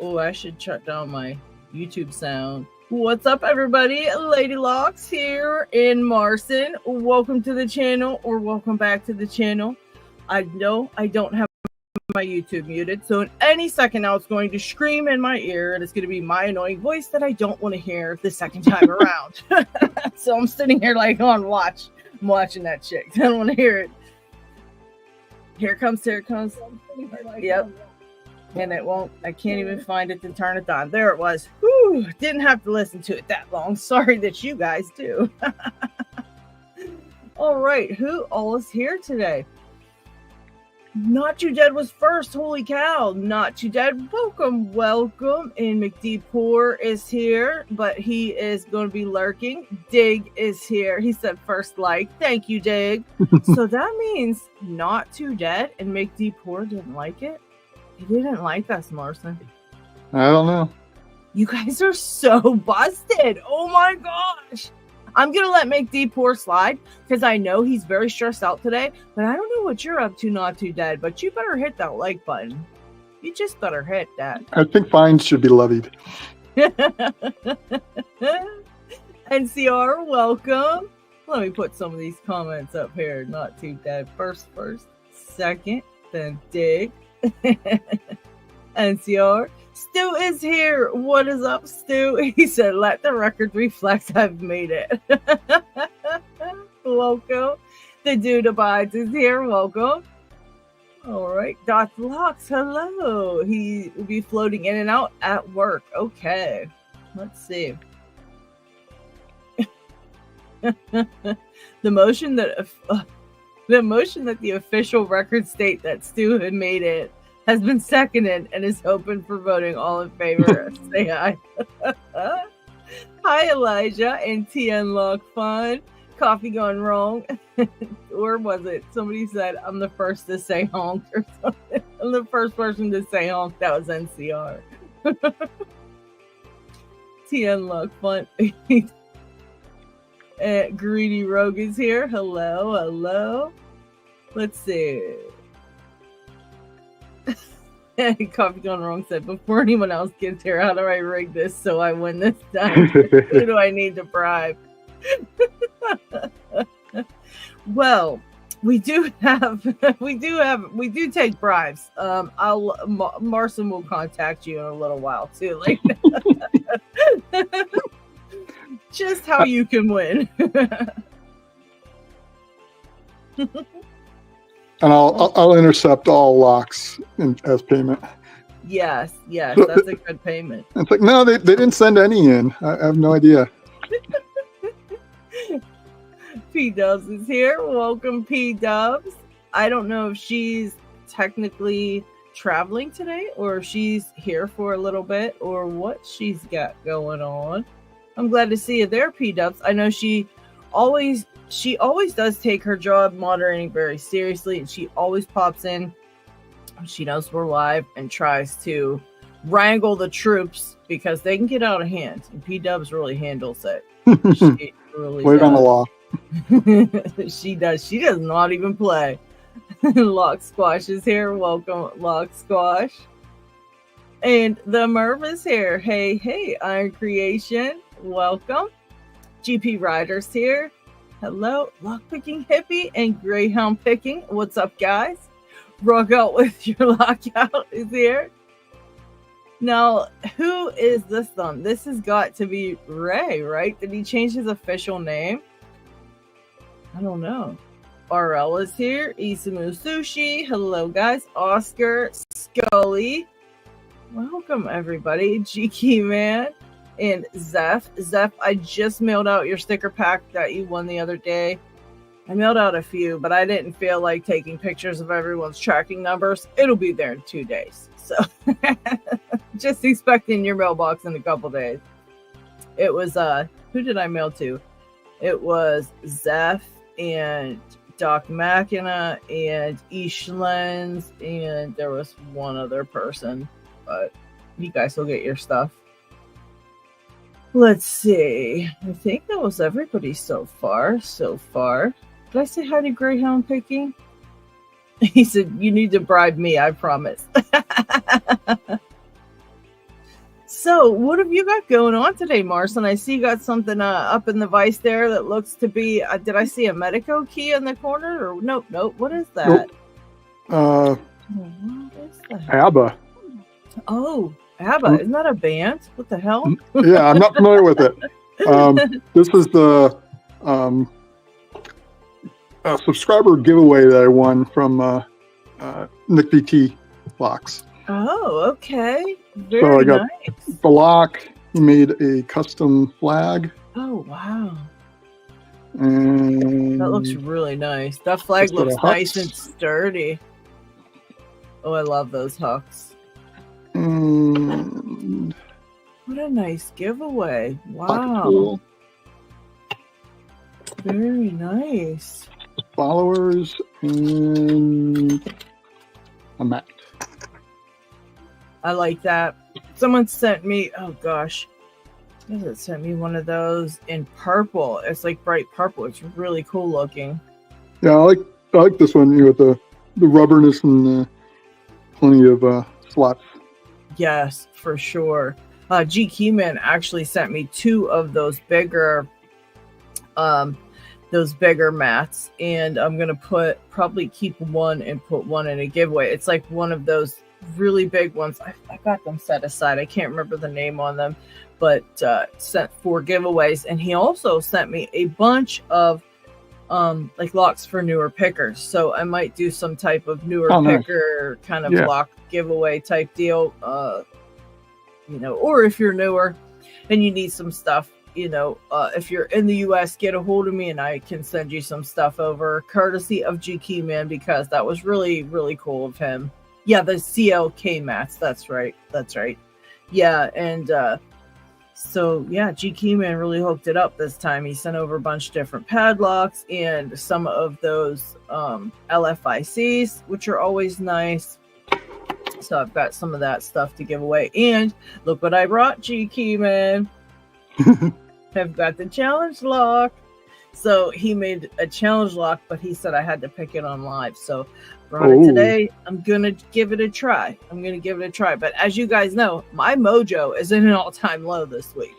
Oh, I should shut down my YouTube sound. What's up, everybody? Lady Locks here in Marson. Welcome to the channel, or welcome back to the channel. I know I don't have my YouTube muted, so in any second now it's going to scream in my ear, and it's going to be my annoying voice that I don't want to hear the second time around. So I'm sitting here like on watch. I'm watching that chick. I don't want to hear it. Here it comes. Yep. And it won't, I can't even find it to turn it on. There it was. Whew, didn't have to listen to it that long. Sorry that you guys do. All right, who all is here today? Not Too Dead was first. Holy cow. Not Too Dead. Welcome. And McD Poor is here, but he is going to be lurking. Dig is here. He said first like. Thank you, Dig. So that means Not Too Dead and McD Poor didn't like it? He didn't like us, Marson. I don't know. You guys are so busted. Oh my gosh. I'm going to let McD Poor slide because I know he's very stressed out today, but I don't know what you're up to, Not Too Dead, but you better hit that like button. You just better hit that. I think fines should be levied. NCR, welcome. Let me put some of these comments up here. Not Too Dead first, second, then Dig. NCR. Stu is here. What is up, Stu? He said, let the record reflect I've made it. Welcome. The Dude Abides is here. Welcome. All right. Dr. Locks, hello. He will be floating in and out at work. Okay. Let's see. The motion that the official records state that Stu had made it has been seconded and is open for voting. All in favor, say aye. Hi, Elijah and TN Lock Fun. Coffee gone wrong. Or was it somebody said I'm the first to say honk or something? I'm the first person to say honk. That was NCR. TN Lock Fun. Greedy Rogue is here. Hello. Let's see. Coffee Gone Wrong said, before anyone else gets here, how do I rig this so I win this time? Who do I need to bribe? Well, we do take bribes. Marson will contact you in a little while too. Like, just how you can win. And I'll intercept all locks as payment. Yes, that's a good payment. It's like, no, they didn't send any in. I have no idea. P-Dubs is here. Welcome, P-Dubs. I don't know if she's technically traveling today or if she's here for a little bit or what she's got going on. I'm glad to see you there, P-Dubs. I know she always does take her job moderating very seriously, and she always pops in. She knows we're live and tries to wrangle the troops because they can get out of hand. And P-Dubs really handles it. She really Wait on the law. She does. She does not even play. Lock Squash is here. Welcome, Lock Squash. And the Merv is here. Hey, Iron Creation. Welcome. GP Riders here. Hello, Lockpicking Hippie and Greyhound Picking. What's up, guys? Rock out with your lockout is here. Now, who is this one? This has got to be Ray, right? Did he change his official name? I don't know. RL is here. Isamu Sushi. Hello, guys. Oscar Scully. Welcome, everybody. GK Man. And Zeph, I just mailed out your sticker pack that you won the other day. I mailed out a few, but I didn't feel like taking pictures of everyone's tracking numbers. It'll be there in 2 days. So just expecting your mailbox in a couple days. It was, who did I mail to? It was Zeph and Doc Machina and Ishlens, and there was one other person, but you guys will get your stuff. Let's see. I think that was everybody so far. Did I say hi to Greyhound Picking? He said, you need to bribe me, I promise. So, what have you got going on today, Marson? I see you got something up in the vise there that looks to be. Did I see a Medico key in the corner? Or nope. What is that? Nope. What is that? ABBA. Oh, ABBA. Isn't that a band? What the hell? Yeah, I'm not familiar with it. This is the subscriber giveaway that I won from Nick VT Locks. Oh, okay. Very so I got nice. The lock. He made a custom flag. Oh, wow. And that looks really nice. That flag looks nice and sturdy. Oh, I love those hucks. And what a nice giveaway. Wow. Cool. Very nice. Followers and a mat. I like that. Someone sent me, oh gosh, it sent me one of those in purple. It's like bright purple. It's really cool looking. Yeah, I like this one with the rubberness and plenty of slots. Yes, for sure. G Keyman actually sent me 2 of those bigger mats, and I'm gonna probably keep one and put one in a giveaway. It's like one of those really big ones. I got them set aside. I can't remember the name on them, but sent 4 giveaways. And he also sent me a bunch of like locks for newer pickers. So I might do some type of newer picker kind of lock giveaway type deal. Or if you're newer and you need some stuff, if you're in the US, get a hold of me and I can send you some stuff over, courtesy of G Keyman, because that was really, really cool of him. Yeah, the CLK mats. That's right. Yeah, and so yeah, G Keyman really hooked it up this time. He sent over a bunch of different padlocks and some of those LFICs, which are always nice. So I've got some of that stuff to give away. And look what I brought, G Keyman. I've got the challenge lock. So he made a challenge lock, but he said I had to pick it on live. So brought it today. I'm going to give it a try. But as you guys know, my mojo is in an all-time low this week.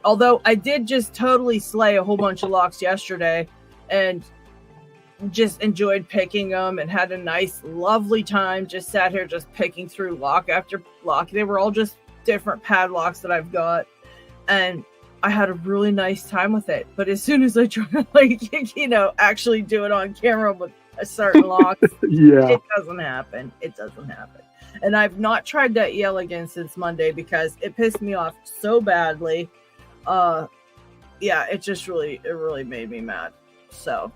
Although I did just totally slay a whole bunch of locks yesterday and just enjoyed picking them and had a nice, lovely time. Just sat here just picking through lock after lock. They were all just different padlocks that I've got. And I had a really nice time with it. But as soon as I try to, actually do it on camera with a certain lock, it doesn't happen. And I've not tried that yell again since Monday because it pissed me off so badly. It really made me mad. So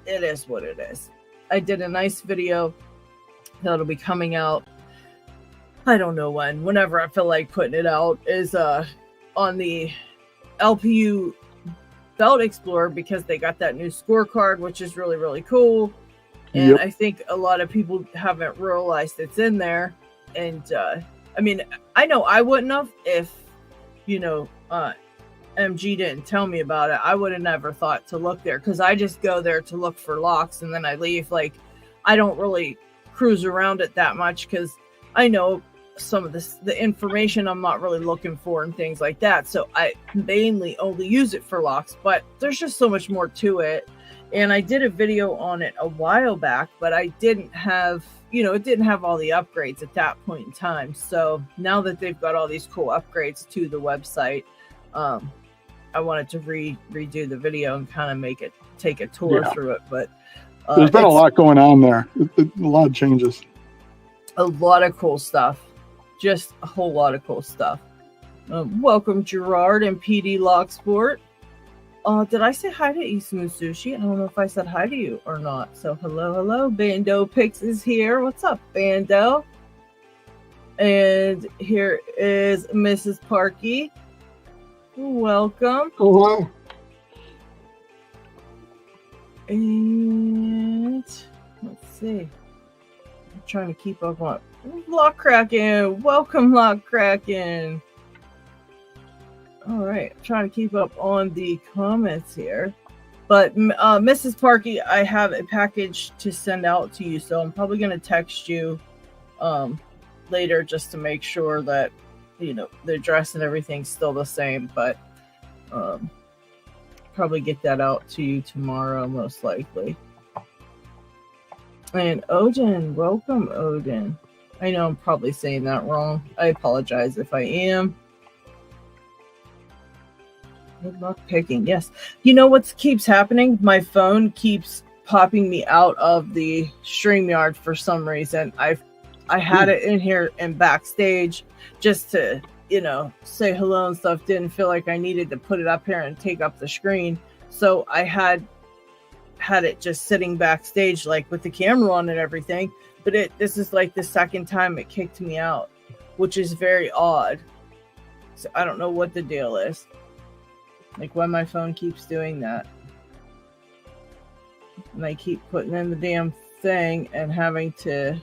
it is what it is. I did a nice video that'll be coming out. I don't know whenever I feel like putting it out, is on the LPU Belt Explorer, because they got that new scorecard, which is really, really cool. And I think a lot of people haven't realized it's in there. And I know I wouldn't have if, MG didn't tell me about it. I would have never thought to look there, because I just go there to look for locks and then I leave. Like, I don't really cruise around it that much because I know some of the information I'm not really looking for and things like that. So I mainly only use it for locks, but there's just so much more to it. And I did a video on it a while back, but I didn't have, it didn't have all the upgrades at that point in time. So now that they've got all these cool upgrades to the website, I wanted to redo the video and kind of take a tour through it. But there's been a lot going on there. A lot of changes. A lot of cool stuff. Just a whole lot of cool stuff. Welcome, Gerard and PD Locksport. Did I say hi to Eastmoon Sushi? I don't know if I said hi to you or not. So hello. Bando Pix is here. What's up, Bando? And here is Mrs. Parkey. Welcome. Hello. And let's see. I'm trying to keep up on Lock Kraken. Welcome, Lock Kraken. All right, I'm trying to keep up on the comments here. But Mrs. Parkey, I have a package to send out to you, so I'm probably going to text you later just to make sure that the address and everything's still the same, but probably get that out to you tomorrow, most likely. And Odin, welcome, Odin. I know I'm probably saying that wrong. I apologize if I am. Good luck picking. Yes. You know what keeps happening? My phone keeps popping me out of the StreamYard for some reason. I had it in here and backstage just to, say hello and stuff. Didn't feel like I needed to put it up here and take up the screen. So I had it just sitting backstage, like with the camera on and everything. But this is like the second time it kicked me out, which is very odd. So I don't know what the deal is. Like why my phone keeps doing that. And I keep putting in the damn thing and having to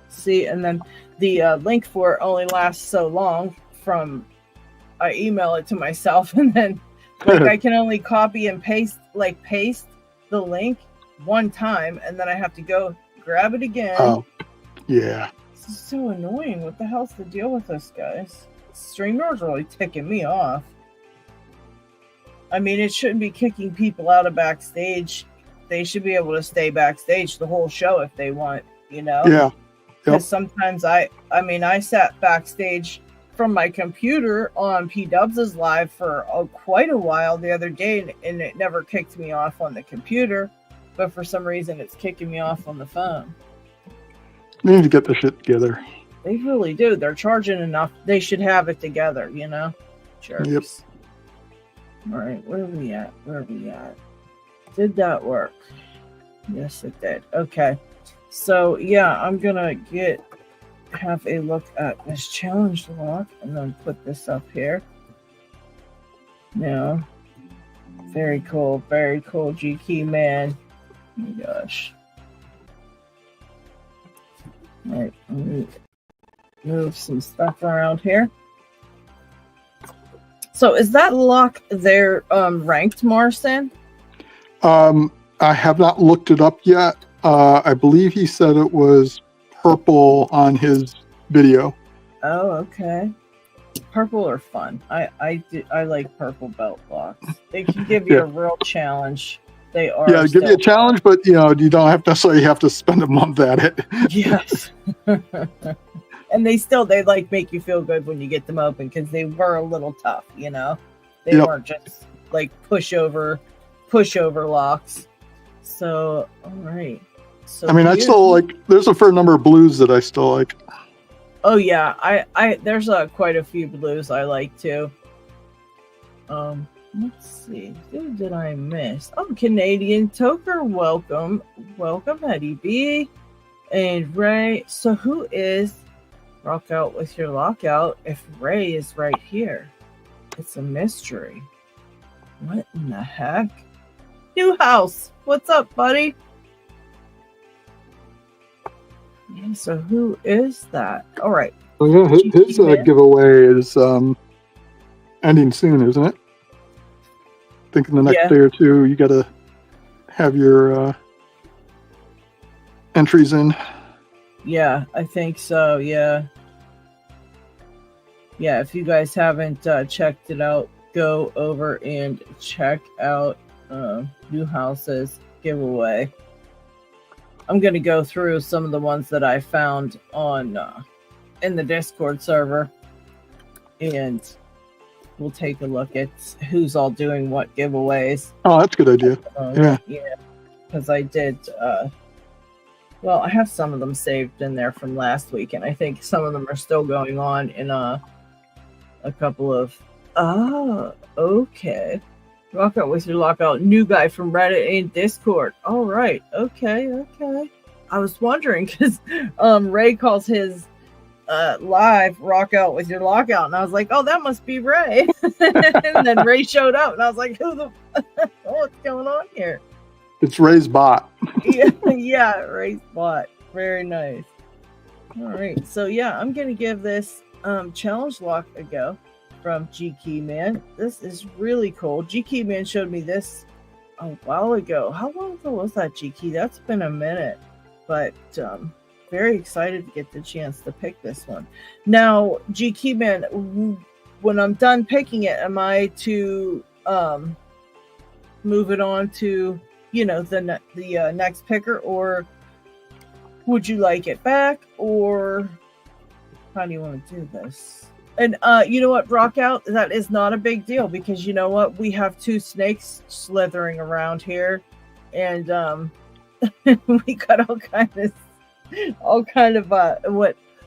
see. And then the link for it only lasts so long from I email it to myself. And then like I can only copy and paste the link one time. And then I have to go grab it again. Oh, yeah. This is so annoying. What the hell's the deal with this, guys? StreamYard's really ticking me off. I mean, it shouldn't be kicking people out of backstage. They should be able to stay backstage the whole show if they want, Yeah. Because sometimes I sat backstage from my computer on P-Dubs' live for quite a while the other day, and it never kicked me off on the computer. But for some reason, it's kicking me off on the phone. They need to get the shit together. They really do. They're charging enough. They should have it together, Jerks. Yep. All right, where are we at? Did that work? Yes, it did. Okay. So, yeah, I'm going to have a look at this challenge log and then put this up here. Now, very cool, G Key man. Oh my gosh. All right, let me move some stuff around here. So is that lock there ranked, Marcin? I have not looked it up yet. I believe he said it was purple on his video. Oh, okay. Purple are fun. I like purple belt locks. They can give you a real challenge. They are. Yeah, give you a challenge, but you don't have to spend a month at it. Yes. And they like make you feel good when you get them open because they were a little tough, They weren't just like pushover locks. So, all right. So I still like. There's a fair number of blues that I still like. Oh yeah, I there's quite a few blues I like too. Let's see. Who did I miss? Oh, Canadian Toker, welcome, Eddie B, and Ray. So who is Rock Out with Your Lockout if Ray is right here? It's a mystery. What in the heck? New house. What's up, buddy? Yeah, so who is that? All right. Oh yeah, his giveaway is ending soon, isn't it? I think in the next day or two, you got to have your entries in. Yeah, I think so. Yeah. Yeah, if you guys haven't checked it out, go over and check out New House's giveaway. I'm going to go through some of the ones that I found on in the Discord server, and we'll take a look at who's all doing what giveaways. Oh, that's a good idea. Yeah, because I did. Well, I have some of them saved in there from last week, and I think some of them are still going on in a couple of. Oh, okay. Rock Out with Your Lockout. New guy from Reddit and Discord. All right. Okay. I was wondering because Ray calls his live Rock Out with Your Lockout, and I was like, oh, that must be Ray. And then Ray showed up, and I was like, what's going on here? It's Ray's bot. yeah, Ray's bot. Very nice. All right. So yeah, I'm gonna give this challenge lock a go. From G Key Man. This is really cool. G Key Man showed me this a while ago. How long ago was that, G Key? That's been a minute, but very excited to get the chance to pick this one. Now, G Keyman, when I'm done picking it, am I to move it on to, you know, the next picker, or would you like it back, or how do you want to do this? And you know what, Rock Out, that is not a big deal, because you know what, we have 2 snakes slithering around here, and we got all kind of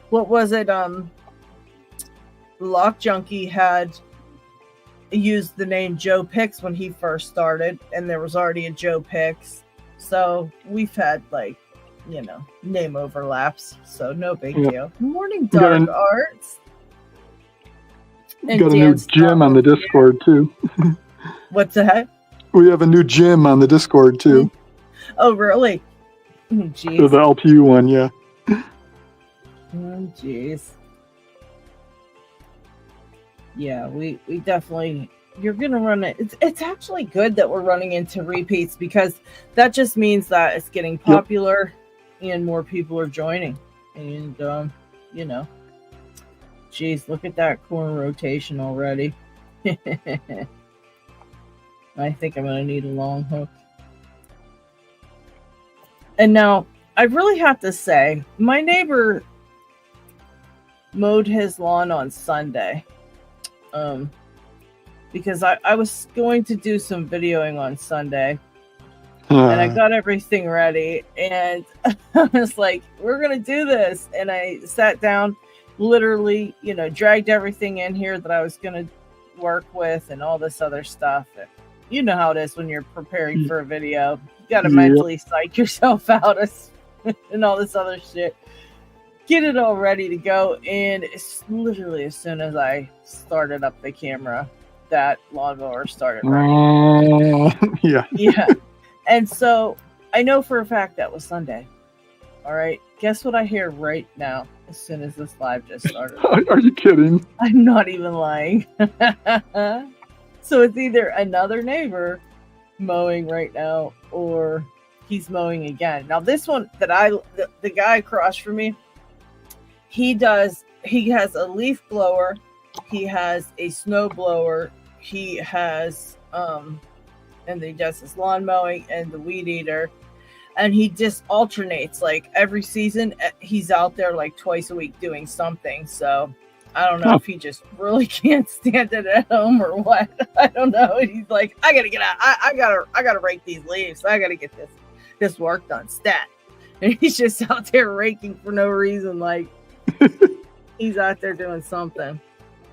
what was it? Lock Junkie had used the name Joe Picks when he first started, and there was already a Joe Picks, so we've had, like, you know, name overlaps, so no big deal. Morning, Dark Arts. We got a new gym on the Discord too. What's that? We have a new gym on the Discord too. Oh, really? Jeez. The LPU one, yeah. Oh, jeez. Yeah, we definitely. You're gonna run it. It's actually good that we're running into repeats, because that just means that it's getting popular, and more people are joining. And you know, geez, look at that corner rotation already. I think I'm gonna need a long hook. And now I really have to say, my neighbor mowed his lawn on Sunday. Because I was going to do some videoing on Sunday, and I got everything ready, and I was like, we're going to do this. And I sat down, literally, you know, dragged everything in here that I was going to work with and all this other stuff. And you know how it is when you're preparing for a video. You got to mentally psych yourself out and all this other shit. Get it all ready to go, and it's literally as soon as I started up the camera, that lawnmower started running. Yeah. And so I know for a fact that was Sunday. All right. Guess what I hear right now as soon as this live just started? Are you kidding? I'm not even lying. So it's either another neighbor mowing right now, or he's mowing again. Now this one that the guy across from me, he has a leaf blower, he has a snow blower, he has and he does his lawn mowing and the weed eater, and he just alternates, like, every season he's out there like twice a week doing something. So I don't know if he just really can't stand it at home or what. I don't know. He's like, I gotta get out. I gotta rake these leaves. I gotta get this work done stat. And he's just out there raking for no reason. Like, he's out there doing something,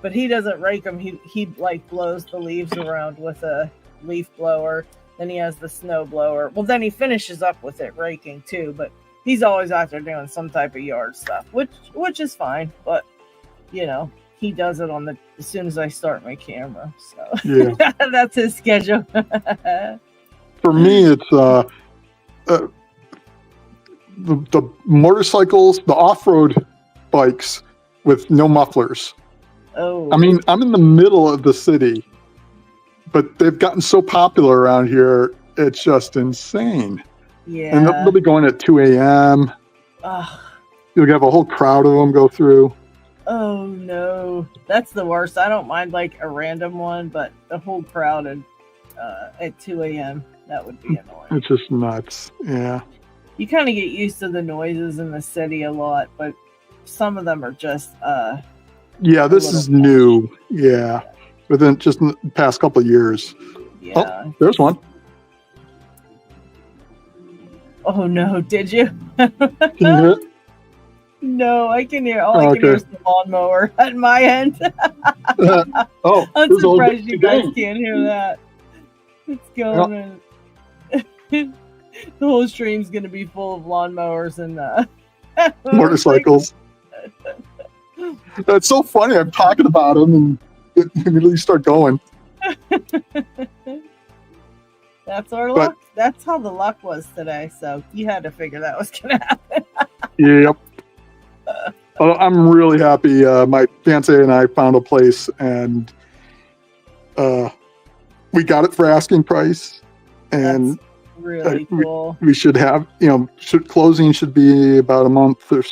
but he doesn't rake them. He like blows the leaves around with a leaf blower. Then he has the snow blower. Well, then he finishes up with it raking too. But he's always out there doing some type of yard stuff, which is fine. But you know, he does it as soon as I start my camera. So that's his schedule. For me, it's the motorcycles, the off-road bikes with no mufflers. Oh, I mean, I'm in the middle of the city, but they've gotten so popular around here, it's just insane. Yeah. And they'll be going at 2 a.m. You'll have a whole crowd of them go through. Oh, no. That's the worst. I don't mind, like, a random one, but the whole crowd at 2 a.m., that would be annoying. It's just nuts. Yeah. You kind of get used to the noises in the city a lot, but some of them are just this is new. Yeah. Within just the past couple of years. Yeah. Oh, there's one. Oh no, did you? Can you hear it? No, I can hear. All I can hear is the lawnmower at my end. I'm surprised you guys can't hear that. It's going in. The whole stream's going to be full of lawnmowers and motorcycles. That's so funny. I'm talking about them and it immediately start going. That's our luck. That's how the luck was today. So you had to figure that was going to happen. Yep. I'm really happy. My fiance and I found a place, and we got it for asking price. And really cool. We should have, closing should be about a month or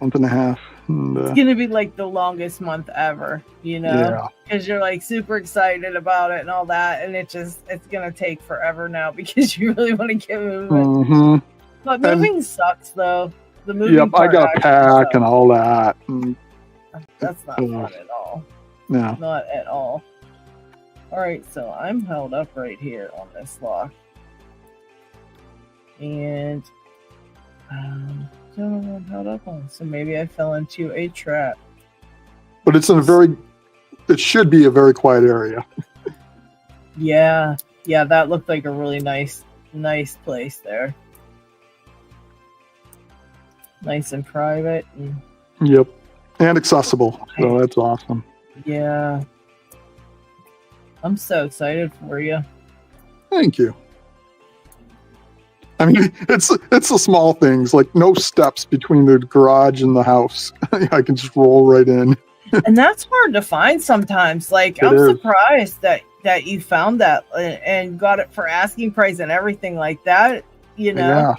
month and a half. And, it's gonna be like the longest month ever, Yeah. because you're like super excited about it and all that, and it's gonna take forever now because you really want to get moving. Mm-hmm. But moving sucks though. The moving Yep, I got to pack and all that. And, that's not fun at all. No. Not at all. All right, so I'm held up right here on this lock. And don't know what I'm held up on. So maybe I fell into a trap. But it should be a very quiet area. Yeah, that looked like a really nice place there. Nice and private. Yep, and accessible. So that's awesome. Yeah. I'm so excited for you. Thank you. I mean, it's the small things, like no steps between the garage and the house. I can just roll right in. And that's hard to find sometimes. Like, I'm surprised that you found that and got it for asking price and everything like that, Yeah.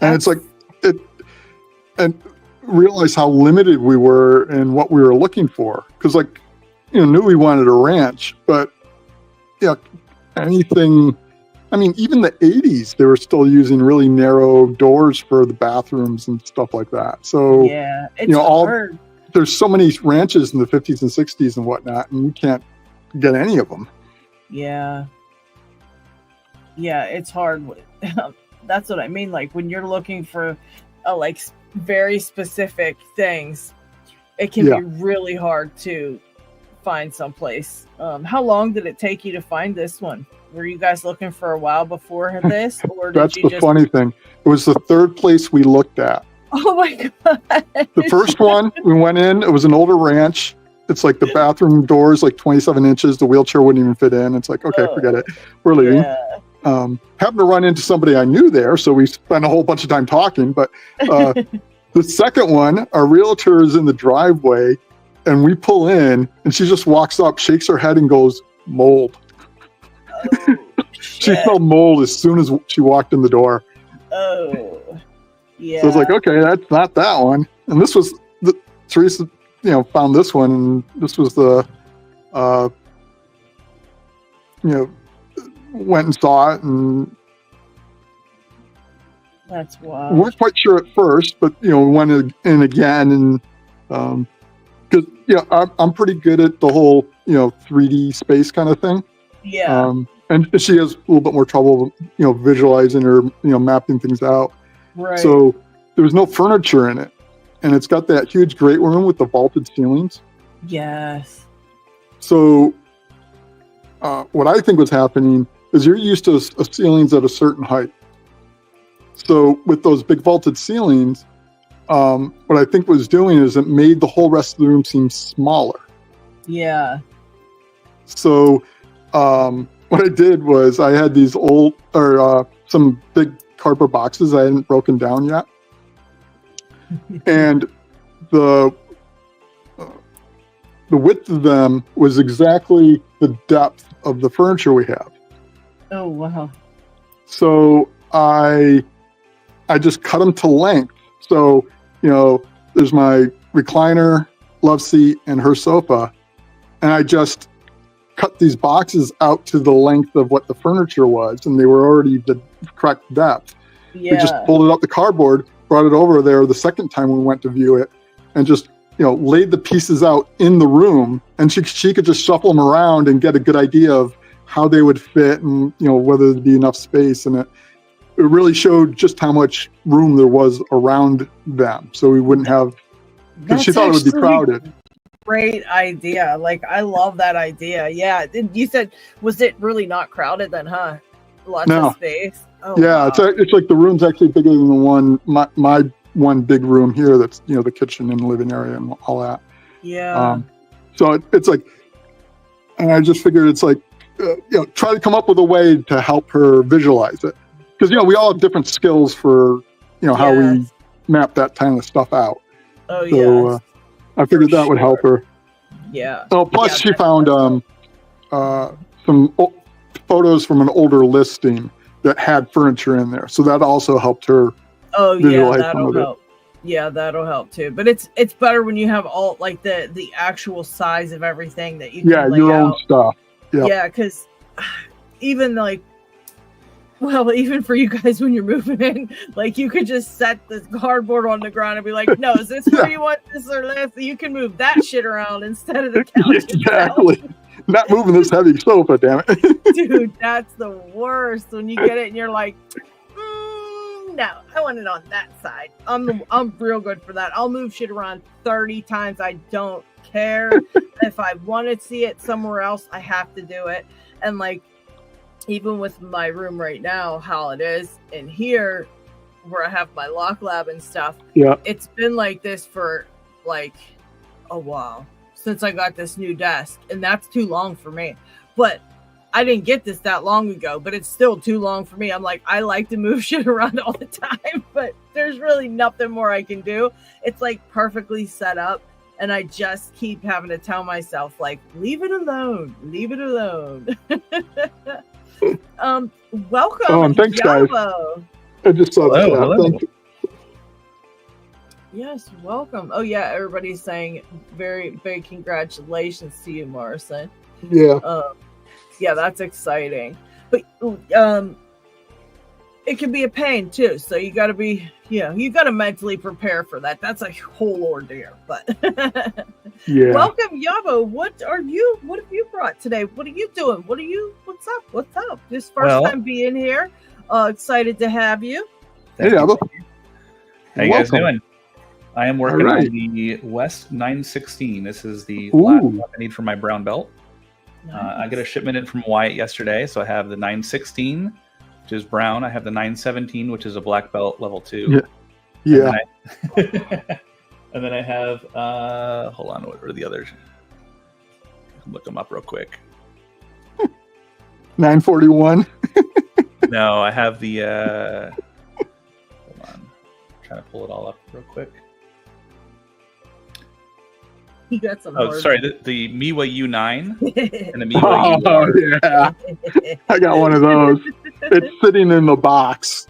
And it's like, and realize how limited we were in what we were looking for. Because, like, knew we wanted a ranch, but, anything... I mean, even the 80s, they were still using really narrow doors for the bathrooms and stuff like that. So, yeah, it's hard. There's so many ranches in the 50s and 60s and whatnot, and you can't get any of them. Yeah. Yeah, it's hard. That's what I mean. Like, when you're looking for, very specific things, it can be really hard to find someplace. How long did it take you to find this one? Were you guys looking for a while before this, or did That's the funny thing. It was the third place we looked at. Oh my god! The first one we went in, it was an older ranch. It's like the bathroom doors like 27 inches. The wheelchair wouldn't even fit in. It's like, okay, forget it. We're leaving. Yeah. Happened to run into somebody I knew there, so we spent a whole bunch of time talking. But the second one, our realtor is in the driveway, and we pull in, and she just walks up, shakes her head, and goes, "Mold." Oh, she smelled mold as soon as she walked in the door. Oh, yeah. So I was like, okay, that's not that one. And this was Teresa, found this one, and this was the, went and saw it, and that's wild. We weren't quite sure at first, but we went in again, and because I'm pretty good at the whole 3D space kind of thing. Yeah. And she has a little bit more trouble, visualizing or, mapping things out. Right. So there was no furniture in it. And it's got that huge great room with the vaulted ceilings. Yes. So what I think was happening is you're used to ceilings at a certain height. So with those big vaulted ceilings, what I think was doing is it made the whole rest of the room seem smaller. Yeah. So what I did was I had these some big cardboard boxes I hadn't broken down yet. And the width of them was exactly the depth of the furniture we have. Oh, wow. So I just cut them to length. So, there's my recliner, love seat, and her sofa. And I just cut these boxes out to the length of what the furniture was, and they were already the correct depth. Yeah. We just pulled it up the cardboard, brought it over there the second time we went to view it, and just laid the pieces out in the room, and she could just shuffle them around and get a good idea of how they would fit and whether there'd be enough space. And it really showed just how much room there was around them, so we wouldn't have, because she thought it would be crowded. Great idea. Like, I love that idea. Yeah. You said, was it really not crowded then, huh? Lots of space. Oh, yeah. Wow. It's like the room's actually bigger than the one, my one big room here. That's, the kitchen and living area and all that. Yeah. So it's like, and I just figured it's like, try to come up with a way to help her visualize it. Because, we all have different skills for, how we map that kind of stuff out. Oh, so, I figured that would help her. Yeah. Oh, plus she found some photos from an older listing that had furniture in there. So that also helped her. Oh yeah, visualize some that'll of it. help. Yeah, that'll help too. But it's better when you have all like the actual size of everything that you Yeah, can lay your own out. stuff. Yep. Yeah, because even like, well, even for you guys when you're moving in, like you could just set the cardboard on the ground and be like, no, is this where you want this or this? You can move that shit around instead of the couch. Exactly. Not moving this heavy sofa, damn it. Dude, that's the worst when you get it and you're like, no, I want it on that side. I'm real good for that. I'll move shit around 30 times. I don't care. If I want to see it somewhere else, I have to do it. And like, even with my room right now, how it is in here, where I have my lock lab and stuff, Yeah. it's been like this for like a while since I got this new desk, and that's too long for me. But I didn't get this that long ago, but it's still too long for me. I'm like, I like to move shit around all the time, but there's really nothing more I can do. It's like perfectly set up, and I just keep having to tell myself, like, leave it alone, leave it alone. Welcome. Oh, and thanks, Yabo. guys. I just saw that. Hello. Thank you. Yes, welcome. Oh yeah, everybody's saying very, very congratulations to you, Morrison. Yeah. Yeah, that's exciting. But it can be a pain too. So you got to be, you got to mentally prepare for that. That's a whole ordeal. But Yeah. welcome, Yabo. What have you brought today? What are you doing? What's up? This first time being here. Excited to have you. Hey, Yabo. How you guys Welcome. doing? I am working All right. on the West 916. This is the Ooh. laptop I need for my brown belt. I Nice. got a shipment in from Wyatt yesterday, so I have the 916, which is brown. I have the 917, which is a black belt level 2. Yeah. And then I have, hold on, what are the others? Look them up real quick. 941. No, I have the, hold on, I'm trying to pull it all up real quick. You got some. Oh, hard- sorry, the Miwa U9 and the Miwa U. Oh, yeah. I got one of those. It's sitting in the box.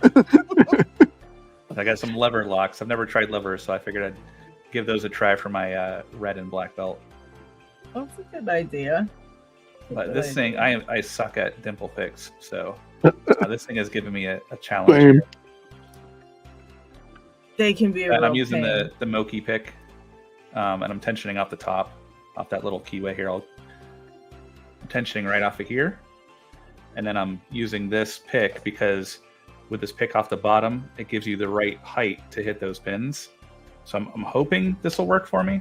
I got some lever locks. I've never tried levers, so I figured I'd give those a try for my red and black belt. That's a good idea. But this thing, I suck at dimple picks, so this thing has given me a challenge. Same. They can be a And real I'm using pain. the Moki pick, and I'm tensioning off the top, off that little keyway here. I'm tensioning right off of here, and then I'm using this pick because with this pick off the bottom, it gives you the right height to hit those pins. So I'm hoping this will work for me.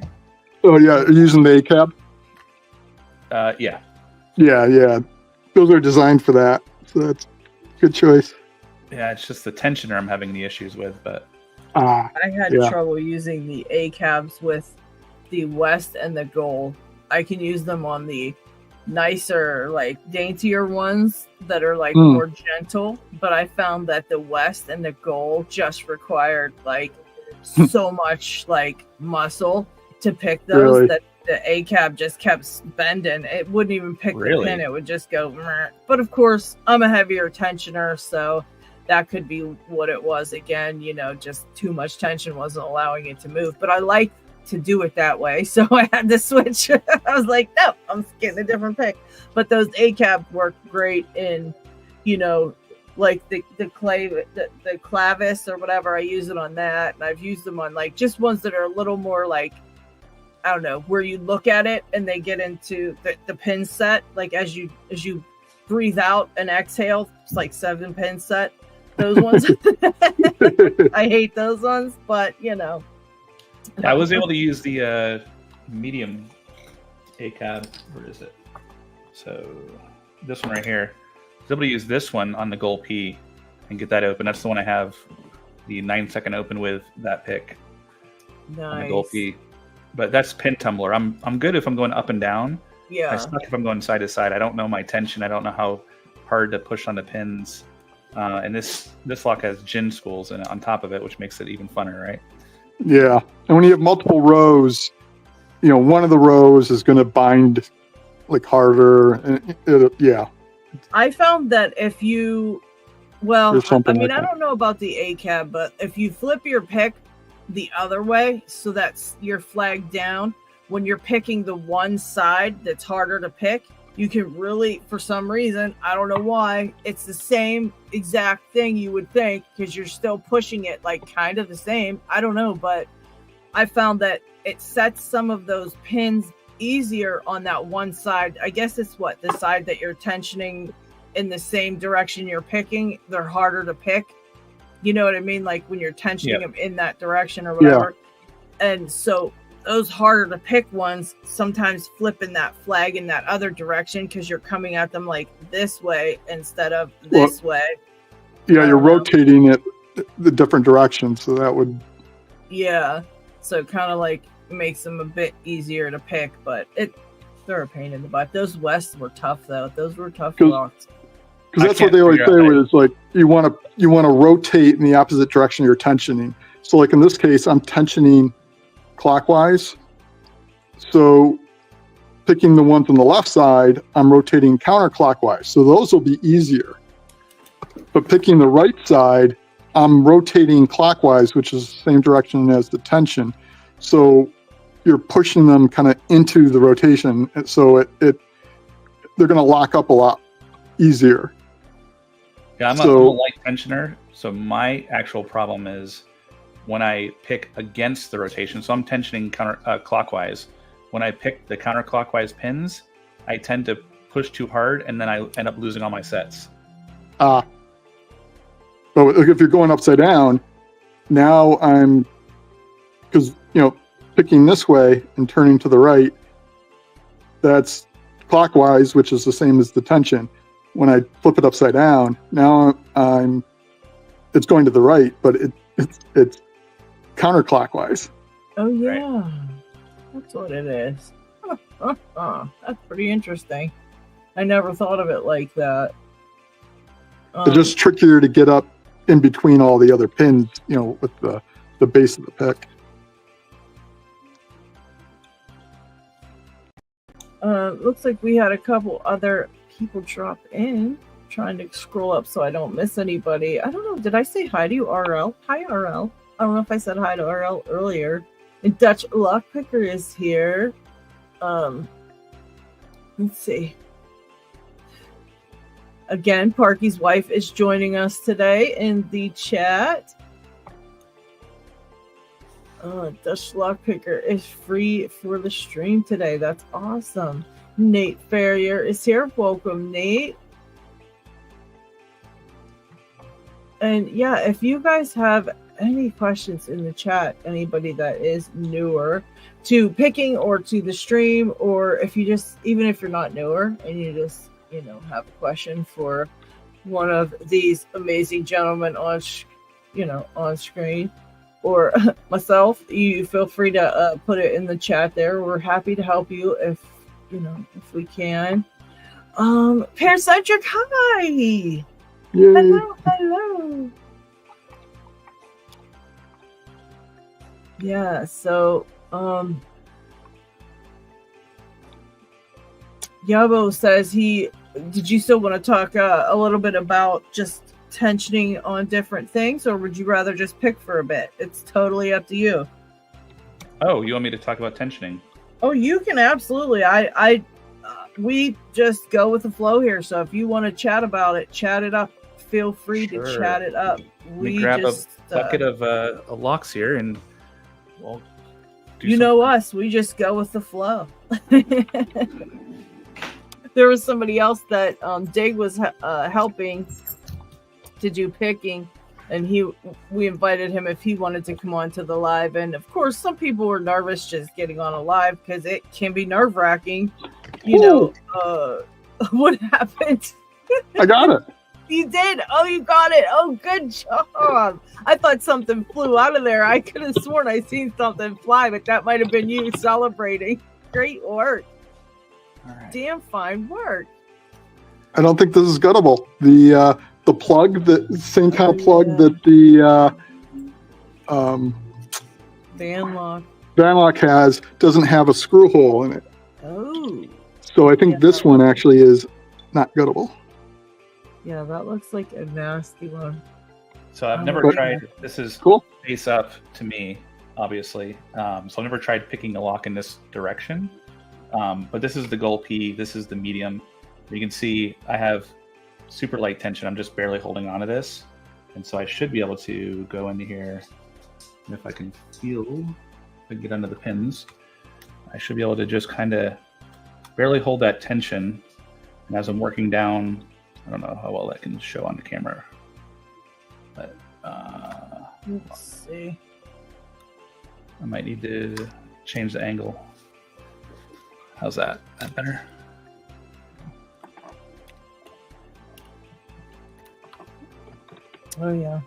Oh, yeah. Using the ACAB. Yeah. Yeah. Those are designed for that. So that's a good choice. Yeah, it's just the tensioner I'm having the issues with, but Ah, I had Yeah. trouble using the ACABs with the West and the Gold. I can use them on the nicer, like daintier ones that are like Mm. more gentle, but I found that the West and the Gold just required like so much like muscle to pick those Really? that the ACAB just kept bending. It wouldn't even pick Really? the pin, it would just go meh. But of course I'm a heavier tensioner, so that could be what it was. Again, just too much tension wasn't allowing it to move. But I like to do it that way, so I had to switch. I was like, no, I'm getting a different pick. But those ACAB work great in, like the clavis or whatever. I use it on that, and I've used them on like just ones that are a little more like, I don't know, where you look at it and they get into the pin set. Like as you breathe out and exhale, it's like 7 pin set. Those ones, I hate those ones, but I was able to use the medium ACAB. Where is it? So this one right here. I was able to use this one on the Gold P and get that open. That's the one I have the 9-second open with that pick on the Gold nice. P. But that's pin tumbler. I'm good if I'm going up and down. I Yeah, suck if I'm going side to side. I don't know my tension. I don't know how hard to push on the pins. And this lock has gin spools in it on top of it, which makes it even funner, right? yeah. And when you have multiple rows, one of the rows is going to bind like harder. And yeah. I found that if you Well, or something I mean, like I that. don't know about the ACAB, but if you flip your pick the other way, so that's your flag down, when you're picking the one side that's harder to pick, you can really, for some reason, I don't know why, it's the same exact thing you would think because you're still pushing it like kind of the same. I don't know, but I found that it sets some of those pins easier on that one side. I guess it's what, the side that you're tensioning in the same direction you're picking, they're harder to pick. You know what I mean? Like when you're tensioning them in that direction or whatever. And so those harder to pick ones sometimes flipping that flag in that other direction because you're coming at them like this way instead of this way. Yeah, you're rotating it the different directions, so that would. Yeah, so it kind of like makes them a bit easier to pick, but they're a pain in the butt. Those Wests were tough though. Those were tough locks. Because that's what they always say, is like you want to rotate in the opposite direction you're tensioning. So like in this case, I'm tensioning clockwise. So picking the ones on the left side, I'm rotating counterclockwise. So those will be easier. But picking the right side, I'm rotating clockwise, which is the same direction as the tension. So you're pushing them kind of into the rotation. So they're going to lock up a lot easier. Yeah, I'm a light tensioner, so my actual problem is when I pick against the rotation. So I'm tensioning clockwise. When I pick the counterclockwise pins, I tend to push too hard, and then I end up losing all my sets. But if you're going upside down, now because picking this way and turning to the right, that's clockwise, which is the same as the tension. When I flip it upside down, now it's going to the right, but it's counterclockwise. Oh yeah, that's what it is. That's pretty interesting. I never thought of it like that. It's just trickier to get up in between all the other pins, with the base of the pick. Looks like we had a couple other people drop in. Trying to scroll up so I don't miss anybody. I don't know. Did I say hi to you, RL? Hi, RL. I don't know if I said hi to RL earlier. And Dutch Lockpicker is here. Let's see. Again, Parky's wife is joining us today in the chat. Dutch Lockpicker is free for the stream today. That's awesome. Nate Ferrier is here. Welcome, Nate. And yeah, if you guys have any questions in the chat, anybody that is newer to picking or to the stream, or if you just, even if you're not newer and you just, have a question for one of these amazing gentlemen on screen, or myself, you feel free to put it in the chat there. We're happy to help you if we can. Paracentric, hi. Yay. Hello. Yeah, so Yabo says did you still want to talk a little bit about just tensioning on different things, or would you rather just pick for a bit? It's totally up to you. Oh, you want me to talk about tensioning? Oh, you can absolutely. We just go with the flow here. So if you want to chat about it, chat it up. Feel free to chat it up. We grab a bucket of locks here, and we'll do us. We just go with the flow. There was somebody else that Dig was helping to do picking, and we invited him if he wanted to come on to the live. And of course, some people were nervous just getting on a live because it can be nerve-wracking. What happened? I got it. You did? Oh, you got it. Oh, good job. I thought something flew out of there. I could have sworn I seen something fly, but that might have been you celebrating. Great work. All right. Damn fine work. I don't think this is guttable. The plug, the same kind of plug that the van lock has, doesn't have a screw hole in it. Oh. So I think this one actually is not guttable. Yeah, that looks like a nasty one. So I've Oh, never yeah. tried. This is Cool. face up to me, obviously. So I've never tried picking a lock in this direction. But this is the gold P. This is the medium. You can see I have super light tension. I'm just barely holding on to this. And so I should be able to go into here. And if I can feel, if I can get under the pins, I should be able to just kind of barely hold that tension. And as I'm working down, I don't know how well that can show on the camera. But Let's see. I might need to change the angle. How's that? That better? Oh yeah.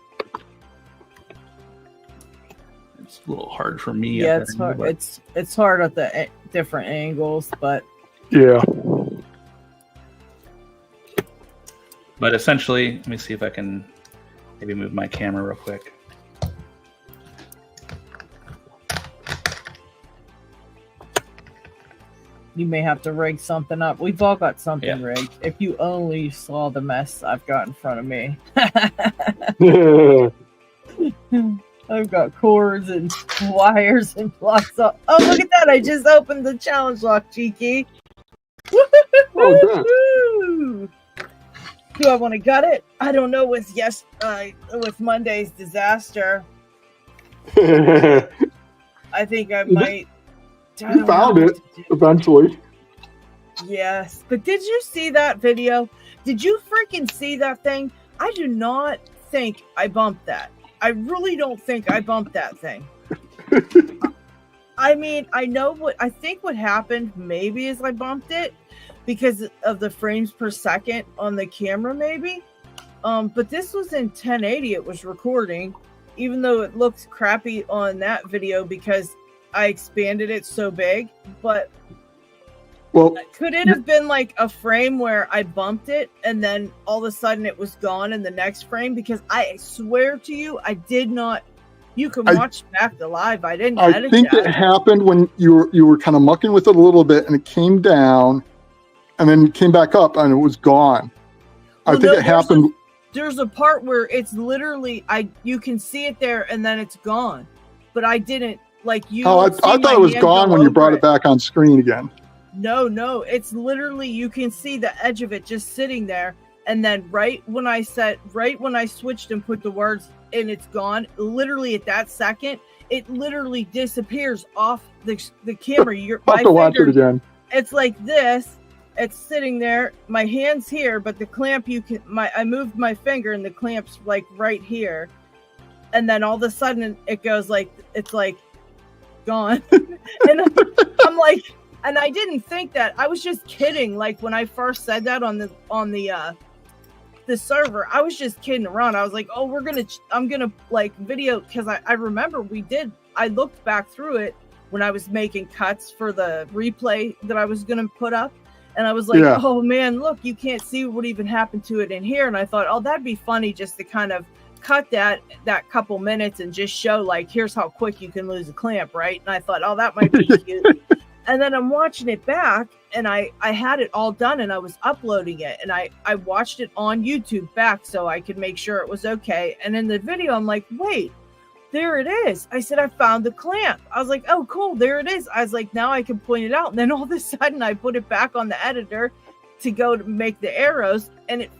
It's a little hard for me. Yeah, at it's that angle, hard. It's hard at the different angles, but Yeah. But essentially, let me see if I can maybe move my camera real quick. you may have to rig something up. We've all got something Yeah. rigged. If you only saw the mess I've got in front of me. I've got cords and wires and blocks. Oh, look at that. I just opened the challenge lock, Cheeky. Oh, Do I want to gut it? I don't know with Monday's disaster. I think I might. I You don't found know it what to do. eventually. Yes, but did you see that video? Did you freaking see that thing? I do not think I bumped that. I really don't think I bumped that thing. I mean, I think what happened maybe is I bumped it because of the frames per second on the camera, maybe. But this was in 1080. It was recording, even though it looks crappy on that video because I expanded it so big. But Well, could it have been like a frame where I bumped it and then all of a sudden it was gone in the next frame? Because I swear to you, I did not. You can watch back the live. I didn't I edit think that. it happened when you were kind of mucking with it a little bit, and it came down, and then it came back up, and it was gone. I think it happened. There's a part where it's literally you can see it there and then it's gone, but I didn't like you. Oh, I thought it was gone when you brought it back on screen again. No, it's literally you can see the edge of it just sitting there, and then right when I switched and put the words and it's gone, literally at that second, it literally disappears off the camera. I'll have to watch it again. It's like this. It's sitting there. My hand's here, but the clamp I moved my finger and the clamp's like right here, and then all of a sudden it goes like it's like gone, and I'm like. And I didn't think that. I was just kidding. Like when I first said that on the server, I was just kidding around. I was like, "Oh, I'm gonna like video," because I remember I looked back through it when I was making cuts for the replay that I was gonna put up, and I was like, Yeah. "Oh man, look, you can't see what even happened to it in here." And I thought, "Oh, that'd be funny just to kind of cut that couple minutes and just show like, here's how quick you can lose a clamp, right?" And I thought, "Oh, that might be cute." And then I'm watching it back, and I had it all done, and I was uploading it, and I watched it on YouTube back so I could make sure it was okay. And in the video, I'm like, wait, there it is. I said, I found the clamp. I was like, oh, cool, there it is. I was like, now I can point it out. And then all of a sudden, I put it back on the editor to go to make the arrows, and it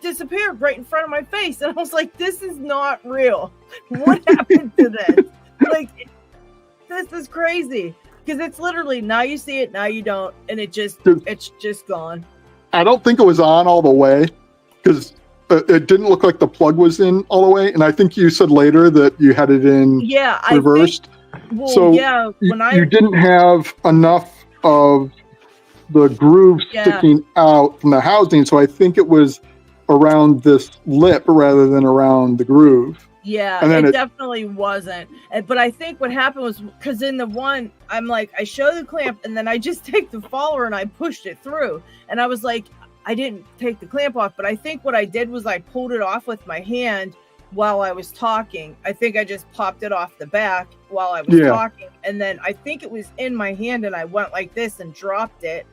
disappeared right in front of my face. And I was like, this is not real. What happened to this? Like, this is crazy because it's literally now you see it, now you don't, and it's just gone. I don't think it was on all the way because it didn't look like the plug was in all the way. And I think you said later that you had it in reversed. You didn't have enough of the groove sticking out from the housing. So I think it was around this lip rather than around the groove. Yeah, it definitely wasn't. But I think what happened was because in the one, I'm like, I show the clamp and then I just take the follower and I pushed it through. And I was like, I didn't take the clamp off, but I think what I did was I pulled it off with my hand while I was talking. I think I just popped it off the back while I was talking. And then I think it was in my hand and I went like this and dropped it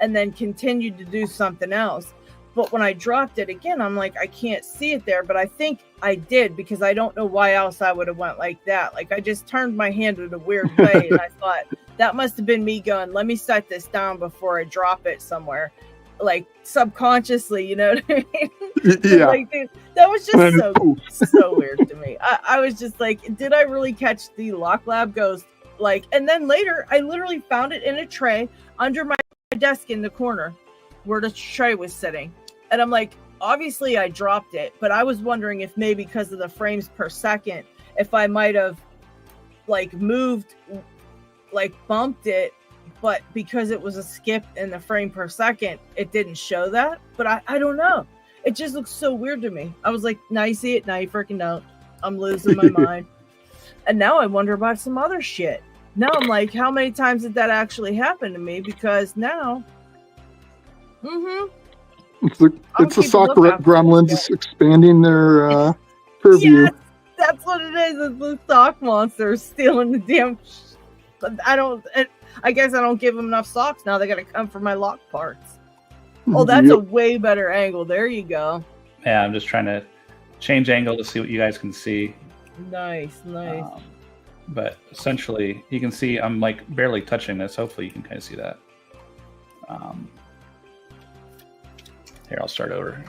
and then continued to do something else. But when I dropped it again, I'm like, I can't see it there. But I think I did, because I don't know why else I would have went like that. Like, I just turned my hand in a weird way. And I thought that must have been me going, let me set this down before I drop it somewhere. Like, subconsciously, you know what I mean? Yeah. Like, dude, that was just so weird to me. I was just like, did I really catch the Lock Lab ghost? Like, and then later, I literally found it in a tray under my desk in the corner where the tray was sitting. And I'm like, obviously I dropped it, but I was wondering if maybe because of the frames per second, if I might have like moved, like bumped it, but because it was a skip in the frame per second, it didn't show that. But I don't know. It just looks so weird to me. I was like, now you see it, now you freaking don't. I'm losing my mind. And now I wonder about some other shit. Now I'm like, how many times did that actually happen to me? Because now, It's the sock gremlins expanding their purview. Yes, that's what it is. It's the sock monsters stealing the damn. I guess I don't give them enough socks. Now they got to come for my lock parts. Oh, that's a way better angle. There you go. Yeah, I'm just trying to change angle to see what you guys can see. Nice. But essentially, you can see I'm like barely touching this. Hopefully, you can kind of see that. Here, I'll start over.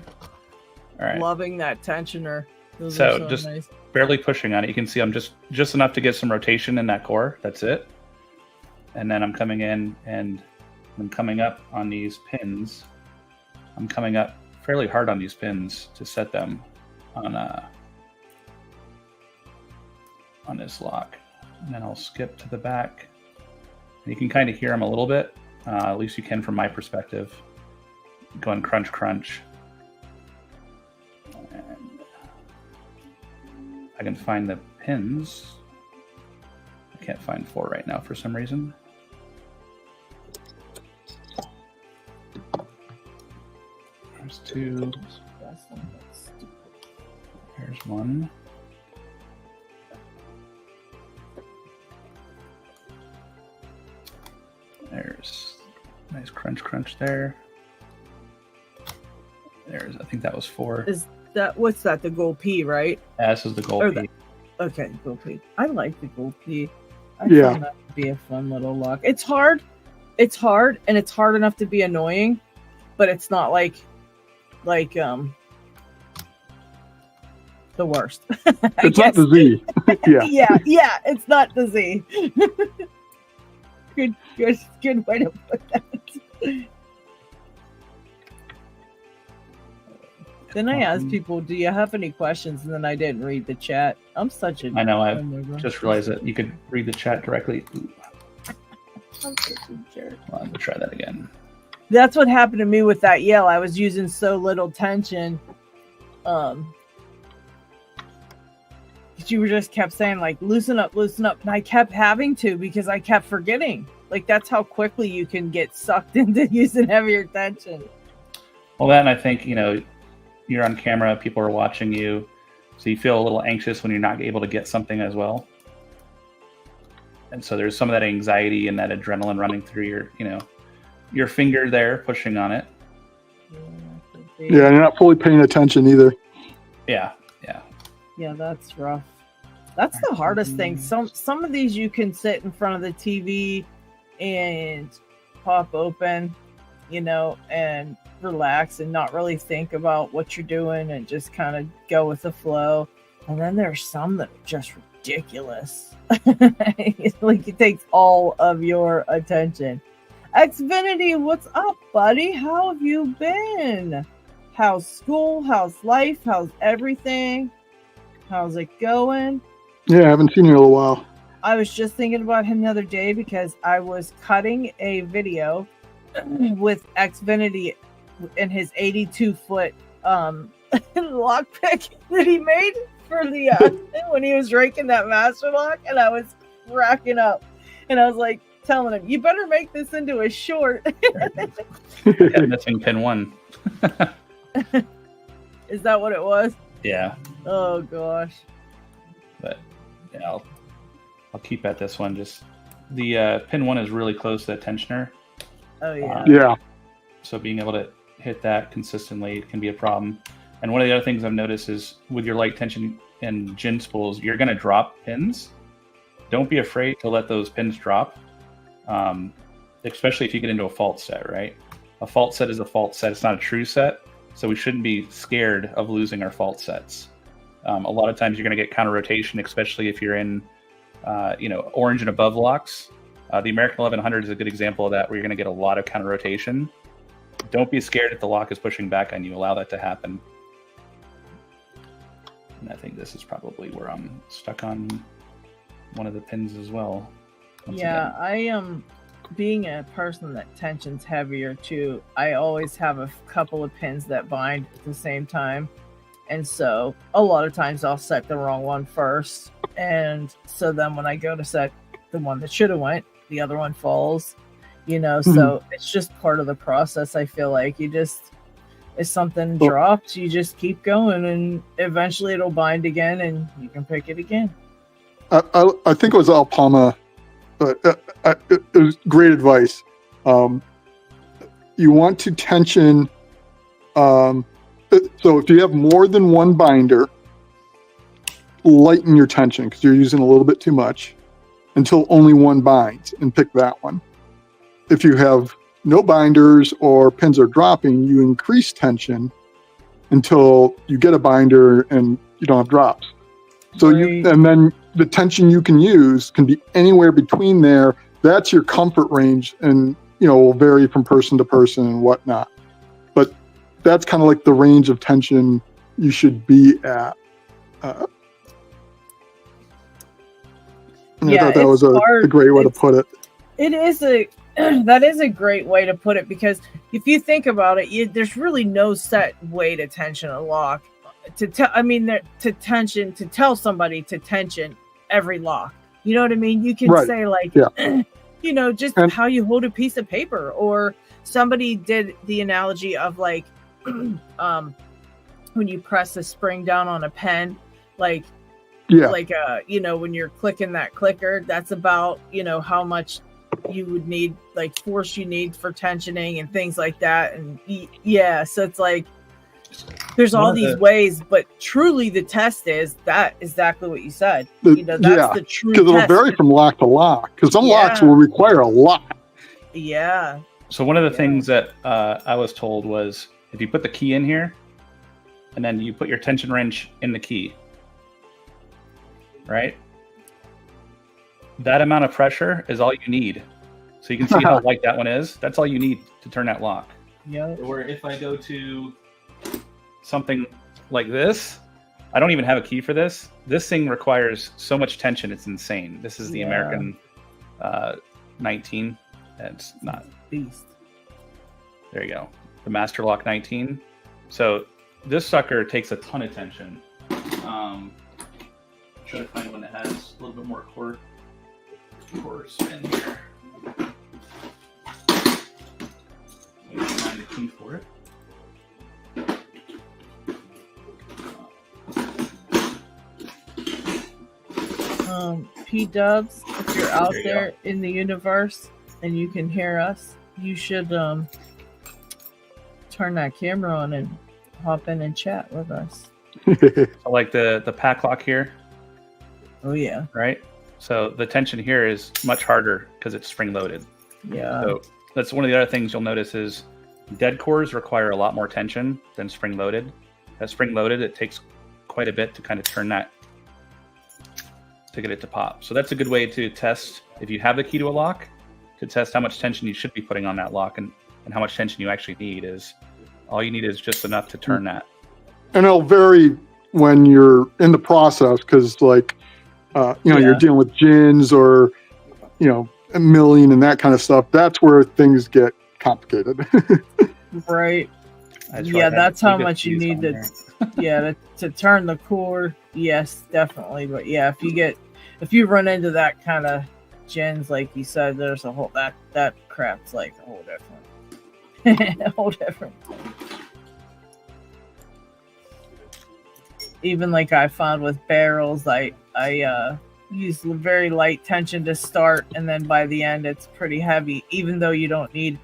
All right. Loving that tensioner. Those So are so just nice. barely pushing on it. You can see I'm just enough to get some rotation in that core. That's it. And then I'm coming in and I'm coming up on these pins. I'm coming up fairly hard on these pins to set them on this lock. And then I'll skip to the back. And you can kind of hear them a little bit. At least you can from my perspective. Going crunch, crunch. And I can find the pins. I can't find 4 right now for some reason. There's 2. Here's 1. There's nice crunch, crunch there. I think that was 4. What's that? The gold P, right? Yeah, this is the gold P. Okay, gold P. I like the gold P. I Yeah. find that to be a fun little lock. It's hard, and it's hard enough to be annoying, but it's not like the worst. It's not the Z. Yeah. yeah, it's not the Z. Good way to put that. Then I asked people, do you have any questions? And then I didn't read the chat. I'm such a... I know, I just realized that you could read the chat directly. Ooh. I'm such a jerk. Well, I'm going to try that again. That's what happened to me with that yell. I was using so little tension. You just kept saying, like, loosen up. And I kept having to, because I kept forgetting. Like, that's how quickly you can get sucked into using heavier tension. Well, then I think, you're on camera, people are watching you, so you feel a little anxious when you're not able to get something as well. And so there's some of that anxiety and that adrenaline running through your finger there, pushing on it. Yeah, you're not fully paying attention either. Yeah. Yeah, that's rough. That's the hardest thing. Some of these you can sit in front of the TV and pop open, and relax and not really think about what you're doing and just kind of go with the flow. And then there's some that are just ridiculous. Like, it takes all of your attention. Xfinity, what's up, buddy? How have you been? How's school? How's life? How's everything? How's it going? Yeah, I haven't seen you in a little while. I was just thinking about him the other day because I was cutting a video with Xfinity in his 82-foot lockpick that he made for the when he was raking that master lock, and I was cracking up, and I was like telling him, "You better make this into a short." Missing pin 1. Is that what it was? Yeah. Oh gosh. But yeah, I'll keep at this one. Just the pin 1 is really close to the tensioner. Oh yeah. Yeah. So being able to hit that consistently, it can be a problem. And one of the other things I've noticed is with your light tension and gin spools, you're going to drop pins. Don't be afraid to let those pins drop, especially if you get into a fault set, right? A fault set is a fault set. It's not a true set. So we shouldn't be scared of losing our fault sets. A lot of times you're going to get counter rotation, especially if you're in, orange and above locks. The American 1100 is a good example of that, where you're going to get a lot of counter rotation. Don't be scared if the lock is pushing back on you. Allow that to happen. And I think this is probably where I'm stuck on one of the pins as well. Yeah, I am being a person that tensions heavier too. I always have a couple of pins that bind at the same time. And so a lot of times I'll set the wrong one first. And so then when I go to set the one that should have went, the other one falls, so it's just part of the process. I feel like if something drops, you just keep going and eventually it'll bind again and you can pick it again. I think it was Al Palma. It was great advice. You want to tension. So if you have more than one binder, lighten your tension because you're using a little bit too much until only one binds and pick that one. If you have no binders or pins are dropping, you increase tension until you get a binder and you don't have drops. So and then the tension you can use can be anywhere between there. That's your comfort range, and will vary from person to person and whatnot. But that's kind of like the range of tension you should be at. I thought that was a great way to put it. It is that is a great way to put it, because if you think about it, there's really no set way to tension a lock. To tell somebody to tension every lock. You know what I mean? You can say just how you hold a piece of paper, or somebody did the analogy of like when you press a spring down on a pen, when you're clicking that clicker, that's about, how much you would need, like force you need for tensioning and things like that. And so it's like, there's all these ways, but truly the test is that exactly what you said. That's the true test. Because it'll vary from lock to lock, because some locks will require a lot. Yeah. So one of the things that I was told was, if you put the key in here and then you put your tension wrench in the key, right? That amount of pressure is all you need. So you can see how light that one is. That's all you need to turn that lock. Yeah. Or if I go to something like this, I don't even have a key for this. This thing requires so much tension, it's insane. This is the American 19. It's not beast. There you go. The Master Lock 19. So this sucker takes a ton of tension. Try to find one that has a little bit more core spin here. Maybe find a key for it. P-dubs, if you're out there in the universe and you can hear us, you should turn that camera on and hop in and chat with us. So like the pack lock here. Oh yeah. Right? So the tension here is much harder because it's spring loaded. Yeah. So that's one of the other things you'll notice is dead cores require a lot more tension than spring loaded. That spring loaded, it takes quite a bit to kind of turn that, to get it to pop. So that's a good way to test, if you have the key to a lock, to test how much tension you should be putting on that lock and how much tension you actually need. Is all you need is just enough to turn that. And it'll vary when you're in the process, because you're dealing with gins or a million and that kind of stuff. That's where things get complicated. Right. That's how much you need to turn the core. Yes, definitely. But if you run into that kind of gens, like you said, there's a whole that crap's like a whole different even like I found with barrels, I use very light tension to start, and then by the end it's pretty heavy, even though you don't need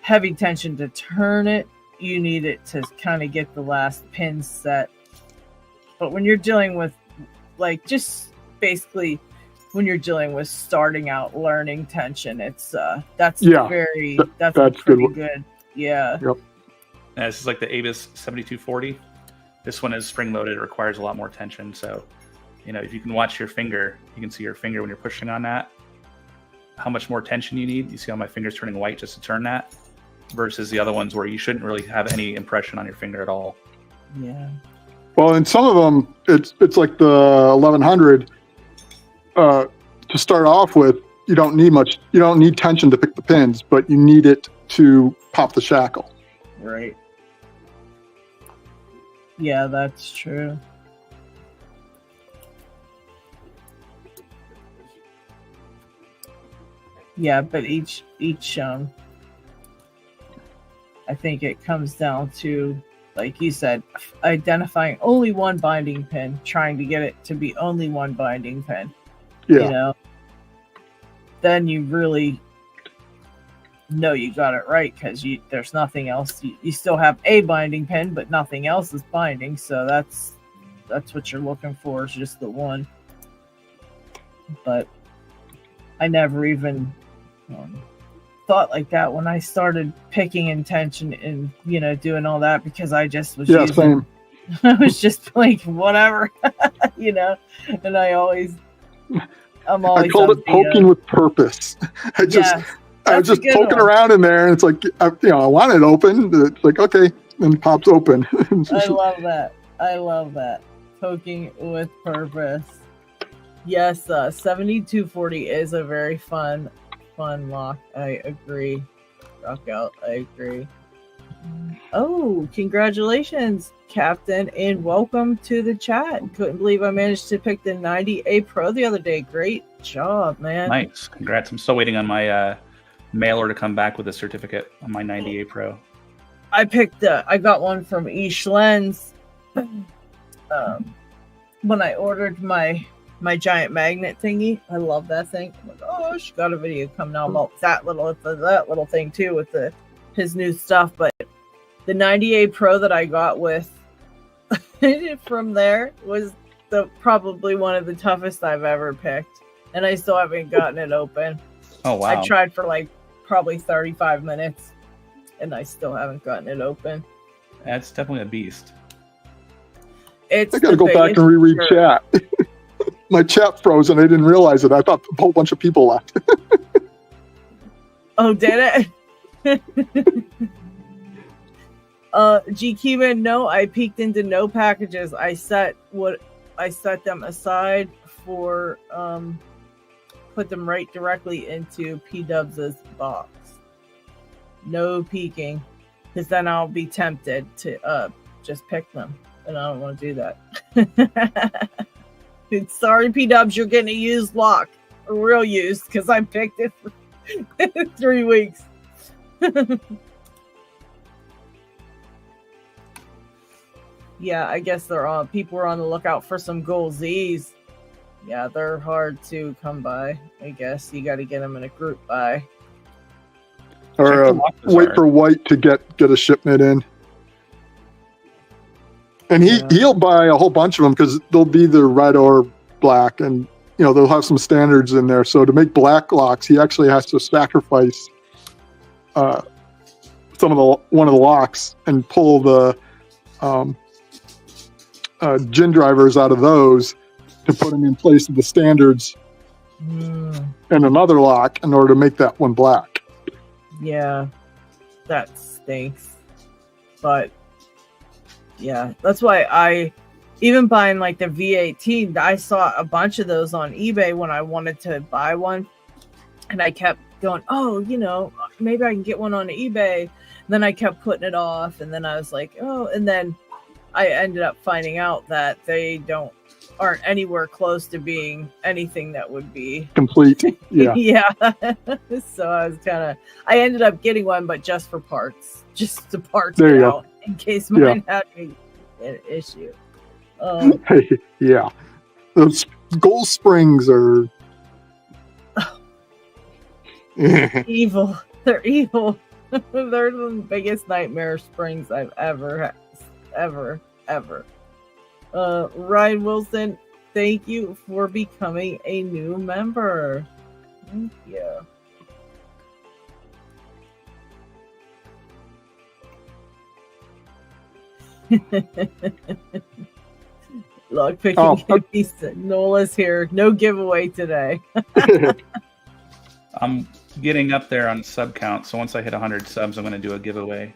heavy tension to turn it. you need it to kind of get the last pin set. But when you're dealing with, like, just basically when you're dealing with starting out learning tension, it's that's pretty good. Yeah. Yep. And this is like the Avis 7240. This one is spring loaded. It requires a lot more tension. So, if you can watch your finger, you can see your finger when you're pushing on that, how much more tension you need. You see how my finger's turning white just to turn that, versus the other ones where you shouldn't really have any impression on your finger at all. Yeah. Well, in some of them, it's like the 1100. To start off with, you don't need much. You don't need tension to pick the pins, but you need it to pop the shackle. Right. Yeah, that's true. Yeah, but each I think it comes down to, like you said, identifying only one binding pin, trying to get it to be only one binding pin. Yeah. Then you really know you got it right, because there's nothing else. You still have a binding pin, but nothing else is binding. So that's what you're looking for, is just the one. But I never even thought like that when I started picking intention and doing all that, because I just was same. I was just like, whatever, and I'm always I called it poking with purpose. I was just poking around in there, and it's like, I want it open. It's like, okay, and it pops open. I love that. Poking with purpose. Yes, 7240 is a very fun lock. I agree. Rock out. I agree. Oh, congratulations, Captain, and welcome to the chat. Couldn't believe I managed to pick the 90A Pro the other day. Great job, man. Nice. Congrats. I'm still waiting on my mailer to come back with a certificate on my 90A Pro. I got one from East Lens when I ordered my giant magnet thingy. I love that thing. I'm like, oh, she got a video coming out about that little thing too with his new stuff. But the 90A Pro that I got with from there was probably one of the toughest I've ever picked, and I still haven't gotten it open. Oh wow! I tried for like probably 35 minutes, and I still haven't gotten it open. That's definitely a beast. I gotta go back and reread chat. My chat froze and I didn't realize it. I thought a whole bunch of people left. Oh, did it? GQ, no, I peeked into no packages. I set them aside for put them right directly into P-Dubs' box. No peeking, because then I'll be tempted to just pick them, and I don't want to do that. Sorry, P-Dubs, you're getting a used lock, a real used, because I picked it for 3 weeks. Yeah, I guess people are on the lookout for some Gold Z's. Yeah, they're hard to come by. I guess you got to get them in a group buy. Or wait for White to get a shipment in. And he'll buy a whole bunch of them, because they'll be either red or black, and they'll have some standards in there. So to make black locks, he actually has to sacrifice one of the locks and pull the gin drivers out of those to put them in place of the standards and another lock in order to make that one black. Yeah, that stinks. But yeah, that's why I, even buying like the V18, I saw a bunch of those on eBay when I wanted to buy one. And I kept going, maybe I can get one on eBay. And then I kept putting it off. And then I was like, and then I ended up finding out that they aren't anywhere close to being anything that would be complete. Yeah. Yeah. So I ended up getting one, but just for parts, just to parts it out in case mine had an issue. Yeah. Those gold springs are evil. They're evil. They're the biggest nightmare springs I've ever. Ryan Wilson, thank you for becoming a new member. Thank you. Lock picking. Nola's here. No giveaway today. I'm getting up there on sub count, so once I hit 100 subs, I'm going to do a giveaway.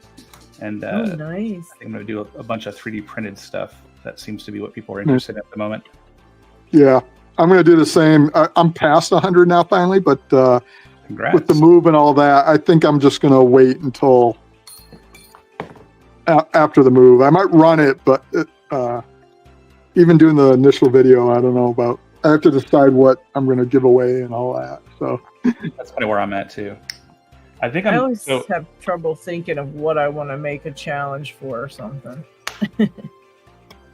And nice. I think I'm going to do a bunch of 3D printed stuff. That seems to be what people are interested in at the moment. Yeah, I'm going to do the same. I'm past 100 now finally, but Congrats. With the move and all that, I think I'm just going to wait until after the move. I might run it, but even doing the initial video, I don't know about. I have to decide what I'm going to give away and all that. So that's kind of where I'm at too. I always have trouble thinking of what I want to make a challenge for or something. Yeah.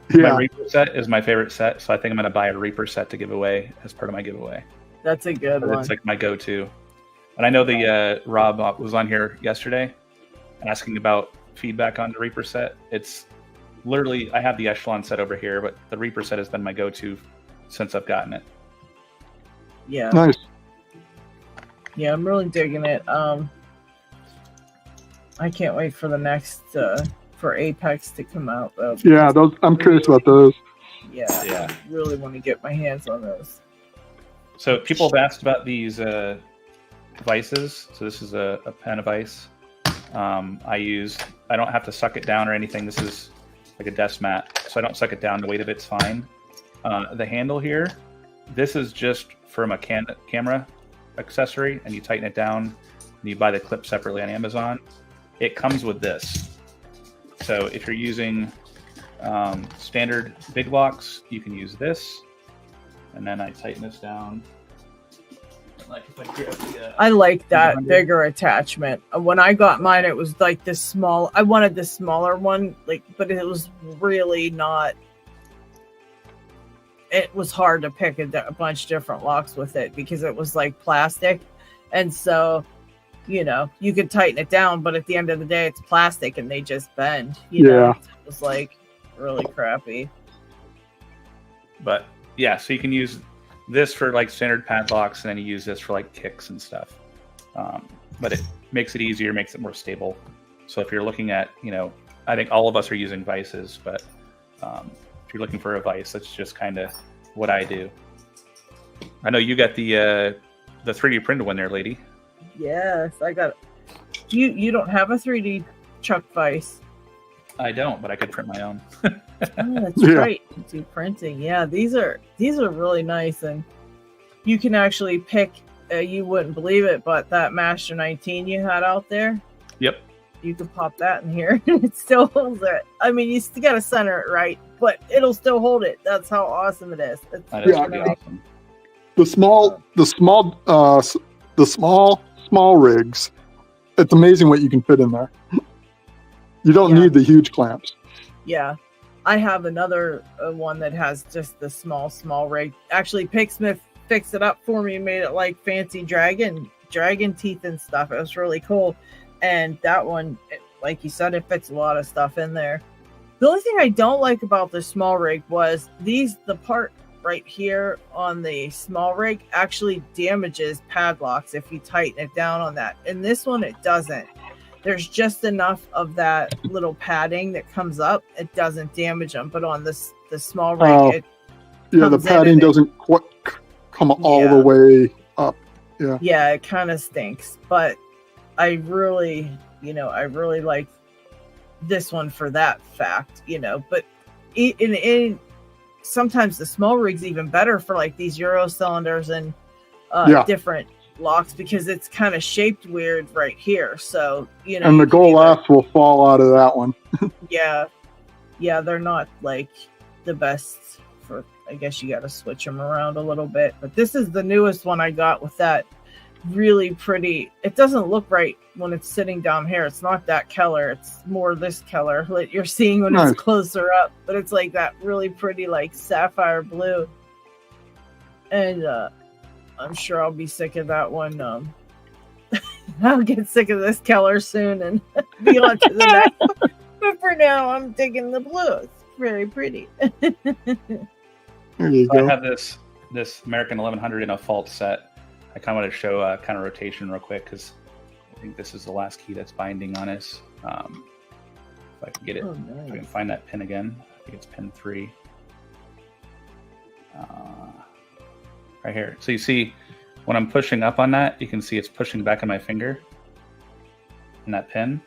My Reaper set is my favorite set, so I think I'm going to buy a Reaper set to give away as part of my giveaway. That's a good one. It's like my go-to. And I know the Rob was on here yesterday asking about feedback on the Reaper set. It's literally, I have the Echelon set over here, but the Reaper set has been my go-to since I've gotten it. Yeah. Nice. Yeah, I'm really digging it. I can't wait for the next for Apex to come out though. Yeah, those I'm curious about those. Yeah, I really want to get my hands on those. So people have asked about these vices. So this is a pen of ice. I don't have to suck it down or anything. This is like a desk mat, so I don't suck it down. The weight of it's fine. The handle here, this is just from a camera accessory, and you tighten it down and you buy the clip separately on Amazon. It comes with this. So if you're using standard big locks, you can use this, and then I tighten this down. Like if I grab I like that bigger attachment. When I got mine, it was like this small. I wanted the smaller one, but it was really not. It was hard to pick a bunch of different locks with it because it was like plastic, and so you could tighten it down, but at the end of the day, it's plastic and they just bend. You know? It was like really crappy. But yeah, so you can use this for like standard padlocks, and then you use this for like kicks and stuff. But it makes it easier, makes it more stable. So if you're looking at, I think all of us are using vices, but if you're looking for a vice, that's just kind of what I do. I know you got the 3D printed one there, lady. Yes, I got it. You don't have a 3D Chuck vice? I don't, but I could print my own. That's right. Do printing. Yeah, these are really nice, and you can actually pick. You wouldn't believe it, but that Master 19 you had out there. Yep. You can pop that in here, and it still holds it. I mean, you still got to center it right, but it'll still hold it. That's how awesome it is. That is pretty awesome. The small rigs. It's amazing what you can fit in there. You don't need the huge clamps. Yeah. I have another one that has just the small rig. Actually, Picksmith fixed it up for me and made it like fancy dragon teeth and stuff. It was really cool. And that one, like you said, it fits a lot of stuff in there. The only thing I don't like about the small rig was the part right here on the small rig actually damages padlocks if you tighten it down on that. And this one, it doesn't. There's just enough of that little padding that comes up. It doesn't damage them. But on the small rig, the padding doesn't quite come all the way up. Yeah. Yeah, it kind of stinks. But I really like this one for that fact, But in sometimes the small rig's even better for like these Euro cylinders and different locks because it's kind of shaped weird right here. So and the Golaf will fall out of that one. yeah, they're not like the best for. I guess you got to switch them around a little bit. But this is the newest one I got with that really pretty. It doesn't look right when it's sitting down here. It's not that color. It's more this color that you're seeing when it's closer up. But it's like that really pretty like sapphire blue. And I'm sure I'll be sick of that one. I'll get sick of this color soon and be on to the next. But for now, I'm digging the blue. It's very pretty. There you I go. have this American 1100 in a fault set. I kind of want to show kind of rotation real quick because I think this is the last key that's binding on us. If I can get it, Oh, nice. if I can find that pin again. I think it's pin 3. Right here. So you see, when I'm pushing up on that, you can see it's pushing back on my finger in that pin.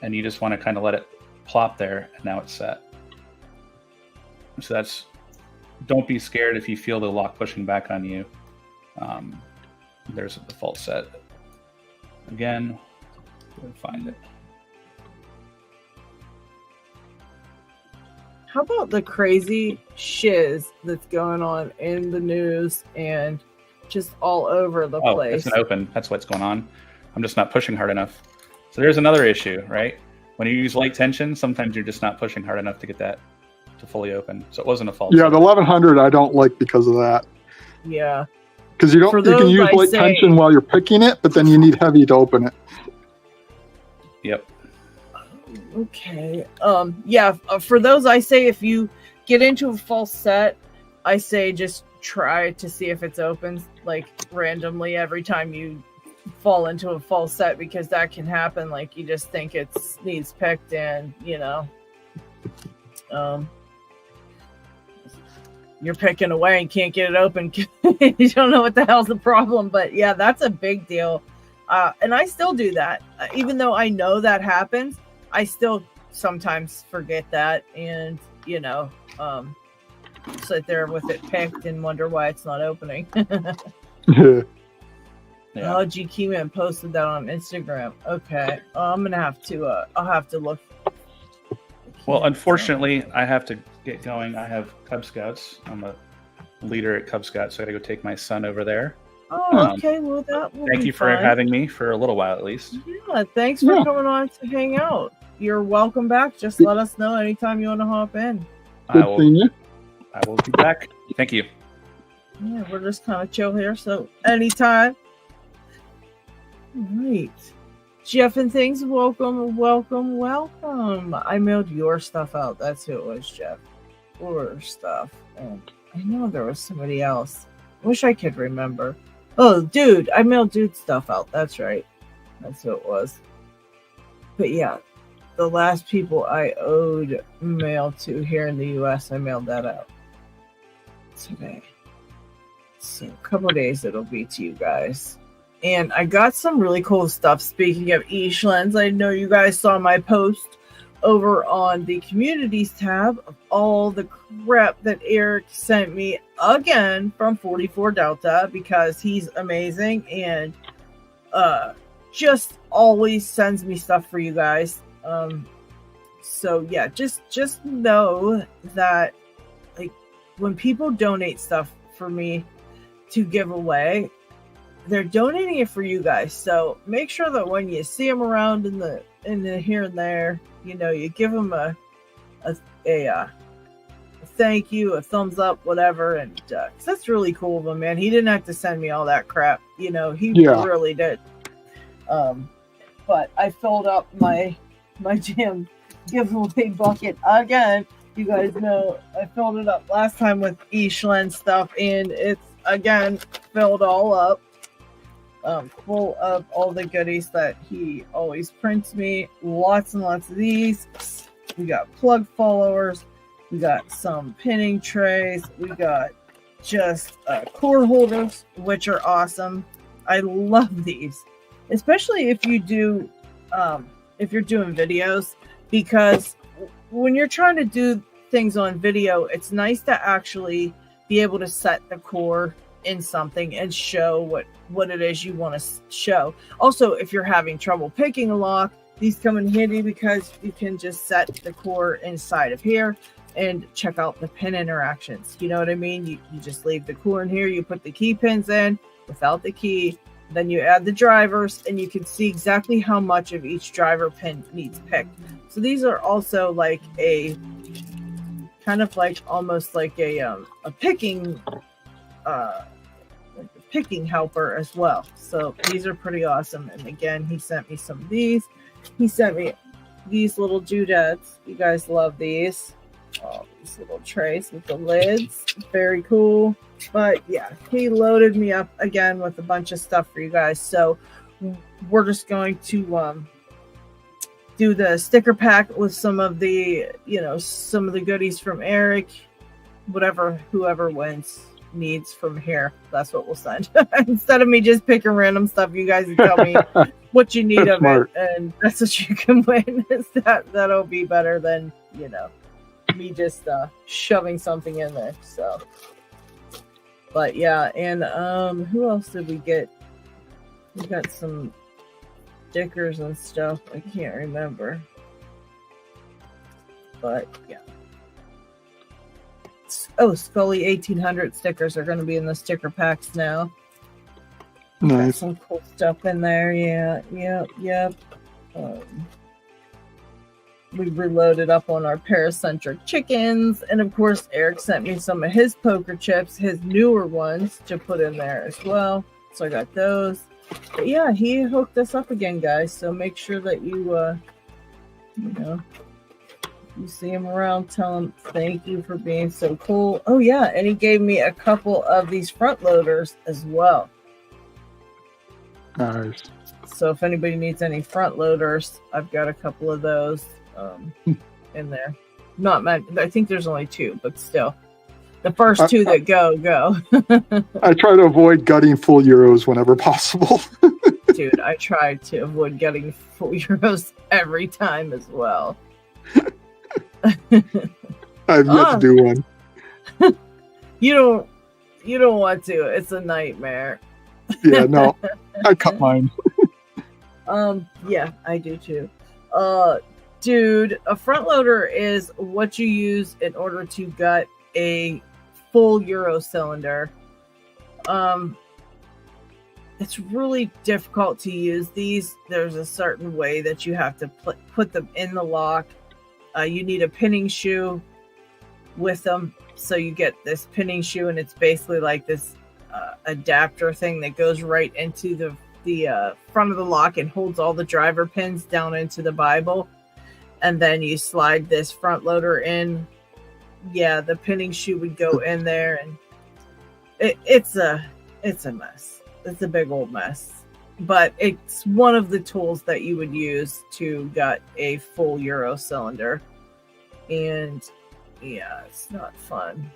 And you just want to kind of let it plop there, and now it's set. So that's, don't be scared if you feel the lock pushing back on you. There's a default set. Again, find it. How about the crazy shiz that's going on in the news and just all over the place? It's an open. That's what's going on. I'm just not pushing hard enough. So there's another issue, right? When you use light tension, sometimes you're just not pushing hard enough to get that to fully open. So it wasn't a fault. Yeah, the 1100 I don't like because of that. Yeah. Because you can use light tension while you're picking it, but then you need heavy to open it. Yep. Okay. For those, I say if you get into a false set, I say just try to see if it's open, like randomly every time you fall into a false set, because that can happen. Like you just think it needs picked, and you're picking away and can't get it open. You don't know what the hell's the problem. But yeah, that's a big deal. And I still do that, even though I know that happens. I still sometimes forget that, and sit there with it picked and wonder why it's not opening. Yeah. Oh, G Keyman posted that on Instagram. Okay, I'm gonna have to. I'll have to look. Well, unfortunately, I have to get going. I have Cub Scouts. I'm a leader at Cub Scouts, so I got to go take my son over there. Oh, okay. Well, that will Thank be you for fine. having me for a little while, at least. Yeah, thanks for coming on to hang out. You're welcome back. Just let us know anytime you want to hop in. I will be back. Thank you. Yeah, we're just kind of chill here, so anytime. All right. Jeff and things, welcome. I mailed your stuff out. That's who it was, Jeff. Your stuff. And I know there was somebody else. Wish I could remember. Oh, dude. I mailed dude stuff out. That's right. That's who it was. But yeah, the last people I owed mail to here in the U.S., I mailed that out today. So a couple of days it'll be to you guys. And I got some really cool stuff. Speaking of Eashlens, I know you guys saw my post over on the communities tab of all the crap that Eric sent me again from 44 Delta, because he's amazing and just always sends me stuff for you guys. So yeah, just know that, like, when people donate stuff for me to give away, they're donating it for you guys. So make sure that when you see them around in the here and there, you give them a thank you, a thumbs up, whatever. And 'cause that's really cool of him, man. He didn't have to send me all that crap. He really did. But I filled up my damn giveaway bucket again. You guys know I filled it up last time with Eashlen stuff, and it's again filled all up. Full of all the goodies that he always prints me. Lots and lots of these. We got plug followers. We got some pinning trays. We got just cord holders, which are awesome. I love these, especially if you do, if you're doing videos, because when you're trying to do things on video, it's nice to actually be able to set the core in something and show what it is you want to show. Also, if you're having trouble picking a lock, these come in handy because you can just set the core inside of here and check out the pin interactions. You know what I mean? You just leave the core in here, you put the key pins in without the key, then you add the drivers, and you can see exactly how much of each driver pin needs picked. So these are also like a kind of like almost like a picking picking helper as well. So these are pretty awesome. And again, he sent me some of these. He sent me these little doodads. You guys love these. Oh, these little trays with the lids. Very cool. But yeah, he loaded me up again with a bunch of stuff for you guys. So we're just going to do the sticker pack with some of the, some of the goodies from Eric. Whoever wins needs from here, that's what we'll send. Instead of me just picking random stuff, you guys tell me what you need of smart. it, and that's what you can win. That'll be better than me just shoving something in there. So, but yeah, and who else did we get? We got some stickers and stuff. I can't remember, but yeah. Oh, Scully 1800 stickers are going to be in the sticker packs now. Nice. Got some cool stuff in there. Yeah, yep. We reloaded up on our paracentric chickens, and of course, Eric sent me some of his poker chips, his newer ones, to put in there as well. So I got those. But yeah, he hooked us up again, guys. So make sure that you see him around, tell him thank you for being so cool. Oh yeah, and he gave me a couple of these front loaders as well. Nice. So if anybody needs any front loaders, I've got a couple of those in there. Not many. I think there's only 2, but still. The first 2 that go. I try to avoid gutting full euros whenever possible. Dude, I try to avoid getting full euros every time as well. I've yet to do one. You don't want to. It's a nightmare. Yeah, no. I cut mine. Yeah, I do too. Dude, a front loader is what you use in order to gut a full Euro cylinder. It's really difficult to use these. There's a certain way that you have to put them in the lock. You need a pinning shoe with them. So you get this pinning shoe, and it's basically like this adapter thing that goes right into the front of the lock and holds all the driver pins down into the Bible. And then you slide this front loader in. Yeah, the pinning shoe would go in there, and it's a mess. It's a big old mess. But it's one of the tools that you would use to gut a full Euro cylinder. And yeah, it's not fun.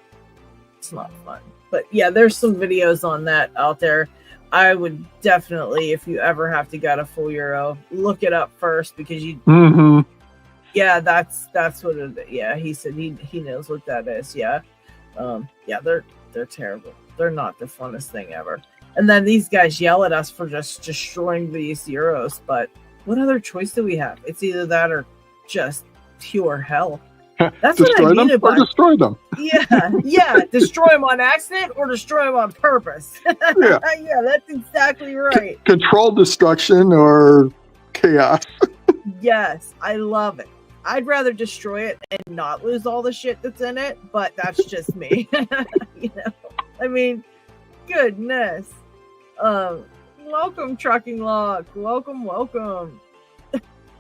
It's not fun. But yeah, there's some videos on that out there. I would definitely, if you ever have to gut a full Euro, look it up first, because you. Mm-hmm. Yeah, that's what it. Yeah, he said he knows what that is. Yeah, yeah, they're terrible. They're not the funnest thing ever. And then these guys yell at us for just destroying these Euros. But what other choice do we have? It's either that or just pure hell. That's destroy what I mean them about or destroy them. Yeah, destroy them on accident or destroy them on purpose. Yeah, yeah, that's exactly right. Controlled destruction or chaos. Yes, I love it. I'd rather destroy it and not lose all the shit that's in it, but that's just me. I mean, goodness. Welcome, Trucking Lock. Welcome.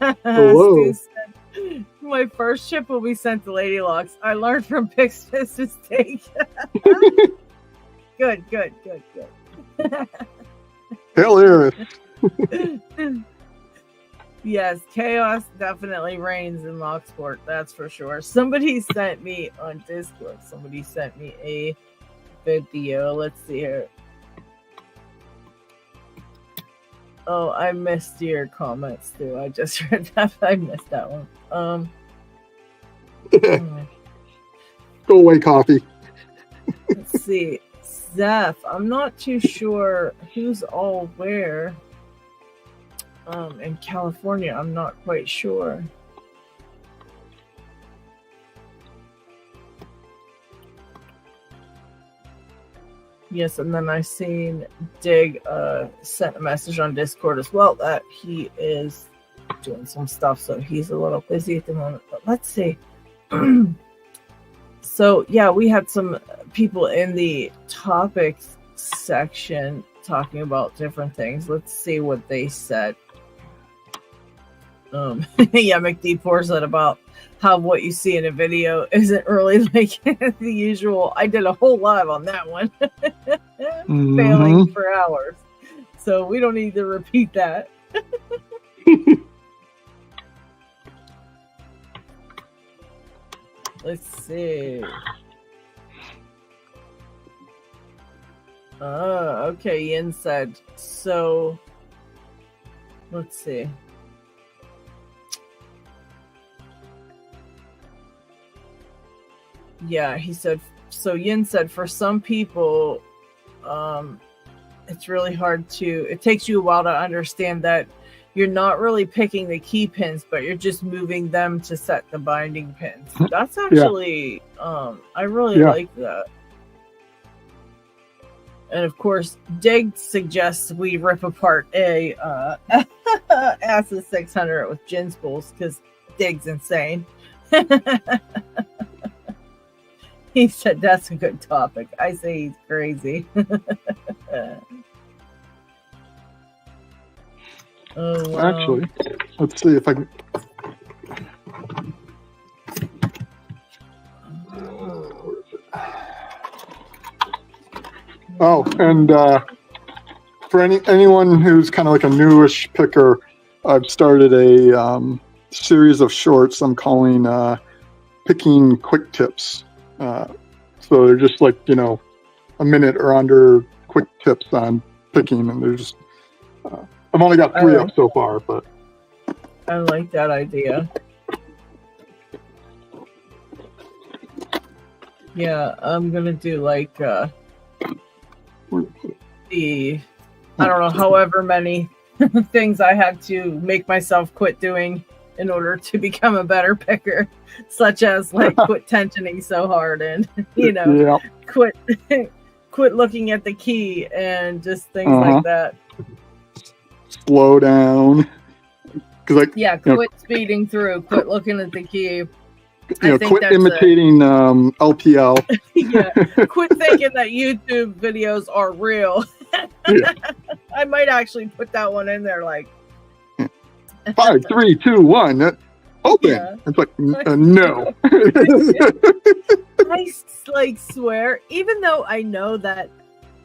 Hello. My first ship will be sent to Lady Locks. I learned from Pix's mistake. Good. Hilarious. Yes, chaos definitely reigns in Locksport, that's for sure. Somebody sent me on Discord, a video. Let's see here. Oh, I missed your comments too. I just read that. I missed that one. Go away, coffee. Let's see. Zeph, I'm not too sure who's all where. In California, I'm not quite sure. Yes, and then I seen Dig sent a message on Discord as well that he is doing some stuff, so he's a little busy at the moment. But let's see. So yeah, we had some people in the topics section talking about different things. Let's see what they said. Yeah, McD4 said about how what you see in a video isn't really like the usual. I did a whole live on that one. Failing for hours. So we don't need to repeat that. Let's see. Okay, Yin said, so let's see. Yeah, he said, so Yin said, for some people, it's really hard it takes you a while to understand that you're not really picking the key pins, but you're just moving them to set the binding pins. That's actually, I really like that. And of course, Dig suggests we rip apart a Acid 600 with gin spools because Dig's insane. He said that's a good topic. I say he's crazy. Oh, wow. Actually, let's see if I can. Oh, and for anyone who's kind of like a newish picker, I've started a series of shorts I'm calling picking quick tips. So they're just like, a minute or under quick tips on picking, and they're just I've only got 3 up so far, but I like that idea. Yeah, I'm gonna do like I don't know, however many things I had to make myself quit doing in order to become a better picker, such as like quit tensioning so hard and quit looking at the key and just things like that. Slow down. Quit speeding through, quit looking at the key. Quit imitating LPL. Yeah, quit thinking that YouTube videos are real. I might actually put that one in there, like 5, 3, 2, 1. Open. Yeah. It's like no. I swear, even though I know that,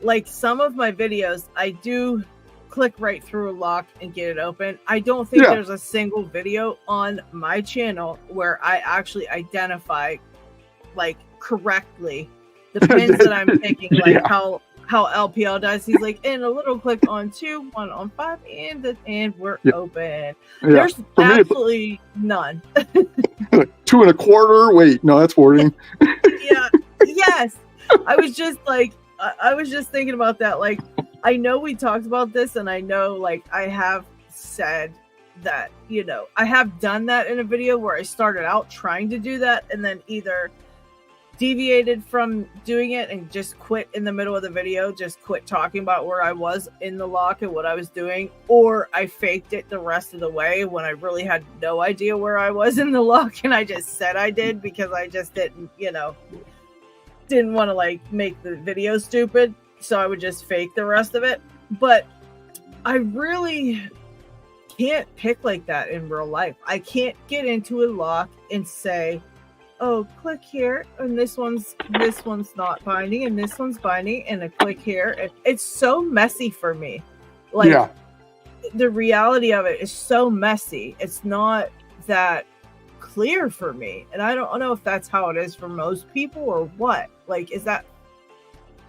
like some of my videos, I do click right through a lock and get it open. I don't think there's a single video on my channel where I actually identify, like, correctly the pins that I'm picking, like how LPL does. He's like, and a little click on 2, 1 on 5, and we're open. There's absolutely none. 2 1/4. Wait, no, that's wording. Yes. I was just thinking about that. Like, I know we talked about this, and I know, like, I have said that, I have done that in a video where I started out trying to do that and then either deviated from doing it and just quit in the middle of the video, just quit talking about where I was in the lock and what I was doing, or I faked it the rest of the way when I really had no idea where I was in the lock and I just said I did because I just didn't want to like make the video stupid, so I would just fake the rest of it. But I really can't pick like that in real life. I can't get into a lock and say, oh, click here, and this one's not binding, and this one's binding, and a click here. It's so messy for me. Like, the reality of it is so messy. It's not that clear for me, and I don't know if that's how it is for most people or what. Like, is that?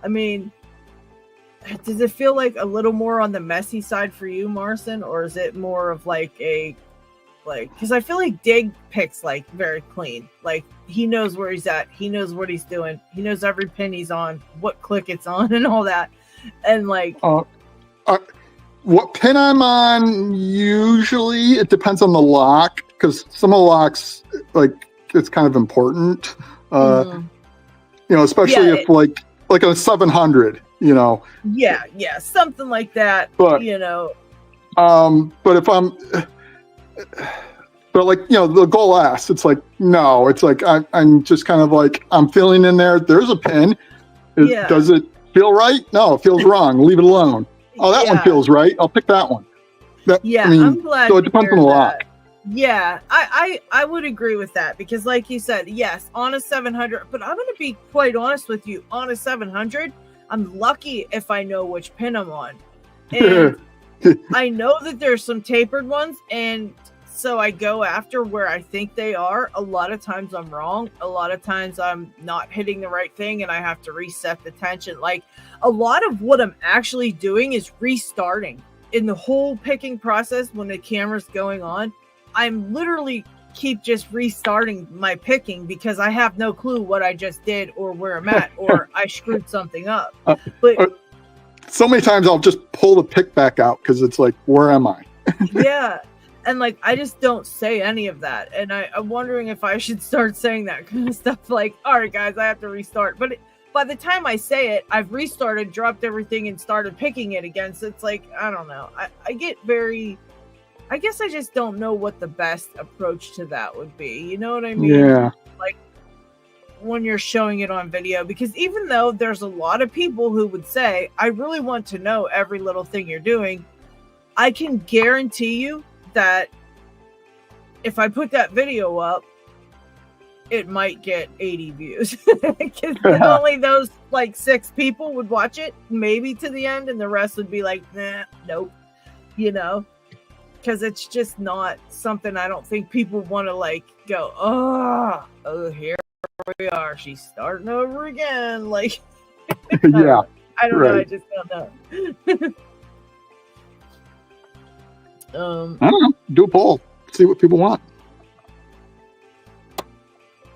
I mean, does it feel like a little more on the messy side for you, Marcin, or is it more of like because I feel like Dig picks like very clean. Like, he knows where he's at. He knows what he's doing. He knows every pin he's on, what click it's on, and all that. And like, what pin I'm on, usually it depends on the lock, because some of the locks, like, it's kind of important. Especially if like a 700, Yeah, something like that. But but if I'm. But like, the goal asks, it's like, no, it's like, I'm just kind of like, I'm feeling in there. There's a pin. Does it feel right? No, it feels wrong. Leave it alone. Oh, that one feels right. I'll pick that one. I'm glad. So it depends on a lot. Yeah, I would agree with that because, like you said, yes, on a 700. But I'm going to be quite honest with you. On a 700, I'm lucky if I know which pin I'm on, and I know that there's some tapered ones, and so I go after where I think they are. A lot of times I'm wrong. A lot of times I'm not hitting the right thing, and I have to reset the tension. Like a lot of what I'm actually doing is restarting in the whole picking process when the camera's going on. I'm literally keep just restarting my picking because I have no clue what I just did or where I'm at or I screwed something up. But so many times I'll just pull the pick back out because it's like, where am I? Yeah. And like, I just don't say any of that. And I'm wondering if I should start saying that kind of stuff like, all right, guys, I have to restart. But by the time I say it, I've restarted, dropped everything and started picking it again. So it's like, I don't know. I get very... I guess I just don't know what the best approach to that would be. You know what I mean? Yeah. Like when you're showing it on video, because even though there's a lot of people who would say, I really want to know every little thing you're doing, I can guarantee you that if I put that video up, it might get 80 views because only those like 6 people would watch it, maybe to the end, and the rest would be like, nah, nope, you know? Because it's just not something I don't think people want to like go, oh, here we are. She's starting over again. Like, yeah, I don't know. I just don't know. I don't know. Do a poll. See what people want.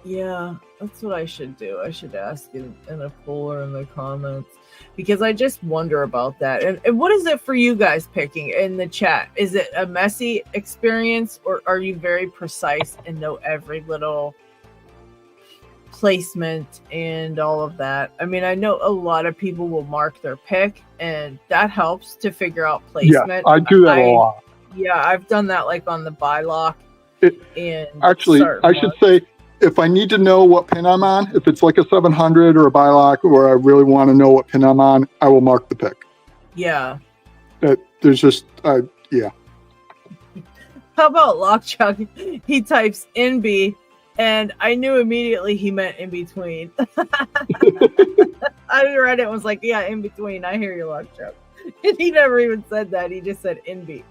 Yeah, that's what I should do. I should ask in a poll or in the comments because I just wonder about that. And what is it for you guys picking in the chat? Is it a messy experience or are you very precise and know every little placement and all of that? I mean, I know a lot of people will mark their pick and that helps to figure out placement. Yeah, I do that a lot. Yeah, I've done that like on the buy lock. Actually, I should say, if I need to know what pin I'm on, if it's like a 700 or a bylock, or I really want to know what pin I'm on, I will mark the pick. Yeah. There's just, yeah. How about Lockchuck? He types NB, and I knew immediately he meant in between. I read it and was like, yeah, in between. I hear you, Lockchuck. And he never even said that. He just said NB.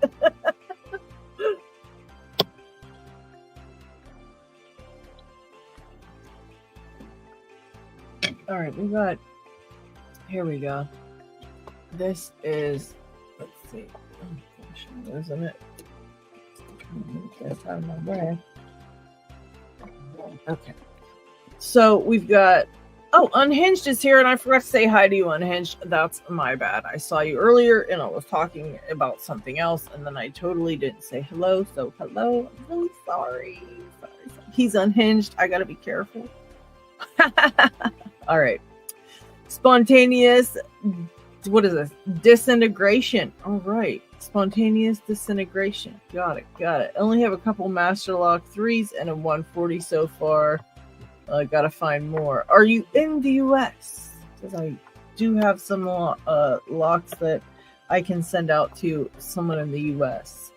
All right, here we go. This is, let's see. Oh, gosh, isn't it? That's out of my way. Okay. So we've got, Unhinged is here, and I forgot to say hi to you, Unhinged. That's my bad. I saw you earlier, and I was talking about something else, and then I totally didn't say hello. So hello. I'm really sorry. He's unhinged. I gotta be careful. All right. Spontaneous, what is this? Disintegration. All right. Spontaneous disintegration. Got it. I only have a couple Master Lock 3s and a 140 so far. I gotta find more. Are you in the US? Because I do have some locks that I can send out to someone in the US.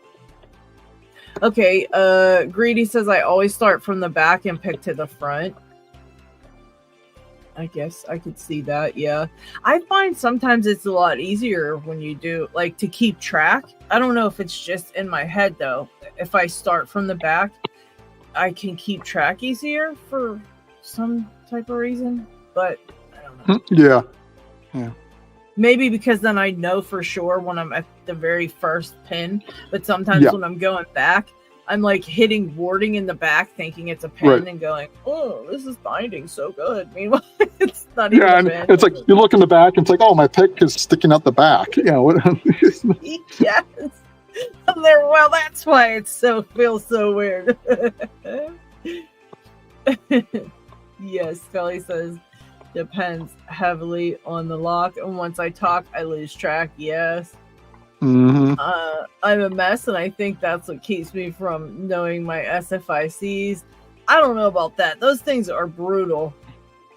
Okay. Greedy says I always start from the back and pick to the front. I guess I could see that. Yeah. I find sometimes it's a lot easier when you do like to keep track. I don't know if it's just in my head though. If I start from the back, I can keep track easier for some type of reason, but I don't know. Yeah. Maybe because then I know for sure when I'm at the very first pin, but sometimes when I'm going back, I'm like hitting warding in the back, thinking it's a pin and going, oh, this is binding so good. Meanwhile, it's not even a pin. It's like you look in the back, and it's like, oh, my pick is sticking out the back. Yeah. Yes. I'm there. Well, that's why it feels so weird. Yes, Felly says, depends heavily on the lock. And once I talk, I lose track. Yes. Mm-hmm. I'm a mess, and I think that's what keeps me from knowing my SFICs. I don't know about that. Those things are brutal.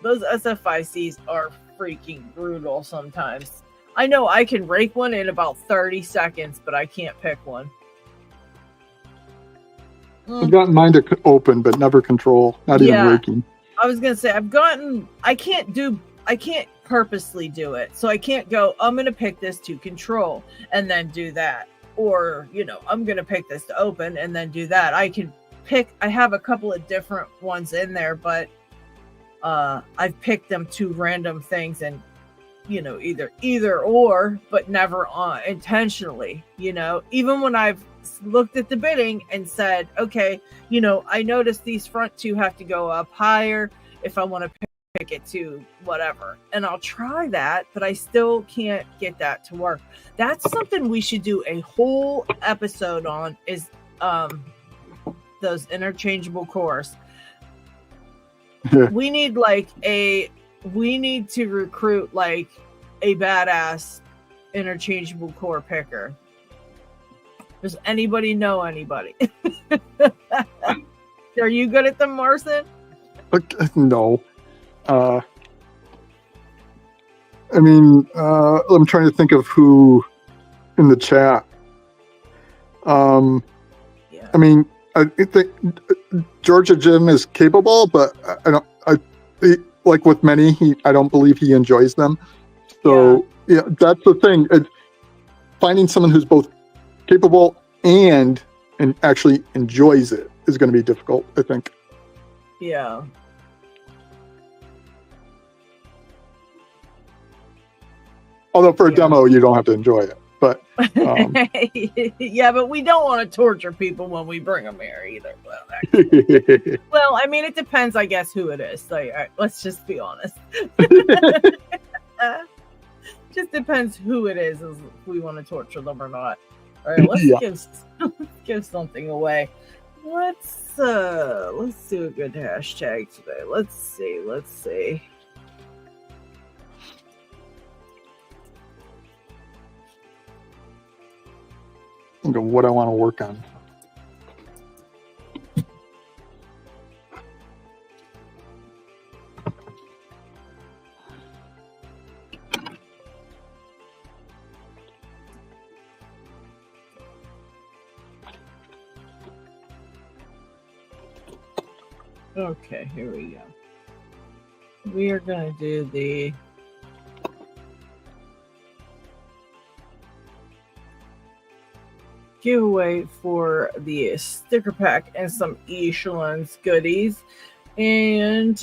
Those SFICs are freaking brutal sometimes. I know I can rake one in about 30 seconds, but I can't pick one. I've gotten mine to open, but never control. Not even raking. I was gonna say I can't purposely do it. So I can't go, I'm gonna pick this to control and then do that. Or, I'm gonna pick this to open and then do that. I have a couple of different ones in there, but I've picked them to random things and either or, but never intentionally, even when I've looked at the bidding and said, okay, I noticed these front two have to go up higher if I want to pick it to whatever, and I'll try that, but I still can't get that to work. That's something we should do a whole episode on, is those interchangeable cores. We need to recruit like a badass interchangeable core picker. Does anybody know anybody? Are you good at them, Marcin? No. I'm trying to think of who in the chat. I think Georgia Jim is capable, but like with many, I don't believe he enjoys them. So that's the thing. Finding someone who's both capable and actually enjoys it is going to be difficult, I think. Yeah. Although for a demo, you don't have to enjoy it. But yeah, but we don't want to torture people when we bring them here either. Well, it depends, I guess, who it is. Like, let's just be honest. Just depends who it is if we want to torture them or not. All right, let's give something away. Let's do a good hashtag today. Let's see. Think of what I want to work on. Okay, here we go. We are going to do the giveaway for the sticker pack and some Echelons goodies. And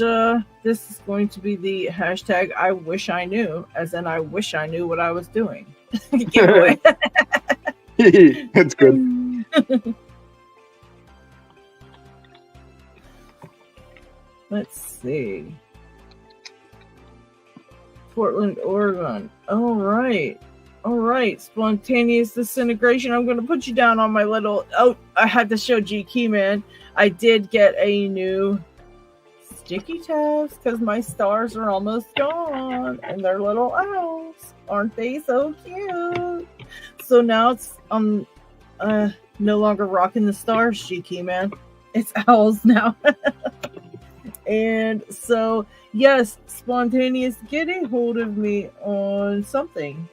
this is going to be the hashtag I wish I knew, as in I wish I knew what I was doing. Giveaway. That's good. Let's see. Portland, Oregon. All right. Spontaneous disintegration. I'm going to put you down on my little... Oh, I had to show G Keyman. I did get a new sticky tabs because my stars are almost gone. And they're little owls. Aren't they so cute? So now it's no longer rocking the stars, G Keyman. It's owls now. And so, yes, Spontaneous, get a hold of me on something.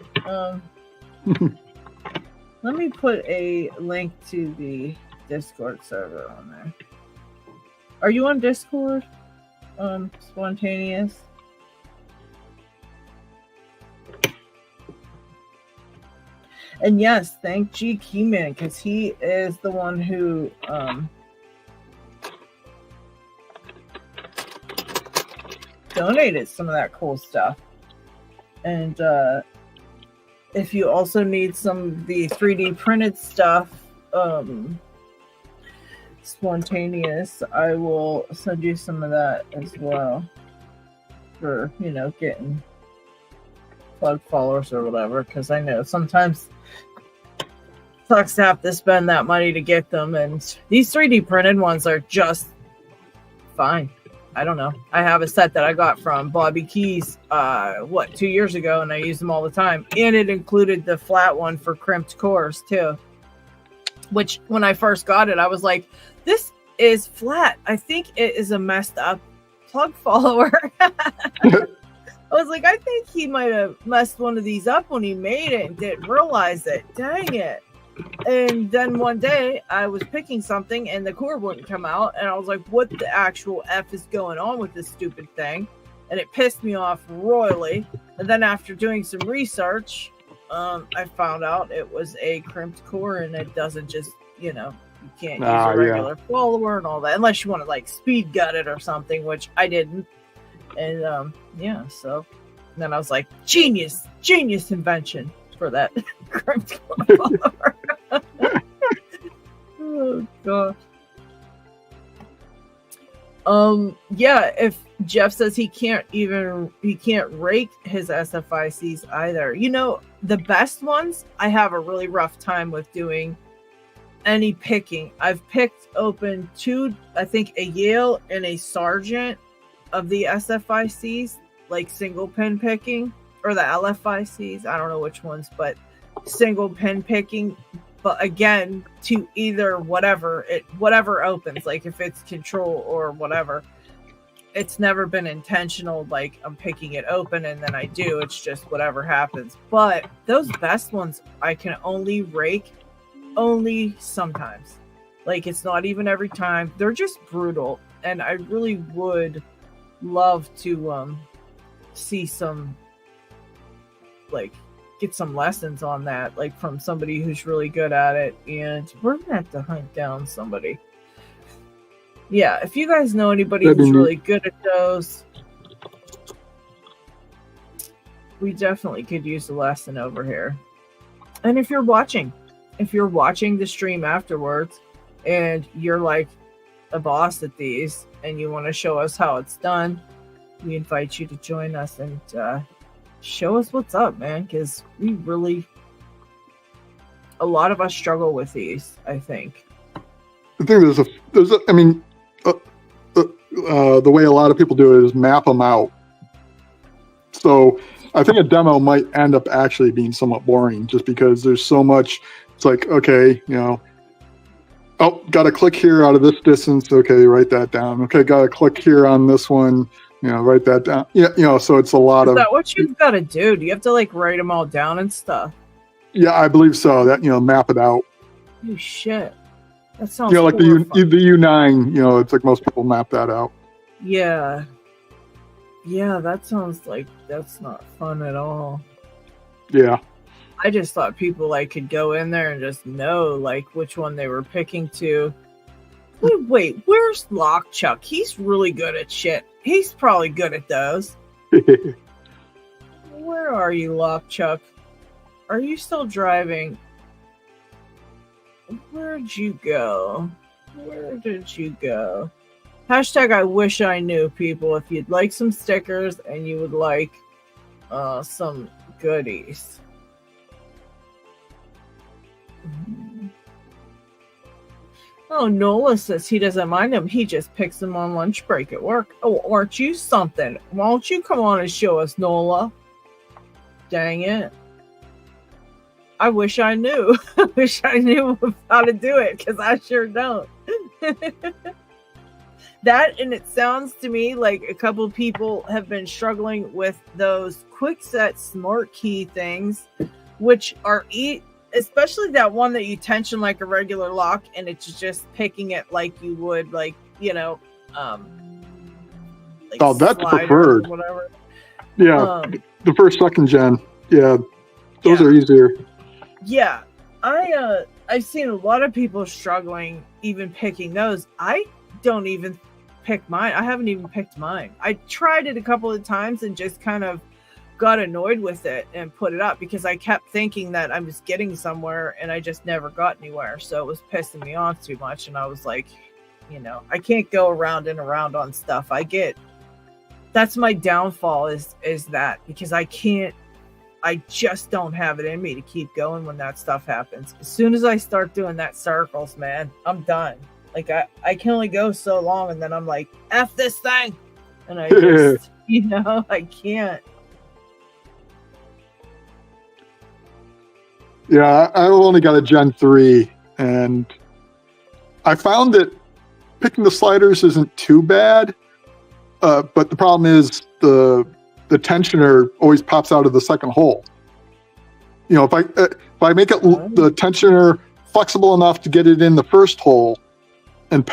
Let me put a link to the Discord server on there. Are you on Discord, Spontaneous? And yes, thank G Keyman, because he is the one who donated some of that cool stuff. And if you also need some of the 3D printed stuff, Spontaneous, I will send you some of that as well for, getting plug followers or whatever, because I know sometimes it sucks to have to spend that money to get them, and these 3D printed ones are just fine. I don't know. I have a set that I got from Bobby Keys, 2 years ago, and I use them all the time. And it included the flat one for crimped cores too. Which, when I first got it, I was like, "This is flat. I think it is a messed up plug follower." I was like, I think he might have messed one of these up when he made it and didn't realize it. Dang it. And then one day I was picking something and the core wouldn't come out. And I was like, what the actual F is going on with this stupid thing? And it pissed me off royally. And then after doing some research, I found out it was a crimped core and it doesn't just, you can't use a regular follower and all that. Unless you want to like speed gut it or something, which I didn't. And so then I was like, genius invention for that crimped core. Oh god. If Jeff says he can't rake his SFICs either. The best ones I have a really rough time with doing any picking. I've picked open 2, I think a Yale and a Sergeant of the SFICs, like single pin picking, or the LFICs. I don't know which ones, but single pin picking. But again, to either whatever opens, like if it's control or whatever, it's never been intentional. Like I'm picking it open and then I do. It's just whatever happens. But those best ones, I can only rake only sometimes. Like it's not even every time. They're just brutal, and I really would love to see some get some lessons on that, like from somebody who's really good at it. And we're gonna have to hunt down somebody. Yeah, if you guys know anybody who's really good at those, we definitely could use a lesson over here. And if you're watching the stream afterwards and you're like a boss at these and you want to show us how it's done, we invite you to join us and show us what's up, man, because a lot of us struggle with these, I think. I think the way a lot of people do it is map them out. So I think a demo might end up actually being somewhat boring just because there's so much. It's like, okay, got to click here out of this distance. Okay, write that down. Okay, got to click here on this one. Write that down. Yeah, so it's a lot of. Is that what you've got to do? Do you have to like write them all down and stuff? Yeah, I believe so. That map it out. Oh shit, that sounds. Like the U9. It's like most people map that out. Yeah, that sounds like that's not fun at all. Yeah. I just thought people could go in there and just know which one they were picking to. Wait, where's Lockchuck? He's really good at shit. He's probably good at those. Where are you, Lockchuck? Are you still driving? Where'd you go? Where did you go? Hashtag I wish I knew, people. If you'd like some stickers and you would like some goodies. Oh, Nola says he doesn't mind him. He just picks them on lunch break at work. Oh, aren't you something? Why don't you come on and show us, Nola? Dang it. I wish I knew. I wish I knew how to do it, because I sure don't. That, and it sounds to me like a couple people have been struggling with those quick set smart key things, which are especially that one that you tension like a regular lock, and it's just picking it like you would, that's preferred. Whatever. Yeah, the first, second gen. Yeah, those are easier. Yeah, I've seen a lot of people struggling even picking those. I don't even pick mine. I haven't even picked mine. I tried it a couple of times and just kind of got annoyed with it and put it up because I kept thinking that I was getting somewhere and I just never got anywhere. So it was pissing me off too much. And I was like, I can't go around and around on stuff. That's my downfall is that, because I just don't have it in me to keep going when that stuff happens. As soon as I start doing that circles, man, I'm done. I can only go so long, and then I'm like, F this thing. And I just, I can't. Yeah, I've only got a Gen 3, and I found that picking the sliders isn't too bad, but the problem is the the tensioner always pops out of the second hole. You know, if I make it the tensioner flexible enough to get it in the first hole, and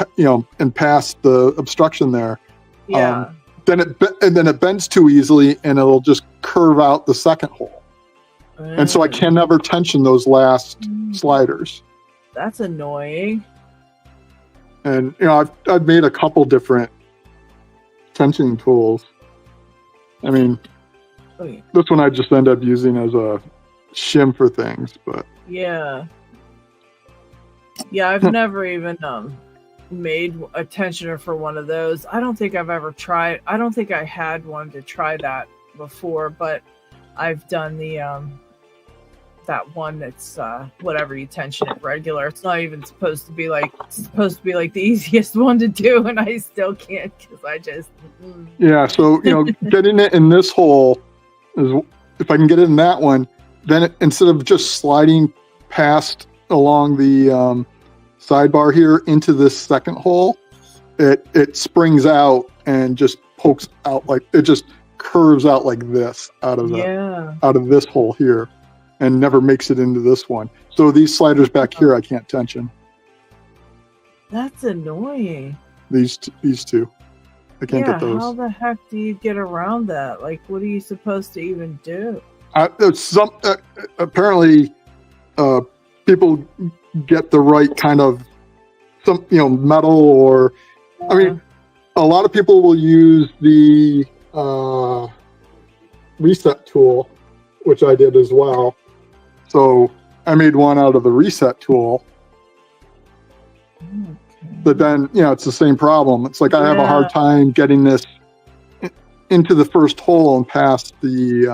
pass the obstruction there, Yeah. then it bends too easily, and it'll just curve out the second hole. And so I can never tension those last sliders. That's annoying. And I've made a couple different tensioning tools. I mean, this one I just end up using as a shim for things, but yeah, I've never even made a tensioner for one of those. I don't think I've ever tried. I don't think I had one to try that before, but I've done the that one that's whatever you tension it regular. It's not even supposed to be like the easiest one to do, and I still can't because I just yeah. So getting it in this hole is, if I can get it in that one, then instead of just sliding past along the sidebar here into this second hole, it springs out and just pokes out, like it just curves out like this out of this hole here, and never makes it into this one. So these sliders back here I can't tension. That's annoying. These two, I can't get those. How the heck do you get around that? Like, what are you supposed to even do? Apparently people get the right kind of metal, or I mean, a lot of people will use the reset tool, which I did as well. So I made one out of the reset tool. Okay. But then it's the same problem. It's like I have a hard time getting this into the first hole and past the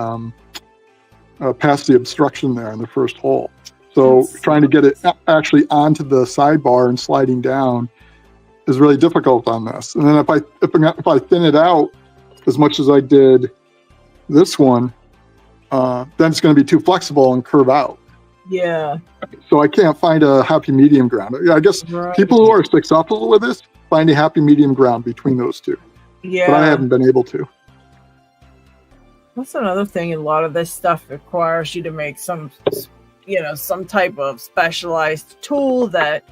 obstruction there in the first hole. So trying to get it actually onto the sidebar and sliding down is really difficult on this. And then if I thin it out as much as I did this one, then it's going to be too flexible and curve out. Yeah. So I can't find a happy medium ground. I guess people who are successful with this find a happy medium ground between those two. Yeah. But I haven't been able to. That's another thing. A lot of this stuff requires you to make some type of specialized tool that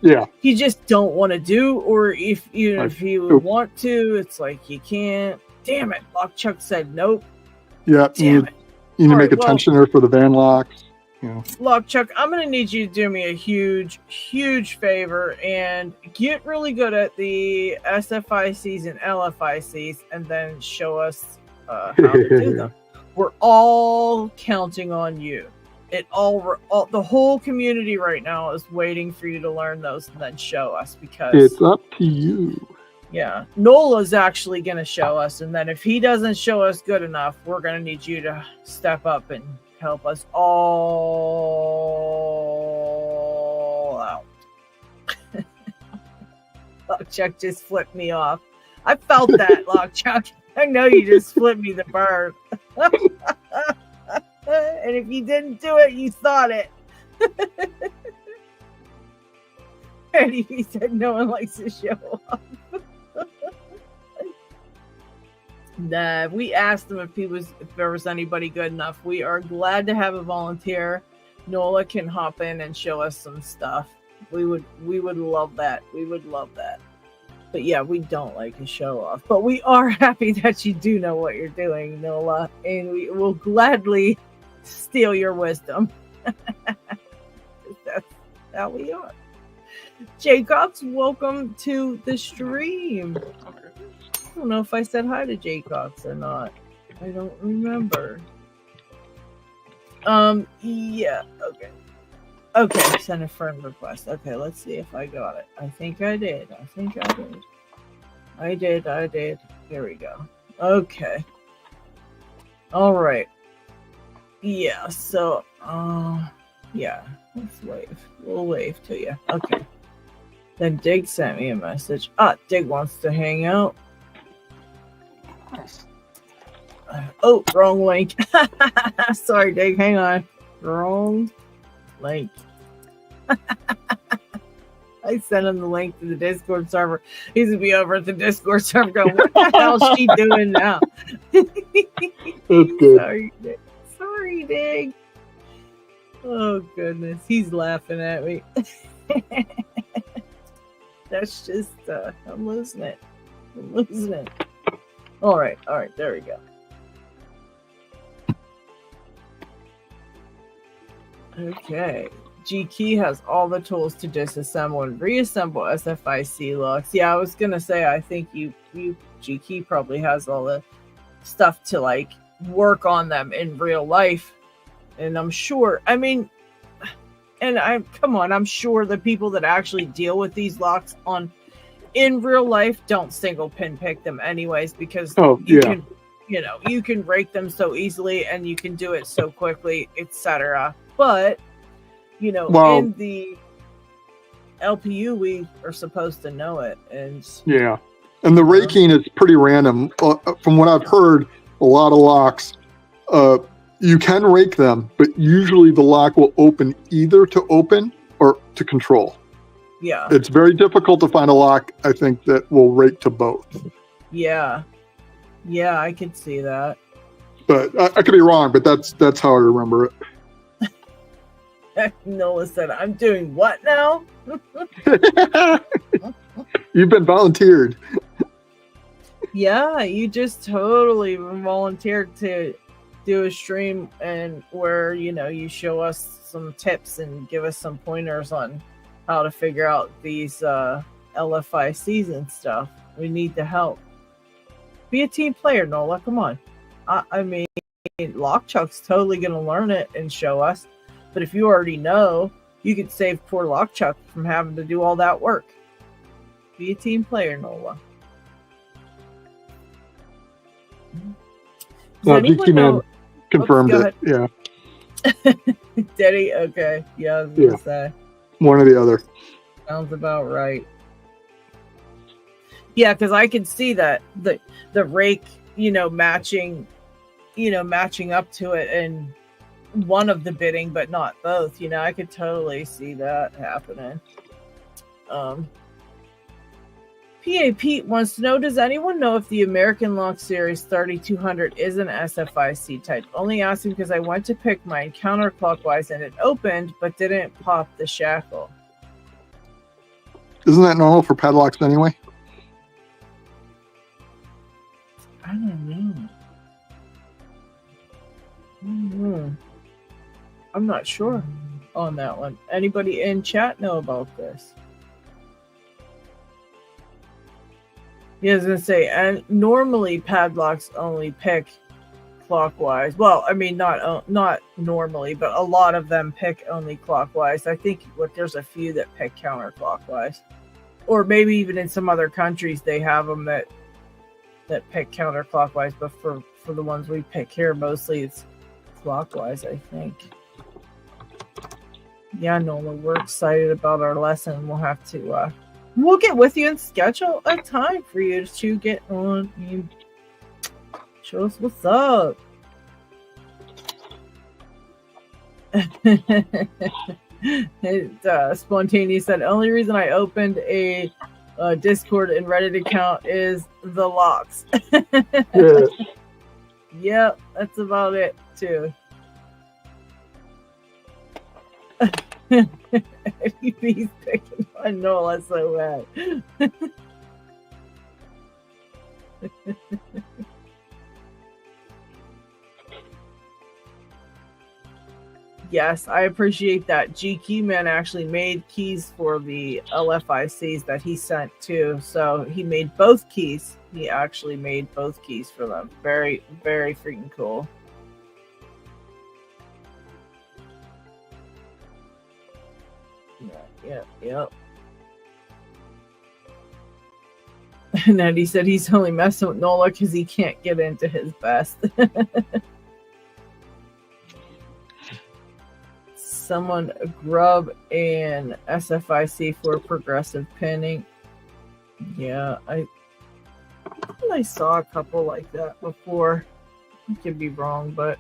you just don't want to do, or if you would want to, it's like you can't. Damn it! Lockchuck said nope. Yeah, damn it. You need to make a tensioner for the van locks. Lockchuck, I'm gonna need you to do me a huge favor and get really good at the SFICs and LFICs, and then show us how to do them. We're all counting on you. The whole community right now is waiting for you to learn those and then show us, because it's up to you. Yeah, Nola's actually going to show us, and then if he doesn't show us good enough, we're going to need you to step up and help us all out. Lockchuck just flipped me off. I felt that, Lockchuck. I know you just flipped me the bird. And if you didn't do it, you thought it. And he said no one likes to show off. Nah, we asked him if there was anybody good enough. We are glad to have a volunteer. Nola can hop in and show us some stuff. We would love that. We would love that. But yeah, we don't like to show off. But we are happy that you do know what you're doing, Nola, and we will gladly steal your wisdom. That's how we are. Jaycox, welcome to the stream. I don't know if I said hi to Jaycox or not. I don't remember. Yeah, okay, send a friend request. Okay, let's see if I got it. I think I did. I did. Here we go. Okay. All right. Yeah, so, yeah, let's wave. We'll wave to you. Okay. Then Dig sent me a message. Dig wants to hang out. Oh, wrong link. Sorry, Dig, hang on. Wrong link. I sent him the link to the Discord server. He's gonna be over at the Discord server going, "What the hell is she doing now?" That's good. Sorry, Dig. Oh goodness, he's laughing at me. That's just I'm losing it. All right, there we go. Okay. G Key has all the tools to disassemble and reassemble SFIC locks. Yeah, I was gonna say I think you G Key probably has all the stuff to like work on them in real life. And I'm sure, I mean, and I'm sure the people that actually deal with these locks in real life don't single pin pick them anyways, because you can rake them so easily and you can do it so quickly, etc. But in the LPU we are supposed to know it, and the raking is pretty random. From what I've heard, a lot of locks, you can rake them, but usually the lock will open either to open or to control. Yeah. It's very difficult to find a lock, I think, that will rake to both. Yeah. Yeah, I could see that. But I could be wrong, but that's how I remember it. Noah said, "I'm doing what now?" You've been volunteered. Yeah, you just totally volunteered to do a stream and where you show us some tips and give us some pointers on how to figure out these LFICs and stuff. We need the help. Be a team player, Nola. Come on. I mean, Lockchuck's totally gonna learn it and show us. But if you already know, you could save poor Lockchuck from having to do all that work. Be a team player, Nola. GT Man confirmed it. Yeah. Did he? Okay. Yeah, I was gonna say. One or the other. Sounds about right. Yeah, because I can see that the rake, matching up to it and one of the bidding, but not both. I could totally see that happening. PA Pete wants to know, does anyone know if the American Lock Series 3200 is an SFIC type? Only asking because I went to pick mine counterclockwise and it opened, but didn't pop the shackle. Isn't that normal for padlocks anyway? I don't know. I'm not sure on that one. Anybody in chat know about this? Yeah, I was gonna say, and normally padlocks only pick clockwise. Well, I mean, not normally, but a lot of them pick only clockwise. I think there's a few that pick counterclockwise, or maybe even in some other countries they have them that pick counterclockwise. But for the ones we pick here, mostly it's clockwise, I think. Yeah, Nola, we're excited about our lesson. We'll have to we'll get with you and schedule a time for you to get on and show us what's up. Spontaneous said, only reason I opened a Discord and Reddit account is the locks. Yes. Yep, that's about it too. He's picking on Nola so bad. Yes, I appreciate that. G Keyman actually made keys for the LFICs that he sent too. So he made both keys. He actually made both keys for them. Very, very freaking cool. Yep. And then he said he's only messing with Nola because he can't get into his best. Someone grub an SFIC for progressive pinning. Yeah, I saw a couple like that before. I could be wrong, but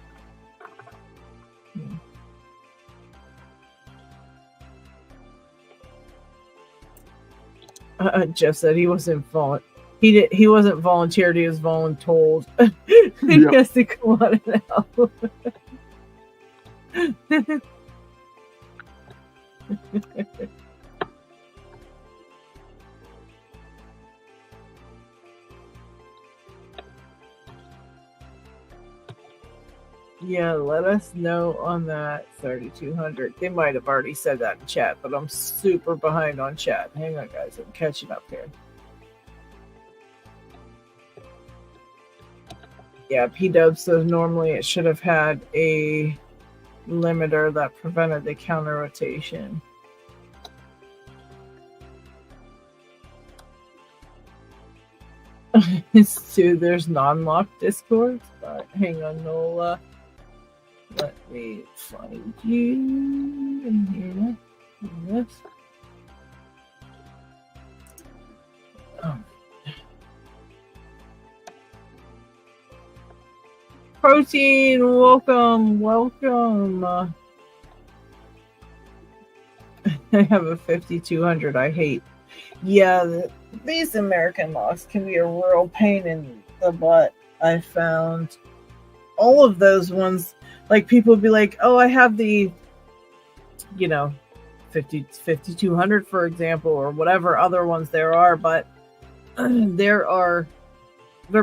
Jeff said he wasn't he wasn't volunteered, he was voluntold. He Yep. has to come on and out. Yeah, let us know on that 3200. They might have already said that in chat, but I'm super behind on chat. Hang on, guys. I'm catching up here. Yeah, P-Dub says normally it should have had a limiter that prevented the counter rotation. So there's non-locked Discord. But hang on, Nola. Let me find you in here. Yes. Oh. Protein, welcome. I have a 5200 I hate. Yeah, these American locks can be a real pain in the butt. I found all of those ones. Like, people would be like, oh, I have the, 5200, for example, or whatever other ones there are, but they're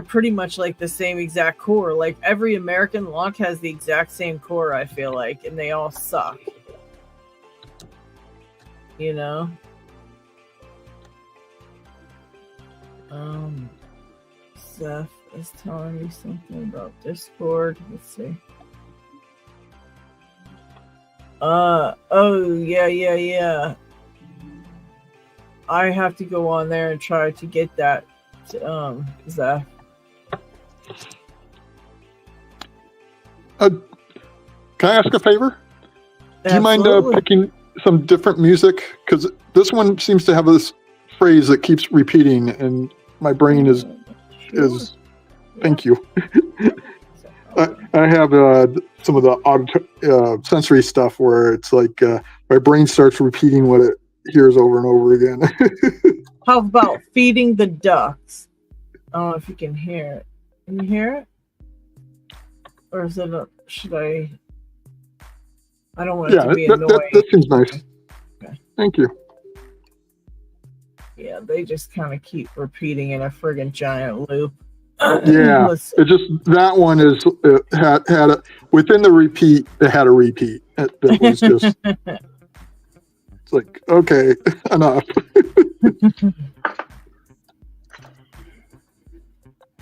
pretty much like the same exact core. Like, every American lock has the exact same core, I feel like, and they all suck. Seth is telling me something about Discord. Let's see. Oh, yeah. I have to go on there and try to get that, Zeph. Can I ask a favor? Do you mind Absolutely. picking some different music? Because this one seems to have this phrase that keeps repeating, and my brain is. Thank you. I have some of the sensory stuff where it's like my brain starts repeating what it hears over and over again. How about feeding the ducks? I don't know if you can hear it. Can you hear it? Or is it should I don't want it to be annoying. That seems nice. Okay. Thank you. Yeah, they just kind of keep repeating in a friggin' giant loop. Yeah, it just that one is had a, within the repeat. It had a repeat. That was just. It's like, okay, enough.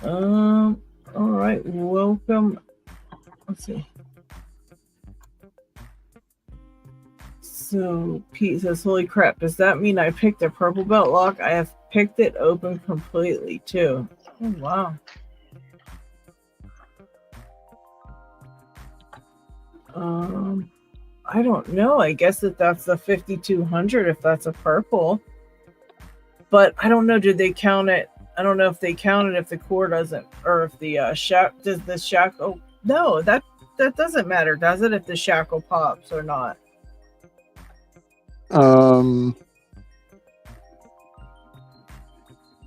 All right, welcome. Let's see. So Pete says, "Holy crap! Does that mean I picked a purple belt lock? I have picked it open completely too." Oh, wow. I don't know. I guess that's the 5200 if that's a purple. But I don't know. Did they count it? I don't know if they count it if the core doesn't, or if the does the shackle. No, that doesn't matter, does it? If the shackle pops or not. I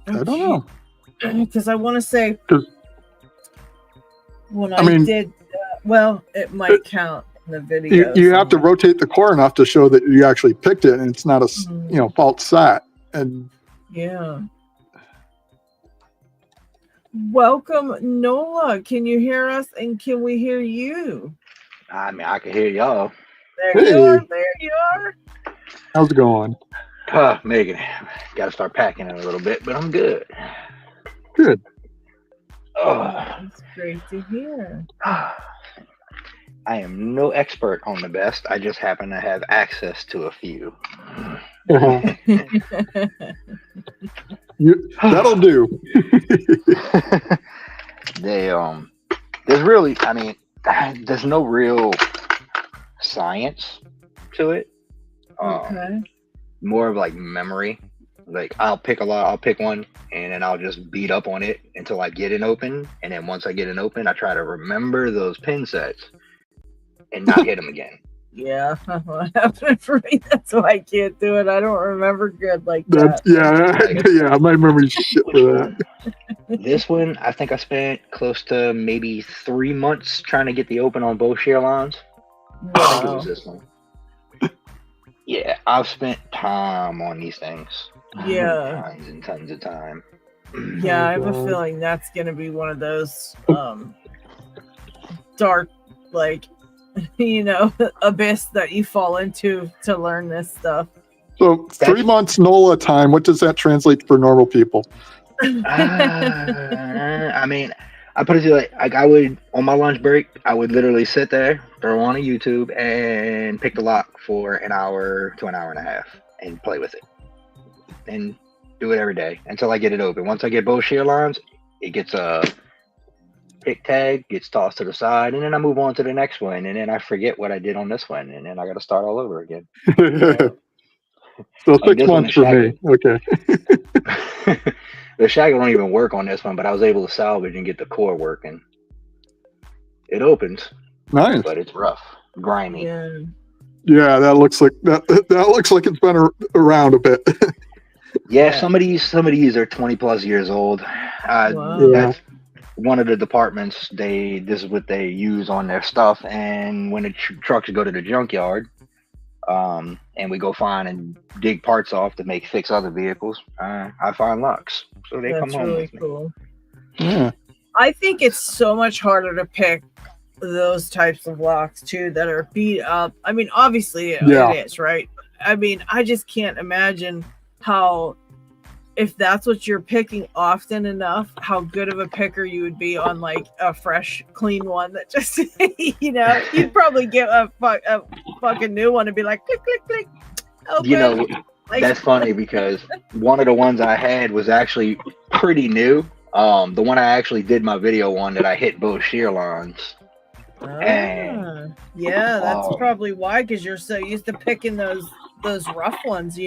don't know. Because I want to say when did, well, it might count in the video. You have to rotate the core enough to show that you actually picked it, and it's not a false set. And yeah. Welcome, Nola. Can you hear us? And can we hear you? I mean, I can hear y'all. There you are. There you are. How's it going? Megan, got to start packing in a little bit, but I'm good. Good. That's great to hear. I am no expert on the best. I just happen to have access to a few. That'll do. There's really, I mean, there's no real science to it. Okay. More of like memory. Like I'll pick one, and then I'll just beat up on it until I get it open. And then once I get it open, I try to remember those pin sets and not hit them again. Yeah, what happened for me? That's why I can't do it. I don't remember good like That's that. yeah, my memory's shit for that. This one, I think I spent close to maybe 3 months trying to get the open on both shear lines. I think it was Wow. this one. Yeah, I've spent time on these things. Yeah. Tons and tons of time. Yeah, I have a God. feeling that's gonna be one of those dark, like, abyss that you fall into to learn this stuff. So 3 months NOLA time, what does that translate for normal people? I mean, I put it to you like I would on my lunch break, I would literally sit there, throw on a YouTube, and pick the lock for an hour to an hour and a half and play with it, and do it every day until I get it open. Once I get both shear lines, it gets a pick tag, gets tossed to the side, and then I move on to the next one, and then I forget what I did on this one, and then I got to start all over again. So Like 6 this one, months for me. Okay. the shagger don't even work on this one, but I was able to salvage and get the core working. It opens, Nice. but it's rough, grimy. Yeah. Yeah, that looks like it's been around a bit. Yeah, some of these are 20 plus years old. Wow. That's one of the departments. This is what they use on their stuff, and when the trucks go to the junkyard, and we go find and dig parts off to fix other vehicles, I find locks, so they come That's home really with me. cool. Yeah. I think it's so much harder to pick those types of locks too that are beat up. I mean, obviously it is, right? I mean, I just can't imagine how, if that's what you're picking often enough, how good of a picker you would be on like a fresh, clean one that just, you'd probably get a fucking new one and be like, click, click, click. Open. That's funny because one of the ones I had was actually pretty new. The one I actually did my video on that I hit both shear lines. Yeah, that's probably why, because you're so used to picking those rough ones,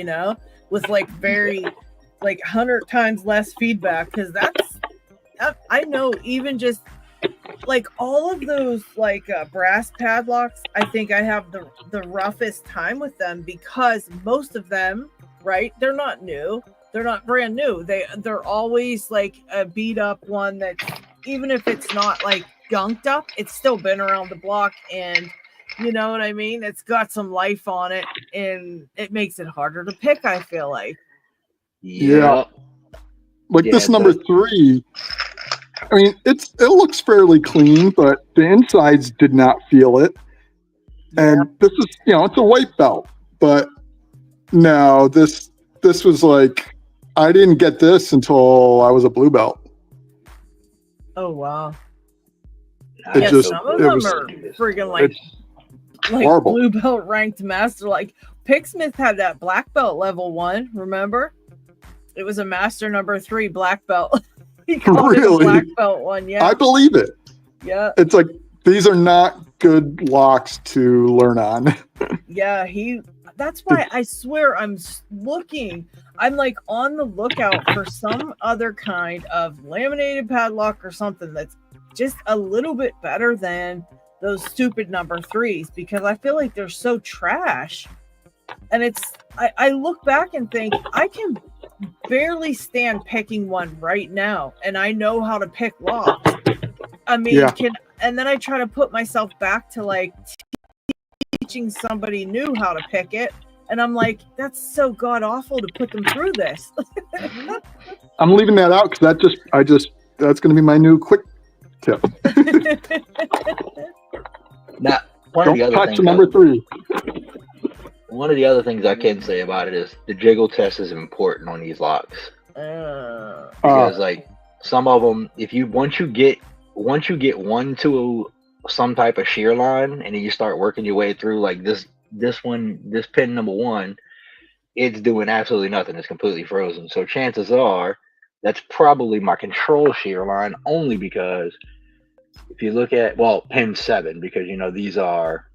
with like very 100 times less feedback, because I know even just like all of those brass padlocks, I think I have the roughest time with them, because most of them, right, they're not new, they're not brand new, they're always like a beat up one that, even if it's not like gunked up, it's still been around the block, and you know what I mean, it's got some life on it, and it makes it harder to pick, I feel like. Yeah. Like this number 3, I mean, it looks fairly clean, but the insides did not feel it. And this is, it's a white belt, but no, this was like, I didn't get this until I was a blue belt. Oh wow. Some of them are friggin' like horrible. Blue belt ranked master. Like Picksmith had that black belt level 1, remember? It was a master number 3 black belt. He called it a black belt one, yeah. I believe it. Yeah. It's like, these are not good locks to learn on. Yeah, that's why I swear I'm like on the lookout for some other kind of laminated padlock or something that's just a little bit better than those stupid number 3s, because I feel like they're so trash. And I look back and think, I can barely stand picking one right now, and I know how to pick locks. I mean, and then I try to put myself back to like teaching somebody new how to pick it, and I'm like, that's so god awful to put them through this. I'm leaving that out because that's going to be my new quick tip. Now, don't touch number 3. One of the other things I can say about it is the jiggle test is important on these locks. Because like some of them, once you get one to some type of shear line, and then you start working your way through like this pin number 1, it's doing absolutely nothing. It's completely frozen. So chances are that's probably my control shear line, only because if you look at pin 7, because these are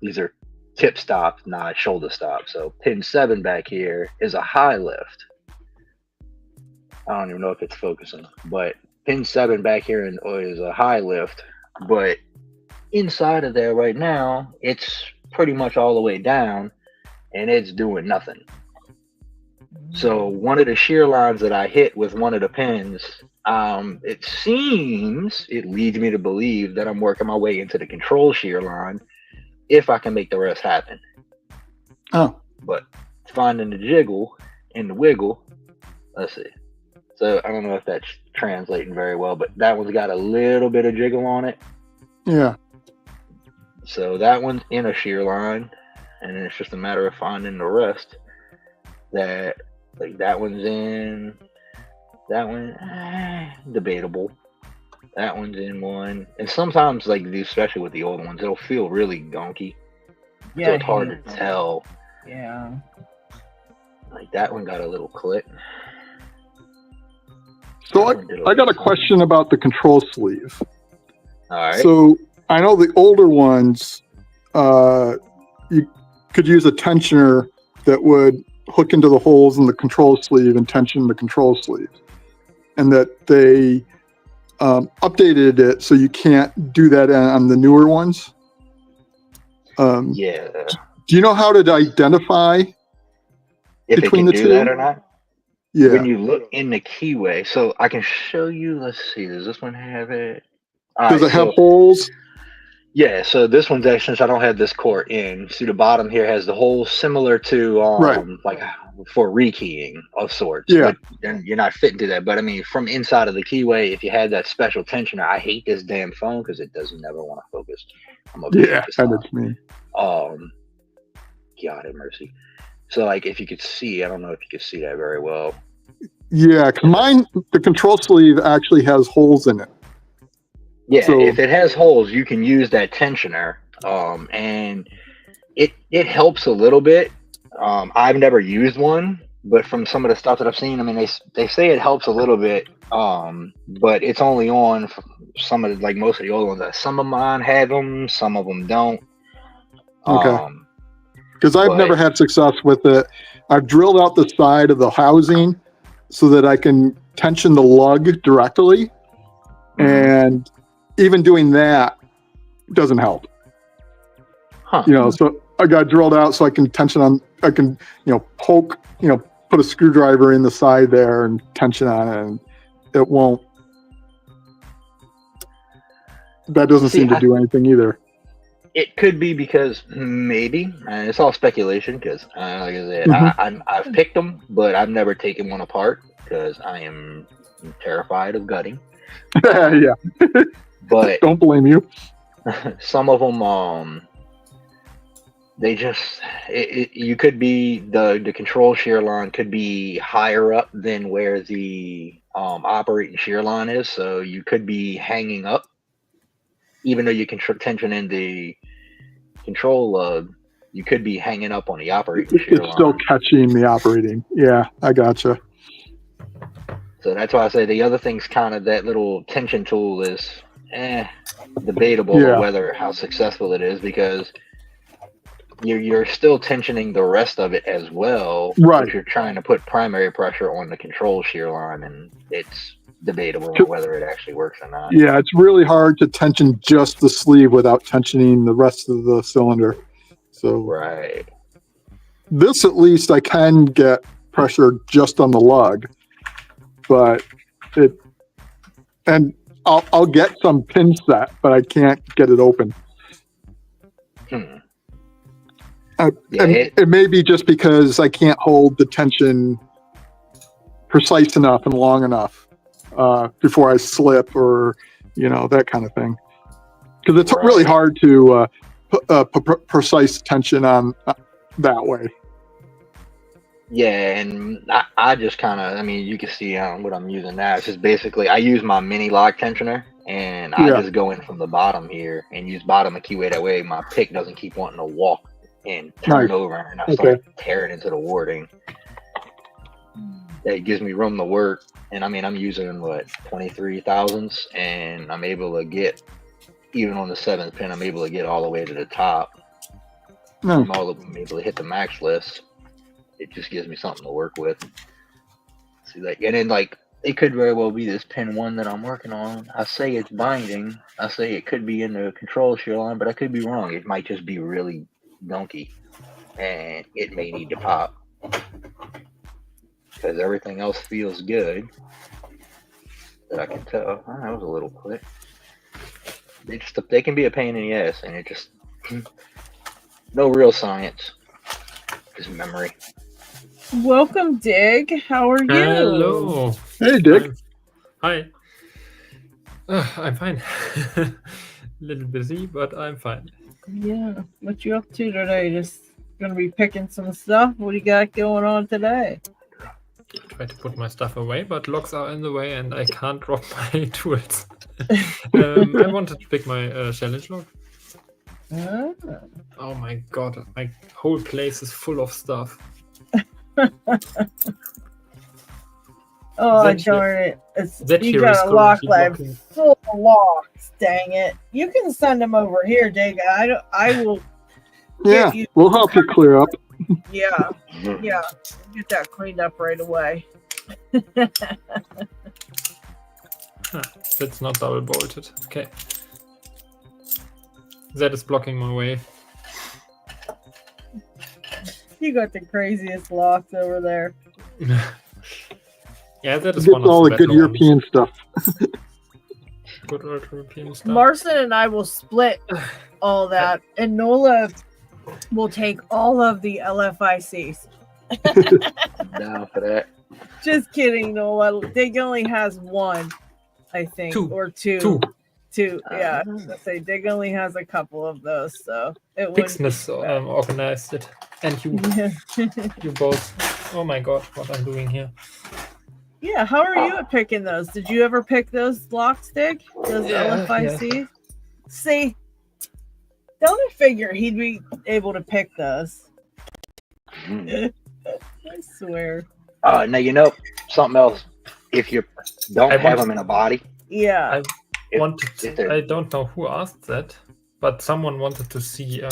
tip stops, not shoulder stops. So pin 7 back here is a high lift. I don't even know if it's focusing, but pin 7 back here is a high lift, but inside of there right now, it's pretty much all the way down, and it's doing nothing. So one of the shear lines that I hit with one of the pins, it leads me to believe that I'm working my way into the control shear line if I can make the rest happen. Oh. But finding the jiggle and the wiggle, let's see. So I don't know if that's translating very well, but that one's got a little bit of jiggle on it. Yeah. So that one's in a shear line, and then it's just a matter of finding the rest. That one's in. That one, debatable. That one's in one. And sometimes, especially with the old ones, it'll feel really gonky. Yeah, so it's hard to tell. Yeah. Like that one got a little click. So I got a question about the control sleeve. All right. So I know the older ones, you could use a tensioner that would hook into the holes in the control sleeve and tension the control sleeve, and that they updated it so you can't do that on the newer ones. Yeah. Do you know how to identify if between it can the do two? that or not? Yeah. When you look in the keyway, so I can show you. Let's see. Does this one have it? Does it have holes? Yeah. So this one's actually, since I don't have this core in, see the bottom here has the holes similar to like for rekeying of sorts. Yeah. But you're not fitting to that. But I mean, from inside of the keyway, if you had that special tensioner, I hate this damn phone because it doesn't never want to focus. Yeah, that's me. God have mercy. So, if you could see, I don't know if you could see that very well. Yeah, because mine, the control sleeve actually has holes in it. Yeah, so if it has holes, you can use that tensioner, and it helps a little bit. I've never used one, but from some of the stuff that I've seen, I mean, they say it helps a little bit, but it's only on some of most of the old ones. Some of mine have them, some of them don't. Okay. Because I've never had success with it. I've drilled out the side of the housing so that I can tension the lug directly. Mm-hmm. And even doing that doesn't help. Huh. So I got drilled out so I can poke, put a screwdriver in the side there and tension on it, and it won't. That doesn't seem to do anything either. It could be because maybe, and it's all speculation because, like I said, I've picked them, but I've never taken one apart because I am terrified of gutting. Yeah. But don't blame you. Some of them, they just, you could be, the control shear line could be higher up than where the operating shear line is. So you could be hanging up. Even though you can tension in the control lug, you could be hanging up on the operating shear line. It's still catching the operating. Yeah, I gotcha. So that's why I say the other thing's kind of that little tension tool is debatable whether how successful it is, because you're still tensioning the rest of it as well. Right. But you're trying to put primary pressure on the control shear line, and it's debatable whether it actually works or not. Yeah, it's really hard to tension just the sleeve without tensioning the rest of the cylinder. So right. This, at least, I can get pressure just on the lug, but I'll get some pin set, but I can't get it open. It may be just because I can't hold the tension precise enough and long enough before I slip, or that kind of thing. Because it's really hard to put precise tension on that way. Yeah, and I just kind of, you can see what I'm using now. It's just basically, I use my mini lock tensioner, and I just go in from the bottom here and use bottom of keyway. That way my pick doesn't keep wanting to walk and turn over, and I start tearing into the warding. It gives me room to work, and I'm using 23 thousandths, and I'm able to get, even on the 7th pin, I'm able to get all the way to the top. I'm able to hit the max list. It just gives me something to work with. See, and then it could very well be this pin 1 that I'm working on. I say it's binding. I say it could be in the control shear line, but I could be wrong. It might just be really donkey, and it may need to pop because everything else feels good. That I can tell. Oh, that was a little quick. They can be a pain in the ass, and it just no real science, just memory. Welcome, Dig. How are you? Hello. Hey, Dick. Hi. I'm fine. A little busy, but I'm fine. Yeah. What you up to today? Just gonna be picking some stuff. What do you got going on today? I try to put my stuff away, but locks are in the way, and I can't drop my tools. I wanted to pick my challenge log. Ah. Oh my god, my whole place is full of stuff. Oh, That darn it. that You here is got a lock currently lab blocking. full of locks. Dang it. You can send them over here, Dig. I will. Yeah, you- we'll help you clear up. Yeah. Yeah. Get that cleaned up right away. Huh, that's not double bolted. Okay. That is blocking my way. You got the craziest locks over there. Yeah, that is Get one of all the the good better ones. European stuff. Good old European stuff. Marcin and I will split all that, and Nola will take all of the LFICs. Down for that. Just kidding, Nola. Dig only has one, I think, Two. or two. Two. Yeah, I was gonna say Dig only has a couple of those, so it wouldn't. Pixness organized it. And you you both. Oh my god, what I'm doing here. Yeah, how are you at picking those? Did you ever pick those locks, Dig? Those Yeah, LFICs? See, don't I figure he'd be able to pick those? I swear. Now you know something else. If you don't I have want- them in a body, Yeah. if Wanted. they're- I don't know who asked that, but someone wanted to see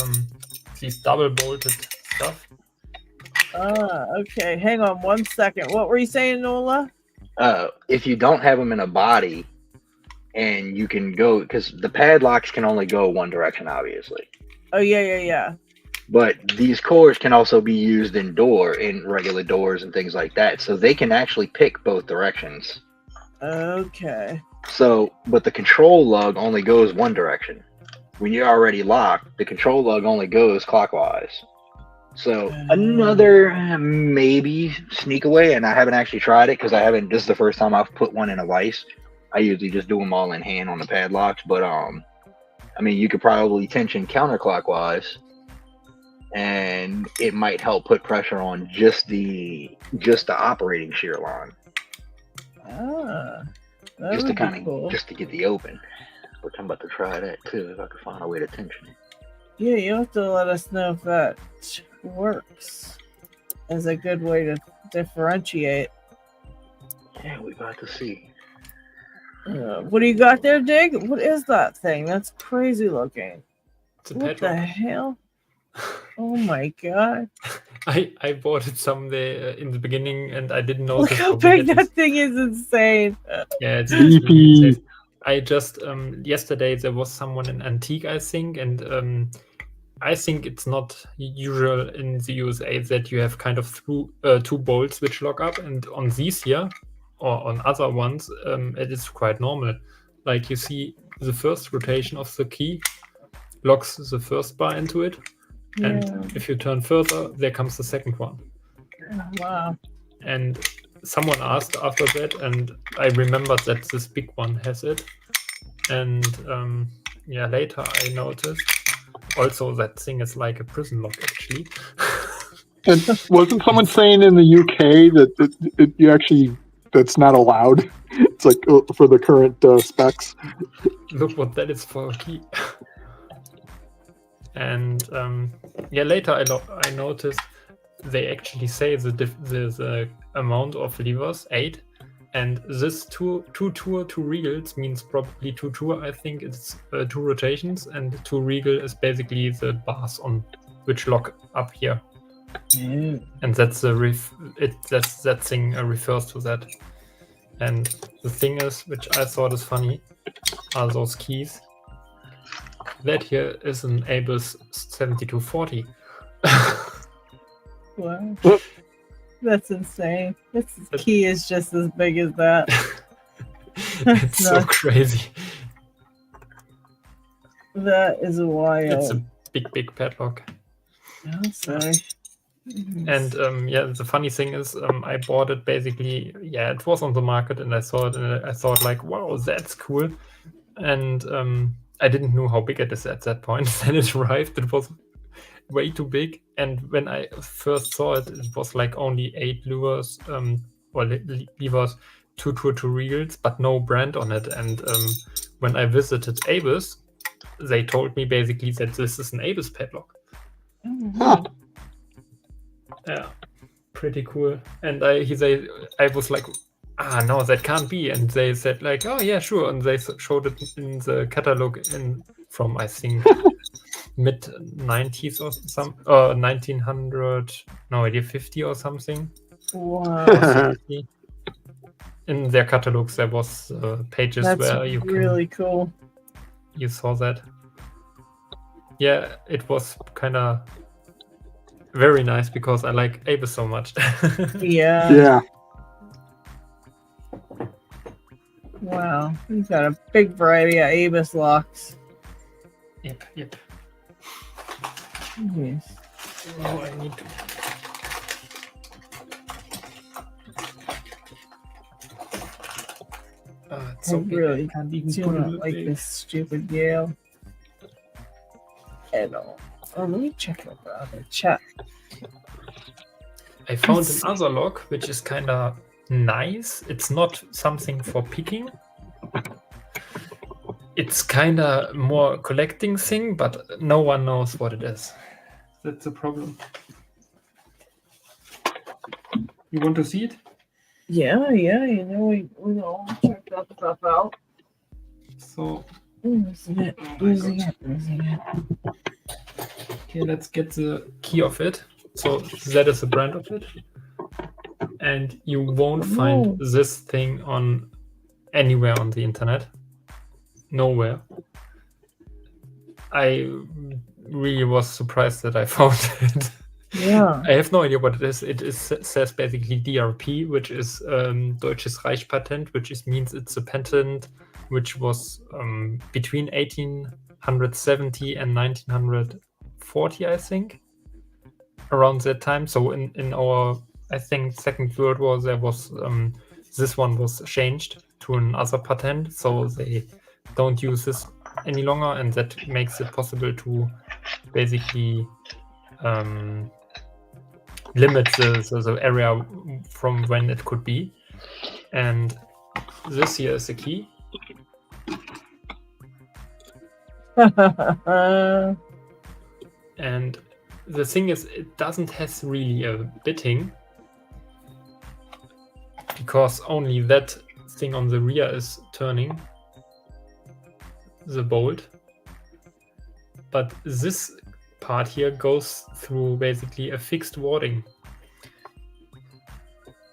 these double bolted stuff. Okay. Hang on 1 second. What were you saying, Nola? if you don't have them in a body, and you can go because the padlocks can only go one direction, obviously. Oh, yeah. But these cores can also be used in regular doors and things like that. So they can actually pick both directions. Okay. So, but the control lug only goes one direction. When you're already locked, the control lug only goes clockwise. So another maybe sneak away, and I haven't actually tried it because this is the first time I've put one in a vise. I usually just do them all in hand on the padlocks, but I mean, you could probably tension counterclockwise, and it might help put pressure on just the operating shear line, That just to would be kind of cool. just to get the open. But I'm about to try that too if I can find a way to tension it. Yeah, you'll have to let us know if that works as a good way to differentiate. Yeah, we about to see. What do you got there, Dig? What is that thing? That's crazy looking. It's a What the padlock. hell? Oh my god. I bought it someday in the beginning, and I didn't know. Look how big that thing is. Insane. Yeah, it's Beefy. insane. I just yesterday there was someone in Antique, I think, and I think it's not usual in the USA that you have kind of two bolts which lock up, and on these here or on other ones, it is quite normal. Like you see, the first rotation of the key locks the first bar into it, and if you turn further, there comes the second one. Wow. And someone asked after that, and I remembered that this big one has it. And later I noticed also that thing is like a prison lock, actually. And wasn't someone saying in the UK that you actually that's not allowed? It's like for the current specs. Look what that is for a key. And later I noticed they actually say the amount of levers 8, and this two regals means probably two tour. I think it's 2 rotations, and 2 regal is basically the bars on which lock up here, and that's that thing refers to that. And the thing is, which I thought is funny, are those keys. That here is an ABUS 7240. Wow. That's insane. This key is just as big as that. It's so crazy. That is wild. It's a big padlock. Oh, sorry. And the funny thing is, I bought it basically. Yeah, it was on the market, and I saw it, and I thought like, wow, that's cool. And I didn't know how big it is at that point. Then it arrived. It was way too big. And when I first saw it, it was like only 8 levers, levers, 2 reels, but no brand on it. And when I visited Avis, they told me basically that this is an Avis padlock. Huh. Yeah, pretty cool. And I was like, no, that can't be. And they said like, oh yeah, sure. And they showed it in the catalog from I think mid 90s or some 1900, no idea, 50 or something. Wow. In their catalogs there was pages where you really cool. You saw that. Yeah, it was kind of very nice because I like Avis so much. Yeah. Wow, he's got a big variety of Avis locks. Yep. Yes. Oh, I need to. It's so really do not like this stupid Gale at all. Oh, let me check out the other chat. I found another lock which is kind of nice. It's not something for picking. It's kind of more collecting thing, but no one knows what it is. That's the problem. You want to see it? Yeah, you know, we all check that stuff out. So, losing it. Okay, let's get the key of it. So that is the brand of it. And you won't find this thing on anywhere on the internet. Nowhere. I really was surprised that I found it. Yeah. I have no idea what it is. It says basically DRP, which is Deutsches Reichspatent, which means it's a patent which was between 1870 and 1940, I think, around that time. So in our, I think, Second World War, there was this one was changed to another patent, so they don't use this any longer, and that makes it possible to basically limit the area from when it could be. And this here is the key. And the thing is, it doesn't have really a bitting, because only that thing on the rear is turning the bolt. But this part here goes through basically a fixed warding.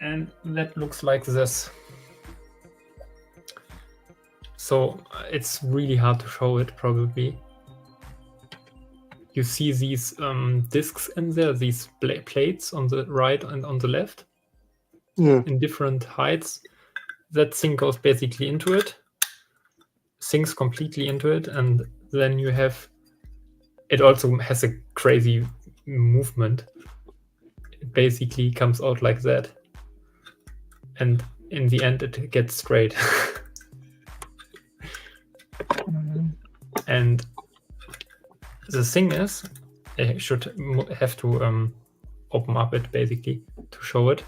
And that looks like this. So it's really hard to show it, probably. You see these discs in there, these plates on the right and on the left, in different heights. That thing goes basically into it, sinks completely into it, and then you have, it also has a crazy movement. It basically comes out like that, and in the end it gets straight. And the thing is, I should have to open up it basically to show it.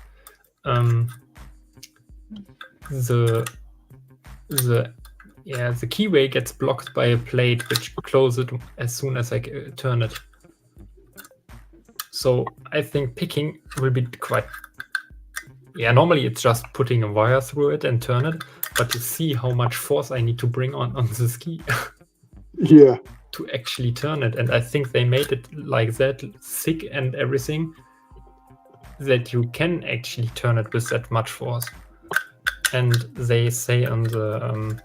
The keyway gets blocked by a plate which closes it as soon as I turn it. So I think picking will be quite. Yeah, normally it's just putting a wire through it and turn it, but you see how much force I need to bring on this key. Yeah. To actually turn it, and I think they made it like that thick and everything that you can actually turn it with that much force. And they say on the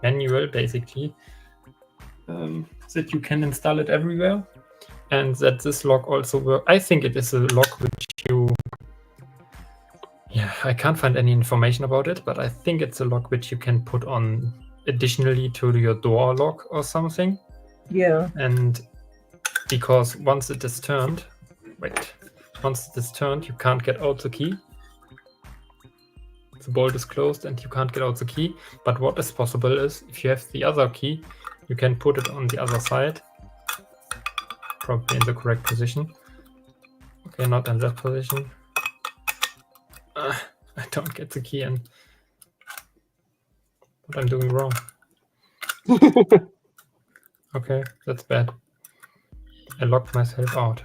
manual basically that you can install it everywhere, and that this lock also works. I think it is a lock which you... Yeah, I can't find any information about it, but I think it's a lock which you can put on additionally to your door lock or something. Yeah. And because once it is turned, you can't get out the key. The bolt is closed and you can't get out the key. But what is possible is, if you have the other key, you can put it on the other side. Probably in the correct position. Okay, not in that position. I don't get the key in. What I'm doing wrong. Okay, that's bad. I locked myself out.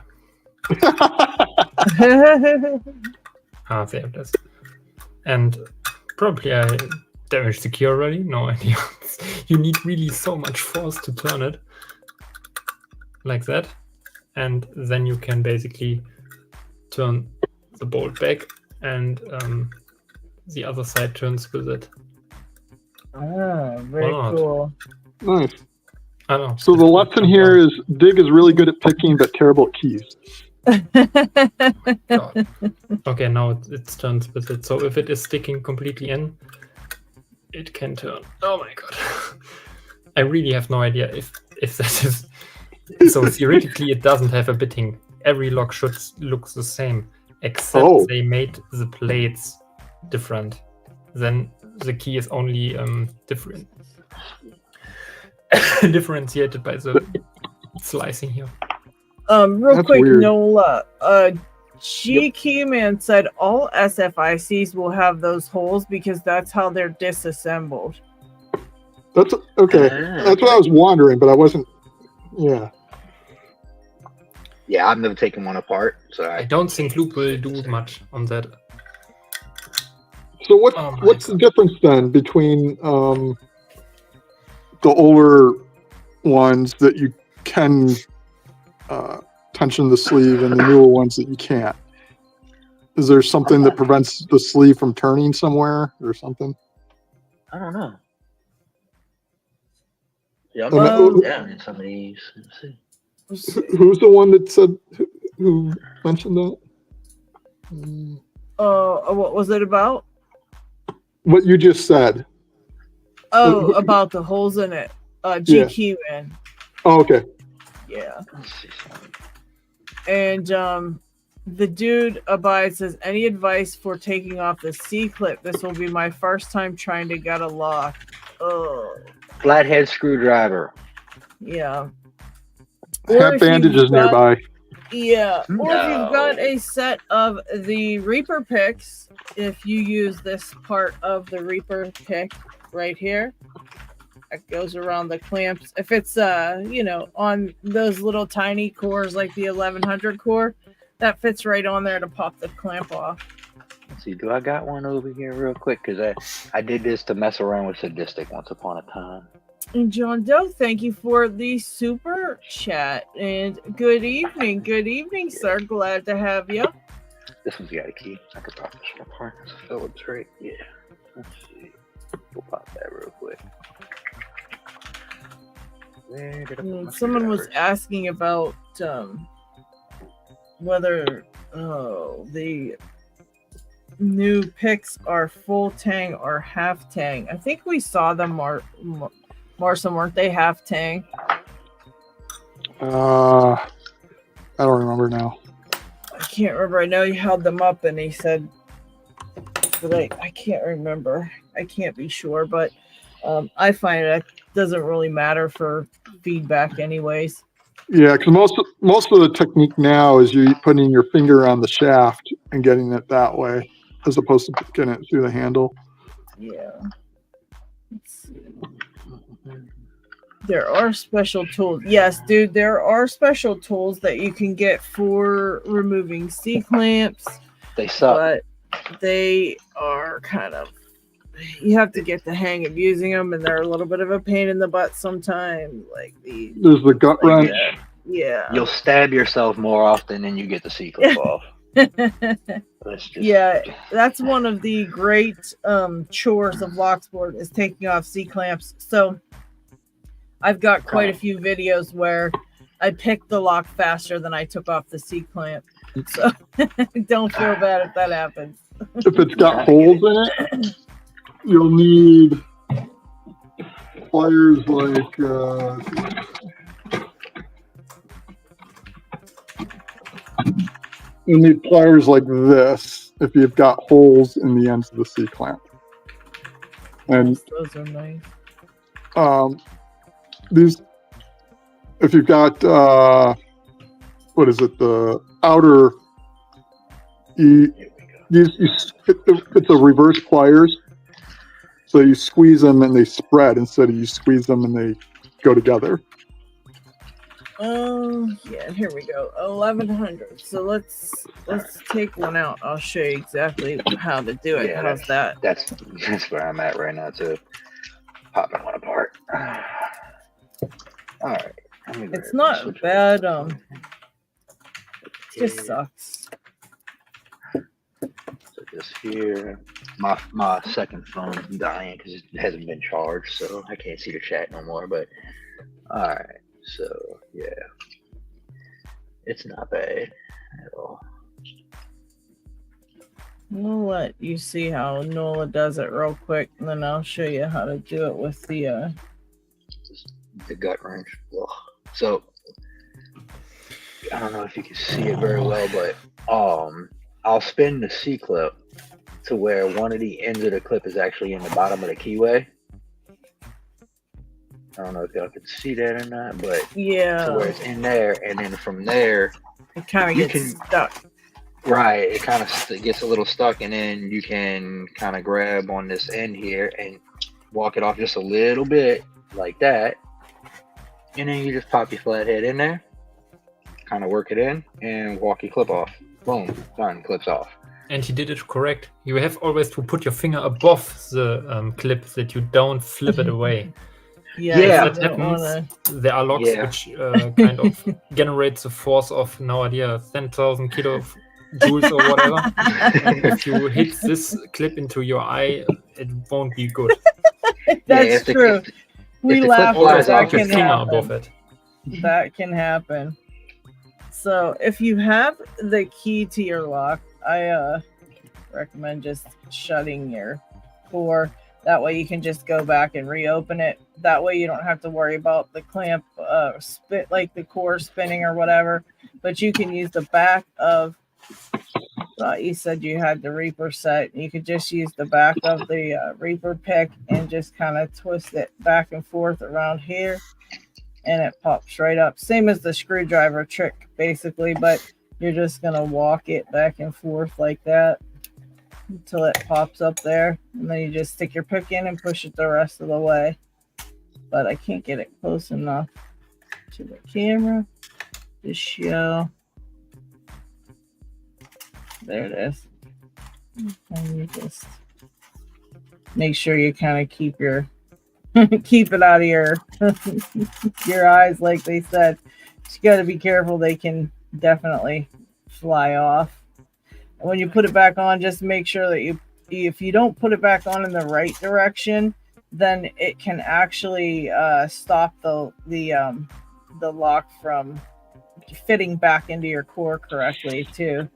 Ah, there it is. And probably I damaged the key already. No idea. You need really so much force to turn it. Like that. And then you can basically turn the bolt back and the other side turns with it. Ah, very Why not? cool. Nice. I don't know. So the lesson here is Dig is really good at picking, but terrible at keys. God. Okay, now it turns with it. So if it is sticking completely in, it can turn. Oh my god. I really have no idea if that is... So theoretically it doesn't have a bitting. Every lock should look the same, except they made the plates different. Then the key is only differentiated by the slicing here. Real That's quick, weird. Nola. G Keyman said all SFICs will have those holes because that's how they're disassembled. That's okay. That's what I was wondering, but I wasn't. Yeah. Yeah, I've never taken one apart, so I don't think Loop will do much on that. So what's the difference then between the older ones that you can tension the sleeve and the newer ones that you can't? Is there something that prevents the sleeve from turning somewhere or something? I don't know. Yeah, in some of these. Let's see. Who's the one that said who mentioned that? What was it about? What you just said. Oh, about the holes in it. G Keyman. Oh, okay. Yeah. And the dude Abide says, any advice for taking off the C-clip? This will be my first time trying to get a lock. Oh. Flathead screwdriver. Yeah. Have bandages nearby. Yeah. Or if you've got a set of the Reaper picks, if you use this part of the Reaper pick right here, that goes around the clamps. If it's on those little tiny cores like the 1100 core, that fits right on there to pop the clamp off. Let's see, do I got one over here real quick? Because I did this to mess around with Sadistic once upon a time. And John Doe, thank you for the super chat. And good evening, sir. Glad to have you. This one's got a key. I could pop this one apart. It's a Phillips, right? Yeah. Let's see. We'll pop that real quick. Where did I put my Someone was screwdrivers? asking about whether the new picks are full tang or half tang. I think we saw them, Marson, weren't they half tang? I don't remember now. I can't remember. I know you held them up and he said, but I can't remember. I can't be sure, but I find it doesn't really matter for feedback anyways. Yeah, because most of the technique now is you putting your finger on the shaft and getting it that way, as opposed to getting it through the handle. Yeah. Let's see. There are special tools. Yes, dude, there are special tools that you can get for removing C-clamps. They suck. But they are kind of... You have to get the hang of using them, and they're a little bit of a pain in the butt sometimes. There's the gut wrench. That. Yeah. You'll stab yourself more often than you get the C-clip off. Yeah, that's one of the great chores of Locksport is taking off C-clamps. So I've got quite a few videos where I picked the lock faster than I took off the C-clamp. So don't feel bad if that happens. If it's got holes in it, you'll need pliers like you'll need pliers like this if you've got holes in the ends of the C-clamp. And those are nice. These, if you've got what is it, the outer, it's the reverse pliers. So you squeeze them and they spread instead of you squeeze them and they go together. Oh, yeah, here we go. 1100. So let's take one out. I'll show you exactly how to do it. Yeah, How's that? That's where I'm at right now too. Popping one apart. All right. It's not bad. It just sucks. So just here, my second phone's dying because it hasn't been charged, so I can't see the chat no more. But all right, so yeah, it's not bad at all. I'll let you see how Nola does it real quick, and then I'll show you how to do it with the gut wrench. Ugh. So I don't know if you can see it very well, but I'll spin the C clip to where one of the ends of the clip is actually in the bottom of the keyway. I don't know if y'all can see that or not, but yeah, so where it's in there, and then from there it kind of gets stuck. Right, it kind of gets a little stuck, and then you can kind of grab on this end here and walk it off just a little bit like that, and then you just pop your flathead in there, kind of work it in, and walk your clip off. Boom, done, clips off. And you did it correct. You have always to put your finger above the clip that you don't flip it away. Yeah, if that happens, there are locks which kind of generates a force of, no idea, 10,000 kilojoules or whatever. If you hit this clip into your eye, it won't be good. That's true. We laugh at that can happen. That can happen. So if you have the key to your lock, I recommend just shutting your core. That way you can just go back and reopen it. That way you don't have to worry about the clamp like the core spinning or whatever. But you can use the back of, you said you had the Reaper set. You could just use the back of the Reaper pick and just kind of twist it back and forth around here. And it pops right up. Same as the screwdriver trick, basically. But you're just going to walk it back and forth like that until it pops up there, and then you just stick your pick in and push it the rest of the way. But I can't get it close enough to the camera to show. There it is. And you just make sure you kind of keep your keep it out of your your eyes, like they said. You got to be careful; they can definitely fly off. When you put it back on, just make sure that if you don't put it back on in the right direction, then it can actually stop the lock from fitting back into your core correctly too.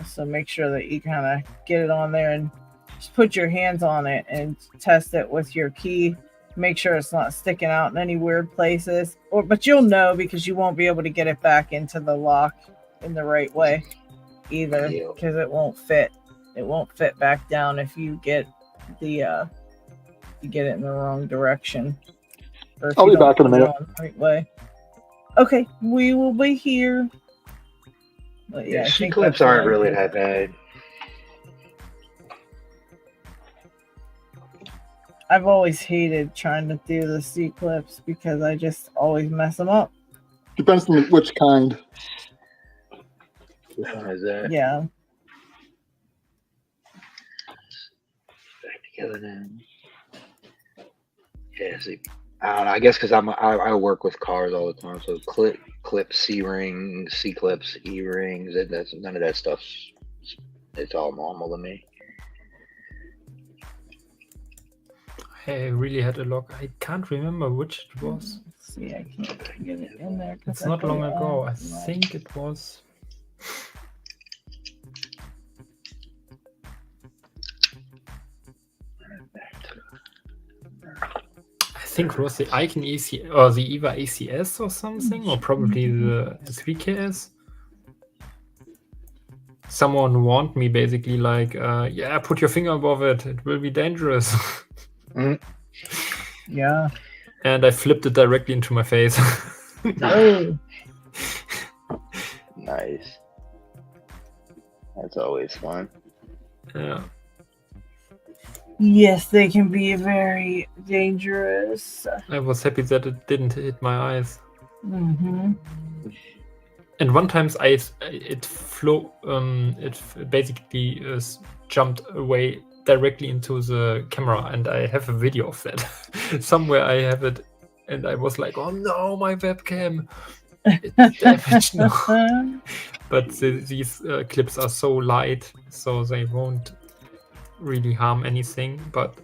So make sure that you kind of get it on there and just put your hands on it and test it with your key. Make sure it's not sticking out in any weird places. But you'll know because you won't be able to get it back into the lock in the right way either, because it won't fit. It won't fit back down if you get the you get it in the wrong direction. Or I'll be back in a minute. The right way. Okay, we will be here. But yeah, C clips aren't really that bad. I've always hated trying to do the C clips because I just always mess them up. Depends on which kind. Which one is that? Yeah. Back together now. Yeah, see, I don't know. I guess because I work with cars all the time, so clip C rings, C clips, E rings. That's none of that stuff. It's all normal to me. I I really had a lock. I can't remember which it was. Let's see, I can't get it in there. It's not long ago. I think it was. I think it was the Icon AC or the EVA ACS or something, or probably the 3KS. Someone warned me basically like, yeah, put your finger above it. It will be dangerous. Yeah. And I flipped it directly into my face. Oh. Nice. That's always fun. Yeah. Yes, they can be very dangerous. I was happy that it didn't hit my eyes. Mm-hmm. And one time it basically jumped away directly into the camera, and I have a video of that. Somewhere I have it, and I was like, oh no, my webcam. It's damaged now. But these clips are so light, so they won't really harm anything. But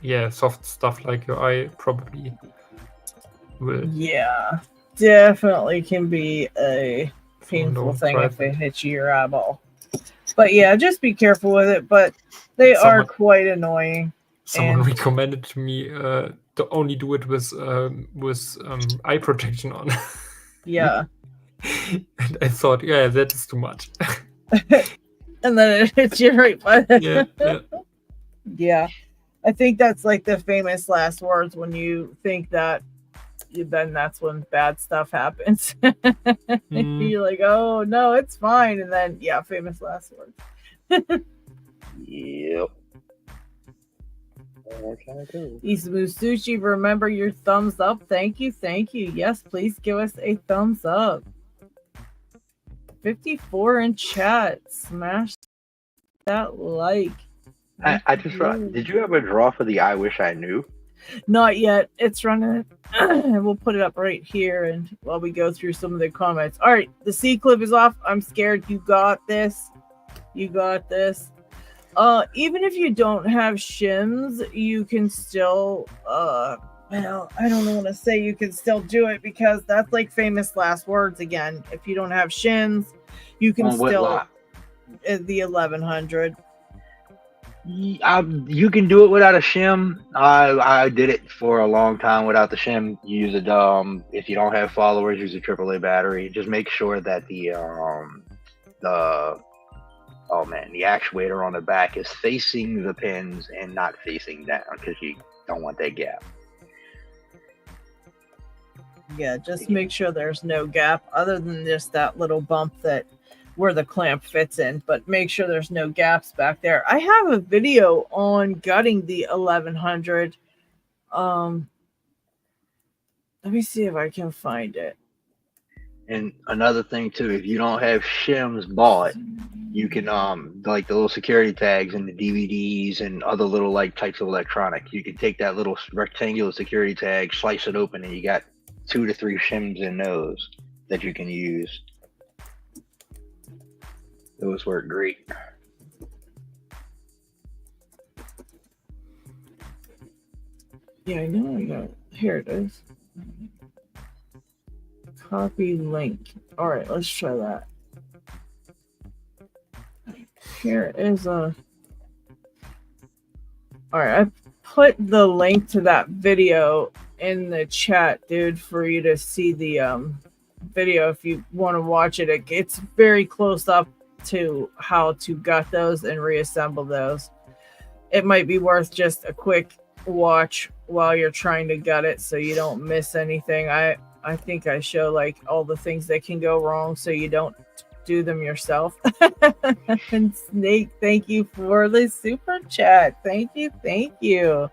yeah, soft stuff like your eye probably will. Yeah, definitely can be a painful don't thing try if it hits your eyeball. But yeah, just be careful with it. But they are quite annoying. Someone recommended to me to only do it with eye protection on. Yeah. And I thought, yeah, that is too much. And then it hits you right by the... Yeah. Yeah. I think that's like the famous last words when you think that, then that's when bad stuff happens. You're like, oh, no, it's fine. And then, yeah, famous last words. Yep. Cool. Isamu Sushi, remember your thumbs up. Thank you. Yes, please give us a thumbs up. 54 in chat. Smash that like. I just did you ever draw for the I Wish I Knew? Not yet. It's running. We'll put it up right here and while we go through some of the comments. All right, the C clip is off. I'm scared. You got this. Even if you don't have shims, you can still well, I don't want to say you can still do it because that's like famous last words again. If you don't have shims, you can still the 1100. You can do it without a shim. I did it for a long time without the shim. You use a if you don't have followers, use a AAA battery. Just make sure that the actuator on the back is facing the pins and not facing down because you don't want that gap. Yeah, just make sure there's no gap other than just that little bump that where the clamp fits in, but make sure there's no gaps back there. I have a video on gutting the 1100. Let me see if I can find it. And another thing too, if you don't have shims bought, you can like the little security tags and the DVDs and other little like types of electronics. You can take that little rectangular security tag, slice it open, and you got 2 to 3 shims in those that you can use. Those work great. Yeah, I know I got it. Here it is. Copy link. All right, let's try that. Here is a... All right, I put the link to that video in the chat, dude, for you to see the video if you want to watch it. It's very close up to how to gut those and reassemble those. It might be worth just a quick watch while you're trying to gut it so you don't miss anything. I think I show like all the things that can go wrong so you don't do them yourself. And Snake, thank you for the super chat. Thank you.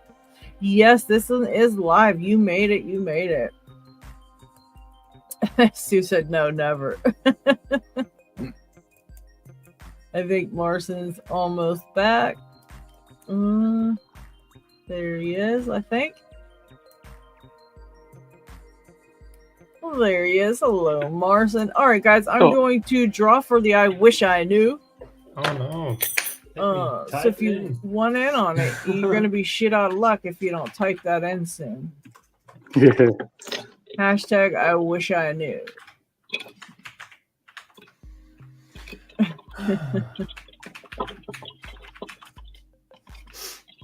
Yes, this one is live. You made it. Sue said no, never. I think Marson's almost back. There he is, I think. Well, there he is. Hello, Marson. All right, guys, I'm going to draw for the I Wish I Knew. Oh, no. So if you want in on it, you're gonna be shit out of luck if you don't type that in soon. Yeah. Hashtag I wish I knew.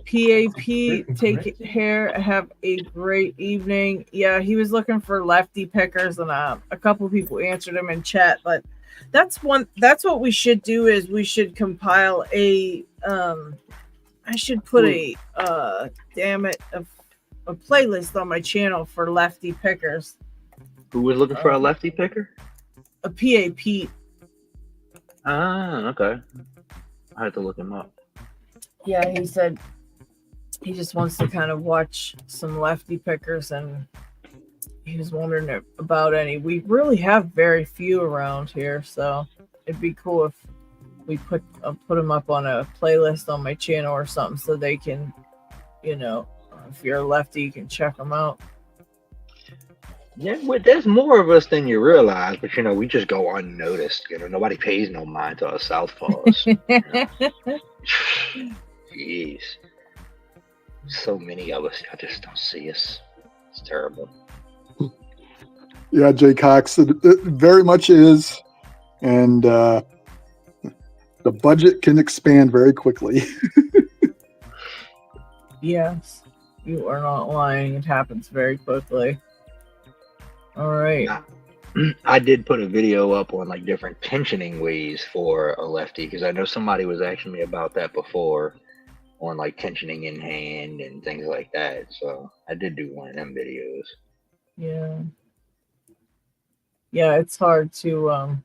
PAP, take care. Have a great evening. Yeah, he was looking for lefty pickers, and a couple people answered him in chat. But that's what we should do is we should compile a. I should put a playlist on my channel for lefty pickers. Who was looking for a lefty picker? A PAP. Ah, okay. I had to look him up. Yeah, he said he just wants to kind of watch some lefty pickers, and he was wondering about any. We really have very few around here, so it'd be cool if we put them up on a playlist on my channel or something, so they can, if you're a lefty, you can check them out. Yeah, well, there's more of us than you realize, but we just go unnoticed. Nobody pays no mind to us southpaws. Jeez, so many of us, I just don't see us. It's terrible. Yeah, Jay Cox, it very much is, and the budget can expand very quickly. Yes, you are not lying. It happens very quickly. All right. I did put a video up on different tensioning ways for a lefty, because I know somebody was asking me about that before on tensioning in hand and things like that. So I did do one of them videos. Yeah. Yeah, it's hard to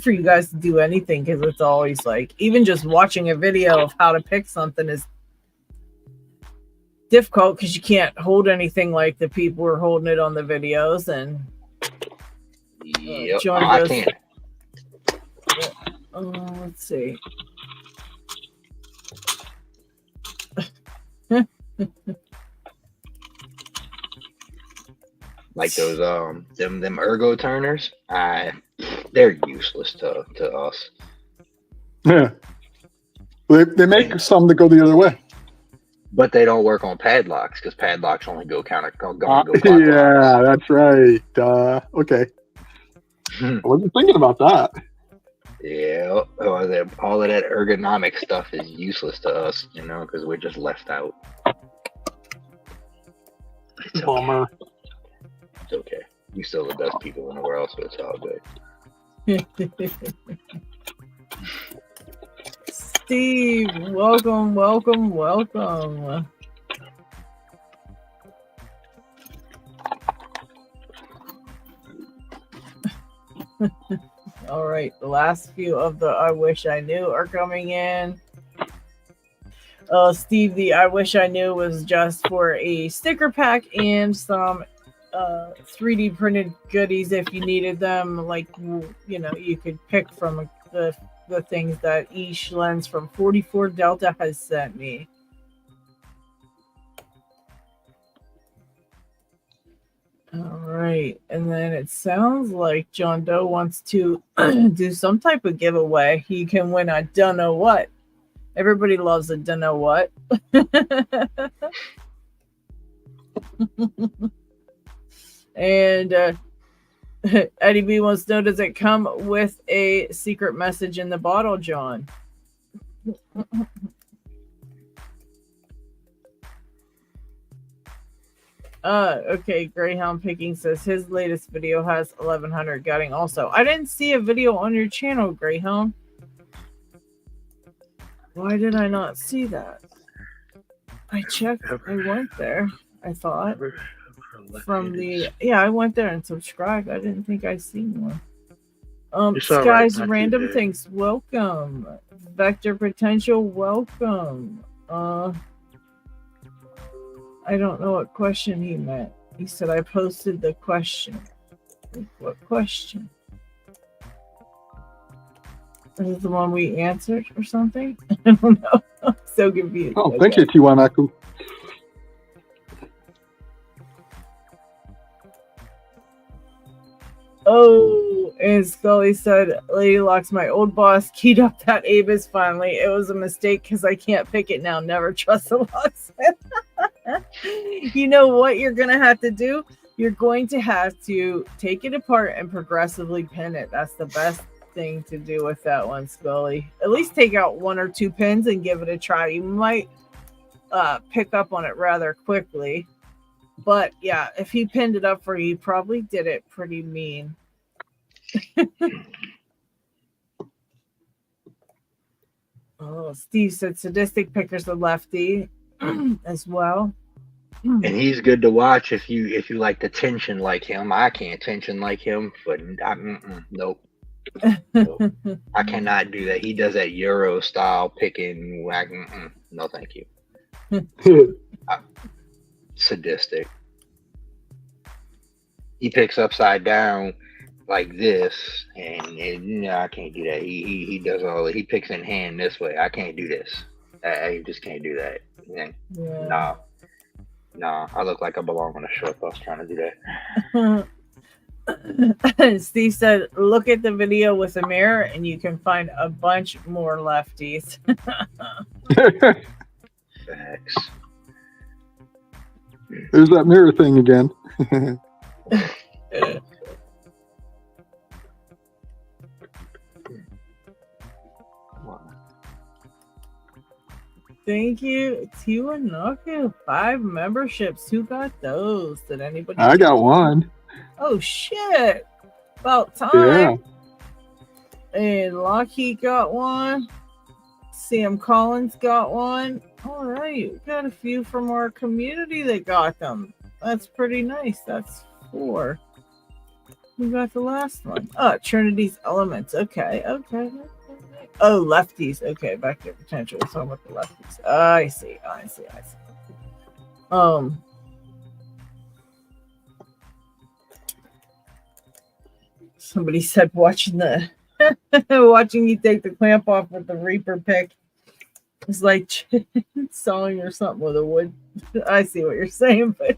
for you guys to do anything, because it's always even just watching a video of how to pick something is difficult, because you can't hold anything like the people are holding it on the videos. And yep, John I can't. Let's see. Those them ergo turners, they're useless to us. Yeah, they make some that go the other way. But they don't work on padlocks, because padlocks only go yeah, that's right. Okay. I wasn't thinking about that. Yeah, all of that ergonomic stuff is useless to us, because we're just left out. It's Bummer. Okay. It's okay. We still the best people in the world, so it's all good. Steve, welcome. All right, the last few of the I Wish I Knew are coming in. Steve, the I Wish I Knew was just for a sticker pack and some 3D printed goodies if you needed them. You could pick from the things that Ish Lens from 44 Delta has sent me. All right, and then it sounds like John Doe wants to do some type of giveaway. He can win a dunno what. Everybody loves a dunno what. And Eddie B wants to know, does it come with a secret message in the bottle, John? Okay, Greyhound Picking says his latest video has 1100 gutting also. I didn't see a video on your channel, Greyhound. Why did I not see that? I checked. I went there. I thought I went there and subscribed. I didn't think I seen one. Skies right, Random Things, welcome. Vector Potential, welcome. I don't know what question he meant. He said I posted the question. What question? Is it the one we answered or something? I don't know. I'm so confused. Oh, thank you, Tiwanaku. Oh, and Scully said, Lady Locke's my old boss keyed up that Avis finally. It was a mistake because I can't pick it now. Never trust the locksmith. You know what you're going to have to do? You're going to have to take it apart and progressively pin it. That's the best thing to do with that one, Scully. At least take out 1 or 2 pins and give it a try. You might pick up on it rather quickly. But yeah, if he pinned it up for you, he probably did it pretty mean. Oh, Steve said sadistic picker's a lefty as well. And he's good to watch if you like the tension like him. I can't tension like him, but nope. Nope. I cannot do that. He does that Euro style picking. No, thank you. Sadistic. He picks upside down like this, and I can't do that. He does all. He picks in hand this way. I can't do this. I just can't do that. Yeah. Nah. I look like I belong on a short bus trying to do that. Steve said, "Look at the video with a mirror, and you can find a bunch more lefties." Facts. There's that mirror thing again. Thank you, Tiwanaku. 5 memberships. Who got those? Did anybody? I got one. Oh shit! About time. Yeah. And Lockheed got one. Sam Collins got one. All right, we got a few from our community that got them. That's pretty nice. That's 4. Who got the last one? Oh, Trinity's Elements. Okay. Oh, lefties. Okay, back to potential. We're talking about the lefties. I see. Somebody said watching you take the clamp off with the Reaper pick. It's like sawing or something with a wood. I see what you're saying, but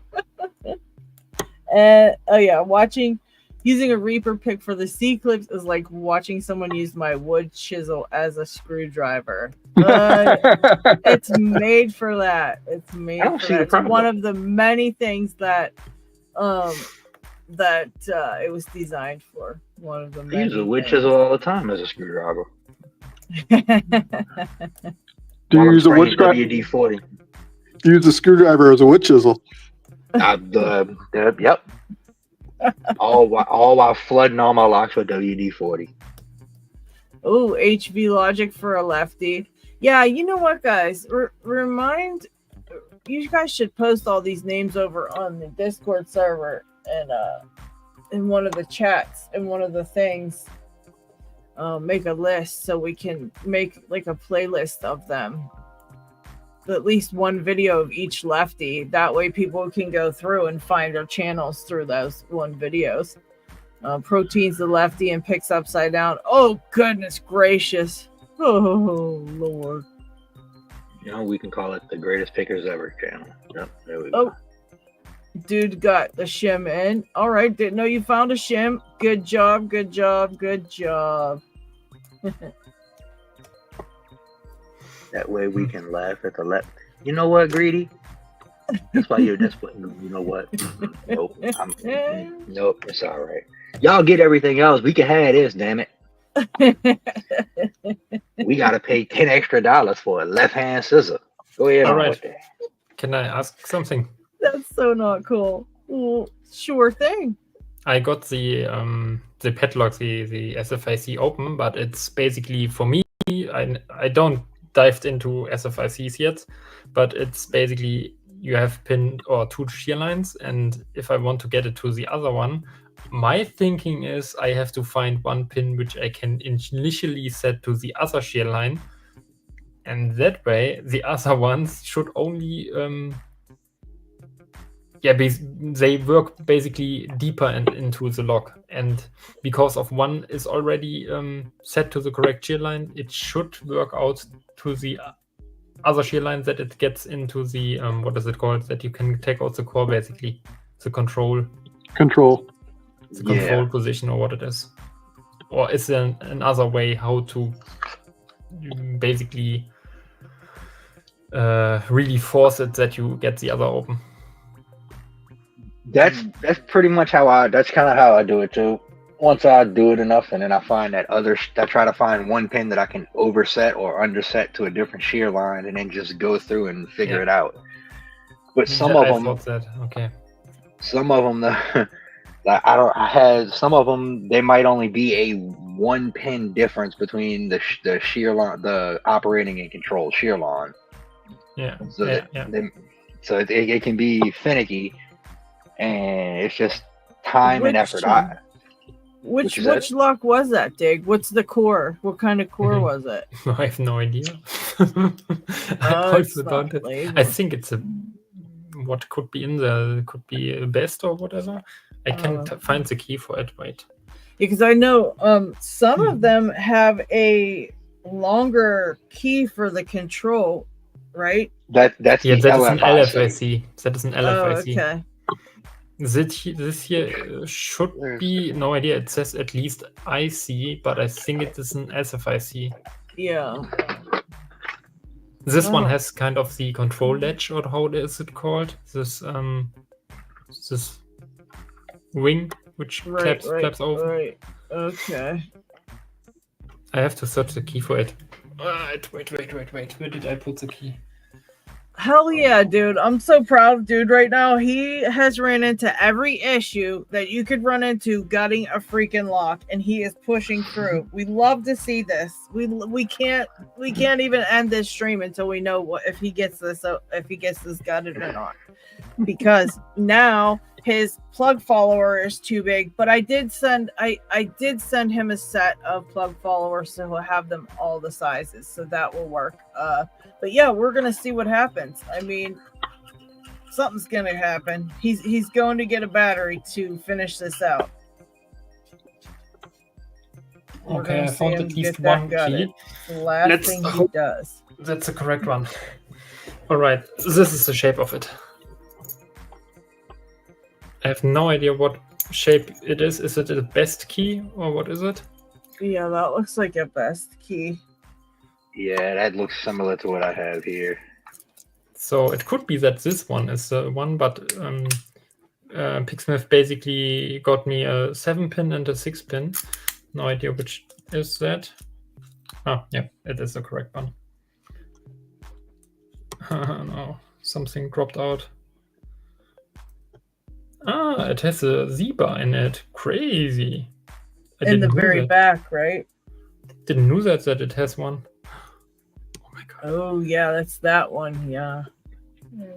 using a Reaper pick for the C-clips is like watching someone use my wood chisel as a screwdriver. It's made for that. It's one of the many things that it was designed for. One of the many. I use a wood chisel all the time as a screwdriver. Do you use a wood WD-40? Use a screwdriver as a wood chisel. Yep. all while flooding all my locks with WD-40. Oh, HV Logic for a lefty. Yeah, you know what, guys? Remind you guys should post all these names over on the Discord server and in one of the chats and one of the things. Make a list so we can make like a playlist of them. At least one video of each lefty. That way people can go through and find our channels through those one videos. Protein's the lefty and picks upside down. Oh, goodness gracious. Oh, Lord. We can call it the greatest pickers ever channel. Yep, there we go. Dude got the shim in. All right, didn't know you found a shim. Good job. That way we can laugh at the left. You know what, Greedy? That's why you know what? Nope. Nope, it's all right. Y'all get everything else. We can have this, damn it. We got to pay $10 extra for a left-hand scissor. Go ahead. All right. Can I ask something? That's so not cool. Well, sure thing. I got the padlock, the SFIC open, but it's basically for me. I don't dived into SFICs yet, but it's basically you have pin or 2 shear lines, and if I want to get it to the other one, my thinking is I have to find one pin which I can initially set to the other shear line, and that way the other ones should only they work basically deeper and into the lock, and because of one is already set to the correct shear line, it should work out to the other shear line that it gets into the what is it called, that you can take out the core, basically the control. the control position or what it is? Or is there another way how to basically really force it that you get the other open? That's pretty much that's kind of how I do it too. Once I do it enough, and then I find that I try to find one pin that I can overset or underset to a different shear line, and then just go through and figure it out. But some of them, some of them, some of them, they might only be a 1 pin difference between the shear line, the operating and control shear line. Yeah. So it can be finicky, and it's just time and effort. Which lock was that, Dig? What's the core? What kind of core was it? I have no idea. I think it's what could be in there. It could be a best or whatever. I can't find the key for it. Wait. Because I know some of them have a longer key for the control, right? That's that is an LFIC. That is an LFIC. Oh, okay. This here should be, no idea, it says at least IC, but I think it is an SFIC. Yeah. This one has kind of the control ledge, or how is it called? This wing, which claps over. Right, okay. I have to search the key for it. Wait. Where did I put the key? Hell yeah, dude. I'm so proud of dude right now. He has ran into every issue that you could run into gutting a freaking lock, and he is pushing through. We love to see this. We can't even end this stream until we know if he gets this gutted or not. Because now his plug follower is too big, but I did send him a set of plug followers, so he'll have them all the sizes, so that will work. But yeah, we're gonna see what happens. I mean, something's gonna happen. He's going to get a battery to finish this out. Okay, I found at least one key. The last thing he does. That's the correct one. All right, this is the shape of it. I have no idea what shape it is. Is it a best key or what is it? Yeah, that looks like a best key. Yeah, that looks similar to what I have here. So it could be that this one is the one, but Picksmith basically got me a 7-pin and a 6-pin. No idea which is that. Oh, yeah, it is the correct one. No, something dropped out. Ah, it has a Z-bar in it. Crazy. In the very back, right? Didn't know that it has one. Oh my god. Oh yeah, that's that one. Yeah.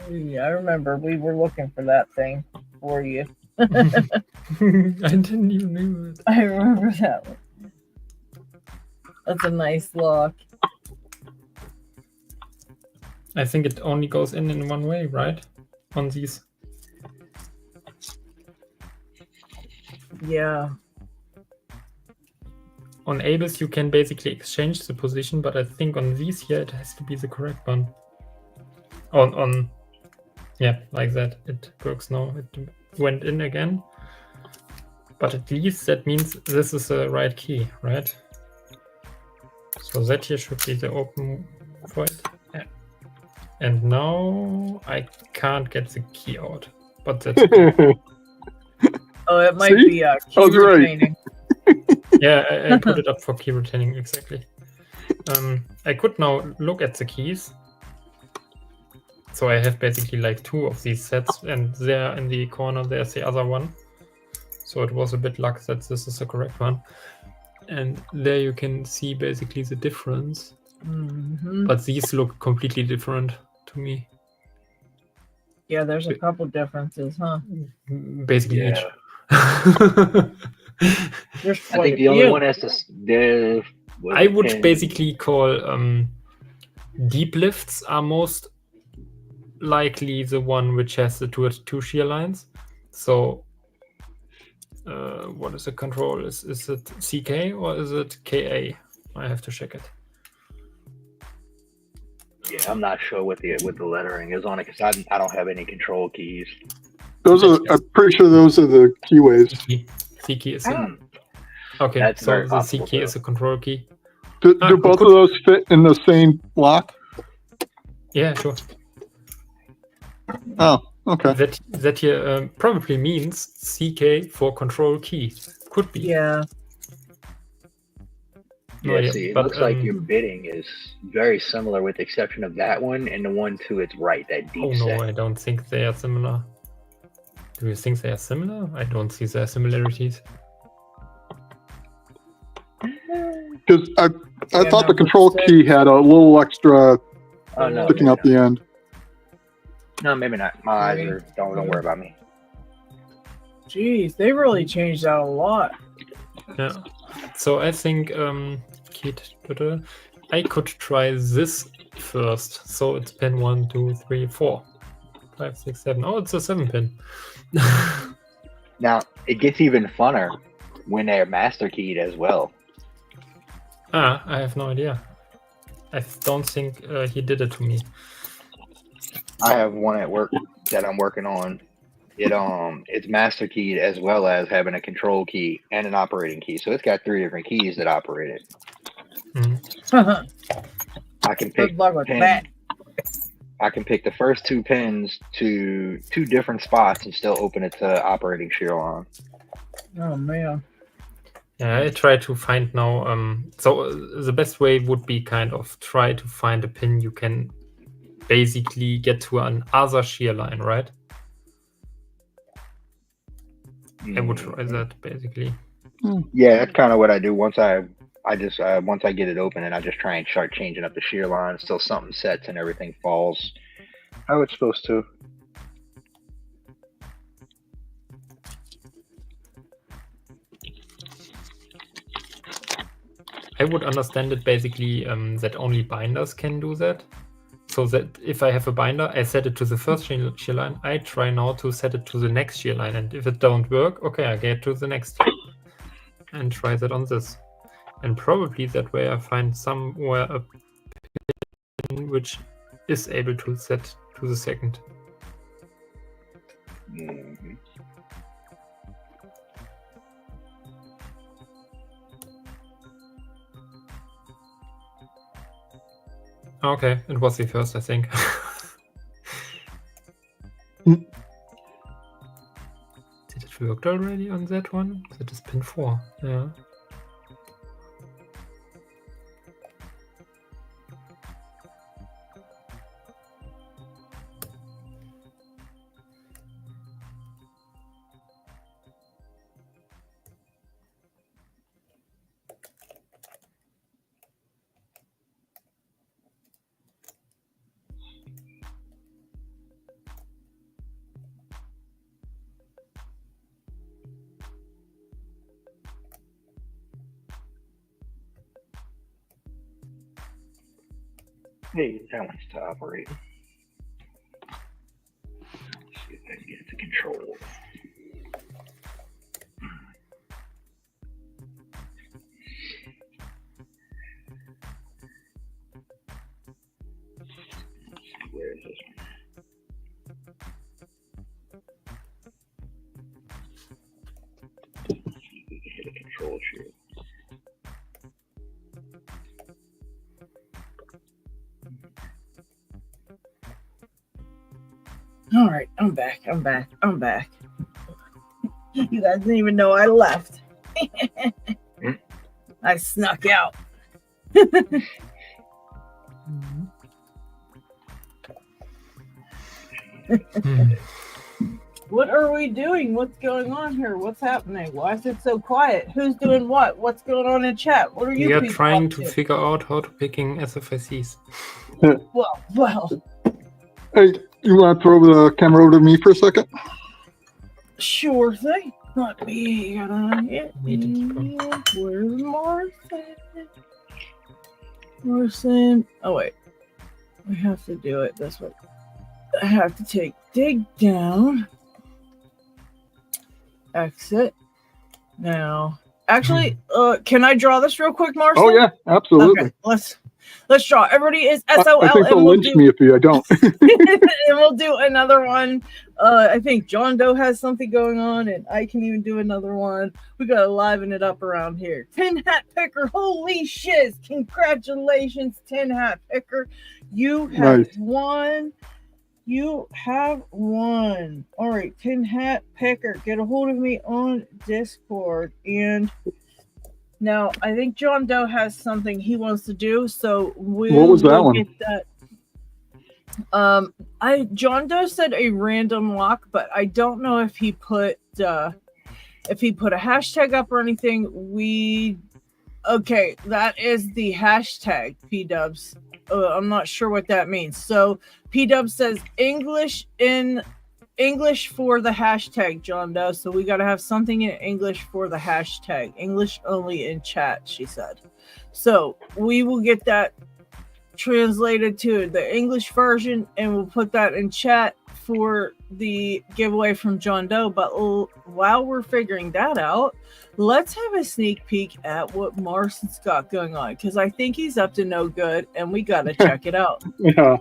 Yeah, I remember we were looking for that thing for you. I didn't even know it. I remember that one. That's a nice lock. I think it only goes in one way, right? On these. Yeah. On Abus, you can basically exchange the position, but I think on these here, it has to be the correct one. Yeah, like that. It works now. It went in again. But at least that means this is the right key, right? So that here should be the open for it. Yeah. And now I can't get the key out, but that's okay. Oh, it might be key retaining. Yeah, I put it up for key retaining, exactly. I could now look at the keys. So I have basically like 2 of these sets, and there in the corner there's the other one. So it was a bit luck that this is the correct one. And there you can see basically the difference. Mm-hmm. But these look completely different to me. Yeah, there's a couple differences, huh? Basically each. I think the only one has to. I would basically call deep lifts are most likely the one which has the two shear lines. So what is the control? Is it CK or is it KA? I have to check it. Yeah, I'm not sure what the lettering is on it because I don't have any control keys. I'm pretty sure those are the keyways. C key is Oh. okay. That's So very the C possible, key too. is a control key. Do both of those fit in the same lock? Yeah, sure. Oh, okay. That here probably means CK for control key. Could be. Yeah. No Yeah, idea, see, it but, looks like your bidding is very similar with the exception of that one and the one to its right, that deep Oh no, set. I don't think they are similar. Do you think they are similar? I don't see their similarities. Because I Yeah, thought no, the control but key had a little extra Oh no, sticking maybe out the not. end. No, maybe not. My eyes Maybe. are don't worry about me. Jeez, they really changed that a lot. Yeah. So I think I could try this first. So it's pin 1, 2, 3, 4, 5, 6, 7. Oh, it's a 7 pin. Now it gets even funner when they're master keyed as well. I have no idea. I don't think he did it to me. I have one at work that I'm working on. It's master keyed as well as having a control key and an operating key. So it's got 3 different keys that operate it. Good I can pick luck with pin. that. I can pick the first 2 pins to 2 different spots and still open it to operating shear line. Oh man. Yeah, I try to find now. So the best way would be kind of try to find a pin you can basically get to an other shear line, right? I would try that basically. Yeah, that's kind of what I do. Once I get it open and I just try and start changing up the shear lines till something sets and everything falls how it's supposed to. I would understand it basically that only binders can do that. So that if I have a binder, I set it to the first shear line. I try now to set it to the next shear line, and if it don't work, okay, I get to the next and try that on this. And probably that way I find somewhere a pin which is able to set to the second. Mm-hmm. Okay, it was the first, I think. Mm. Did it work already on that one? That is pin 4. Yeah. Hey, that one's to operate. Let's see if I can get it to control. Where is this one? See if we can hit a control shear. All right, I'm back. You guys didn't even know I left. I snuck out. What are we doing? What's going on here? What's happening? Why is it so quiet? Who's doing what? What's going on in chat? What are you We are people trying up to figure out how to picking SFICs. Well, Hey, you want to throw the camera over to me for a second? sure thing. Let me get on it. Need Where's Martha? Marson. Oh wait, I have to do it this way. I have to take dig down. Exit. Now, actually, can I draw this real quick, Marcel? Oh yeah, absolutely. Okay, let's. Let's draw. Everybody is SOL. I think they'll lynch me if I don't. And we'll do another one. I think John Doe has something going on, and I can even do another one. We gotta liven it up around here. Tin Hat Picker, holy shit! Congratulations, Tin Hat Picker. You have won. You have won. All right, Tin Hat Picker, get a hold of me on Discord. And now I think John Doe has something he wants to do, so what was that one? Get that. John Doe said a random lock, but I don't know if he put a hashtag up or anything. Okay, that is the hashtag, P-dubs. I'm not sure what that means. So P-dubs says English for the hashtag, John Doe. So we got to have something in English for the hashtag. English only in chat, she said. So we will get that translated to the English version, and we'll put that in chat for the giveaway from John Doe. But while we're figuring that out, let's have a sneak peek at what Marson's got going on, because I think he's up to no good, and we got to check it out. Yeah.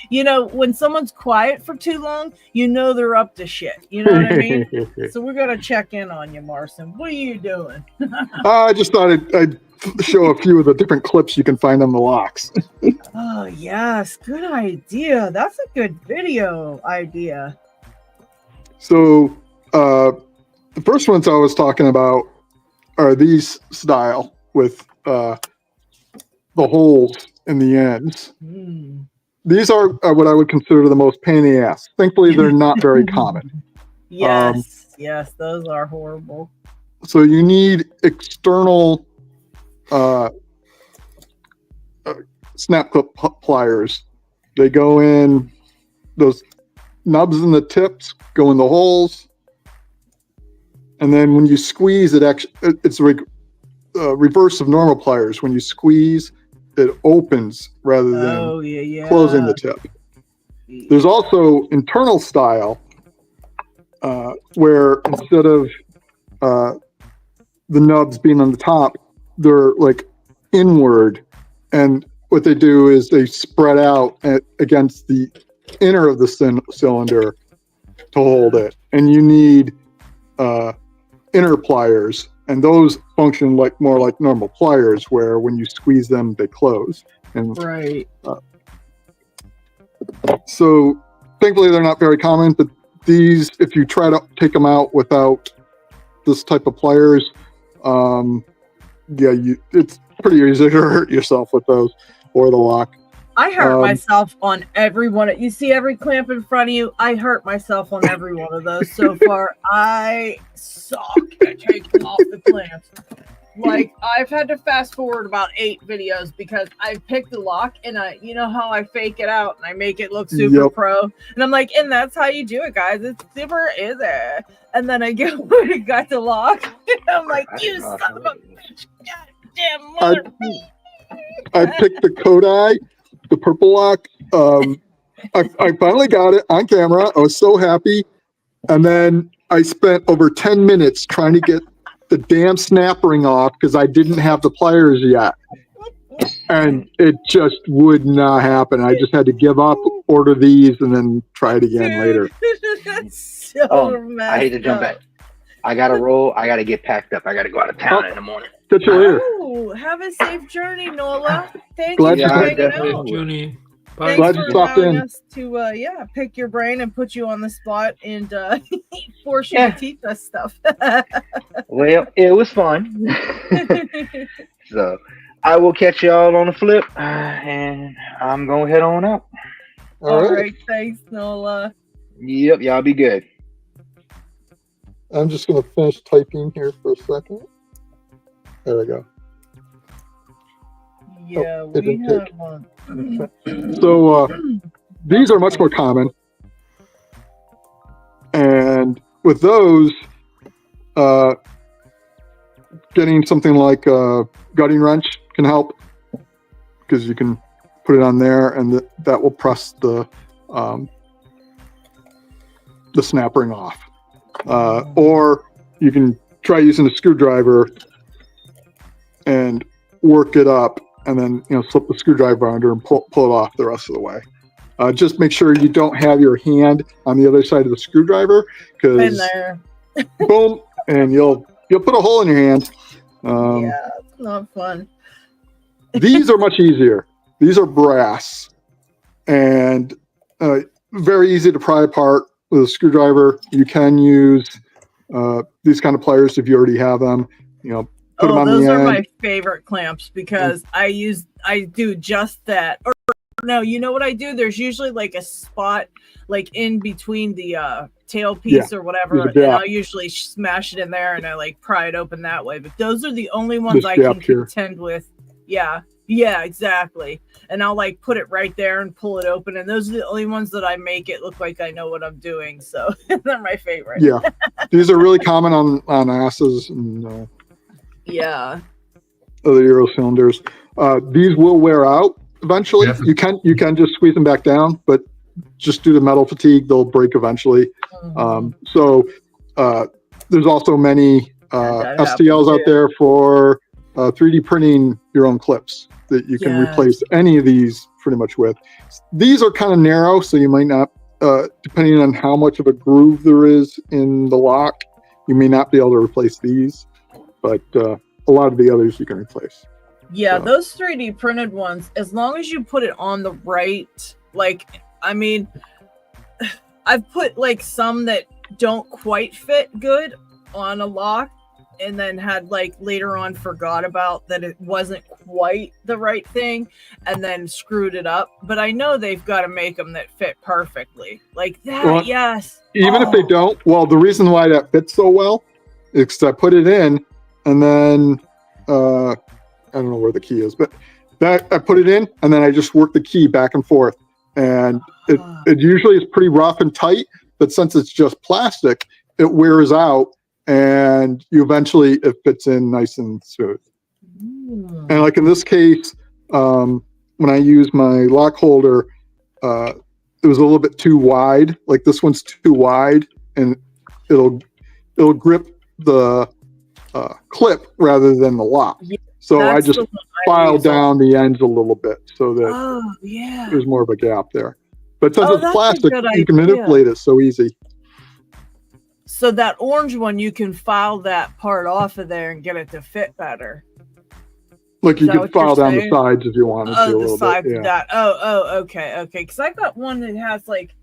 You know, when someone's quiet for too long, you know they're up to shit. You know what I mean? So we're going to check in on you, Marson. What are you doing? I just thought I'd show a few of the different clips you can find on the locks. Oh, yes. Good idea. That's a good video idea. So, the first ones I was talking about are these style with the holes in the ends. Mm. These are what I would consider the most pain in the ass. Thankfully, they're not very common. Yes, yes, those are horrible. So you need external snap clip pliers. They go in, those nubs in the tips go in the holes. And then when you squeeze it, it's reverse of normal pliers. When you squeeze, it opens rather than closing the tip. There's also internal style where instead of the nubs being on the top, they're like inward. And what they do is they spread out against the inner of the cylinder to hold it. And you need inner pliers, and those function more like normal pliers, where when you squeeze them, they close. And right. So thankfully they're not very common, but these, if you try to take them out without this type of pliers, it's pretty easy to hurt yourself with those or the lock. I hurt myself on every one. You see every clamp in front of you? I hurt myself on every one of those so far. I suck at taking off the clamps. Like, I've had to fast forward about 8 videos because I picked the lock, and you know how I fake it out and I make it look super pro, and I'm like, and that's how you do it, guys. It's super easy. And then I get where it got the lock, and I'm like, you son of a bitch, goddamn mother. I picked the Kodai, the purple lock. I finally got it on camera. I was so happy, and then I spent over 10 minutes trying to get the damn snap ring off because I didn't have the pliers yet, and it just would not happen. I just had to give up, order these, and then try it again later. That's so I hate to jump back. I gotta roll. I gotta get packed up. I gotta go out of town in the morning. Catch you later. Oh, have a safe journey, Nola. Thank Glad you for you hanging out. Journey. Thanks Glad for you stopped allowing in. us to pick your brain and put you on the spot and force you to teach us stuff. Well, it was fun. So I will catch y'all on the flip, and I'm gonna head on out. All right, thanks, Nola. Yep, y'all be good. I'm just gonna finish typing here for a second. There we go. Yeah, we have one. So these are much more common, and with those, getting something like a gutting wrench can help, because you can put it on there, and that will press the snap ring off. Or you can try using a screwdriver and work it up and then slip the screwdriver under and pull it off the rest of the way. Just make sure you don't have your hand on the other side of the screwdriver, because boom, and you'll put a hole in your hand. Yeah, it's not fun. These are much easier. These are brass and very easy to pry apart with a screwdriver. You can use these kind of pliers if you already have them. Put them on those the are end. my favorite clamps because I do just that. Or no, you know what I do? There's usually like a spot like in between the tailpiece or whatever, and I'll usually smash it in there and I like pry it open that way. But those are the only ones I can contend with. Yeah, exactly. And I'll like put it right there and pull it open, and those are the only ones that I make it look like I know what I'm doing. So they're my favorite. Yeah, these are really common on asses and other Euro cylinders. These will wear out eventually. Yeah. You can just squeeze them back down, but just due to metal fatigue, they'll break eventually. So there's also many STLs out there for 3D printing your own clips that you can replace any of these pretty much with. These are kind of narrow, so you might not, depending on how much of a groove there is in the lock, you may not be able to replace these, but a lot of the others you can replace. Yeah, so those 3D printed ones, as long as you put it on the right, I've put like some that don't quite fit good on a lock, and then had like later on forgot about that it wasn't quite the right thing and then screwed it up. But I know they've got to make them that fit perfectly like that. Well, yes. Even if they don't, well, the reason why that fits so well is because I put it in and then I don't know where the key is, but that I put it in and then I just work the key back and forth, and it usually is pretty rough and tight, but since it's just plastic, it wears out. And it fits in nice and smooth. And like in this case, when I use my lock holder, it was a little bit too wide. Like this one's too wide, and it'll grip the clip rather than the lock. So I just filed down the ends a little bit so that there's more of a gap there. But since it's plastic, you can manipulate it so easy. So that orange one, you can file that part off of there and get it to fit better. Like you could file down the sides if you wanted to. Oh, the sides of that. Okay. Because I got one that has like,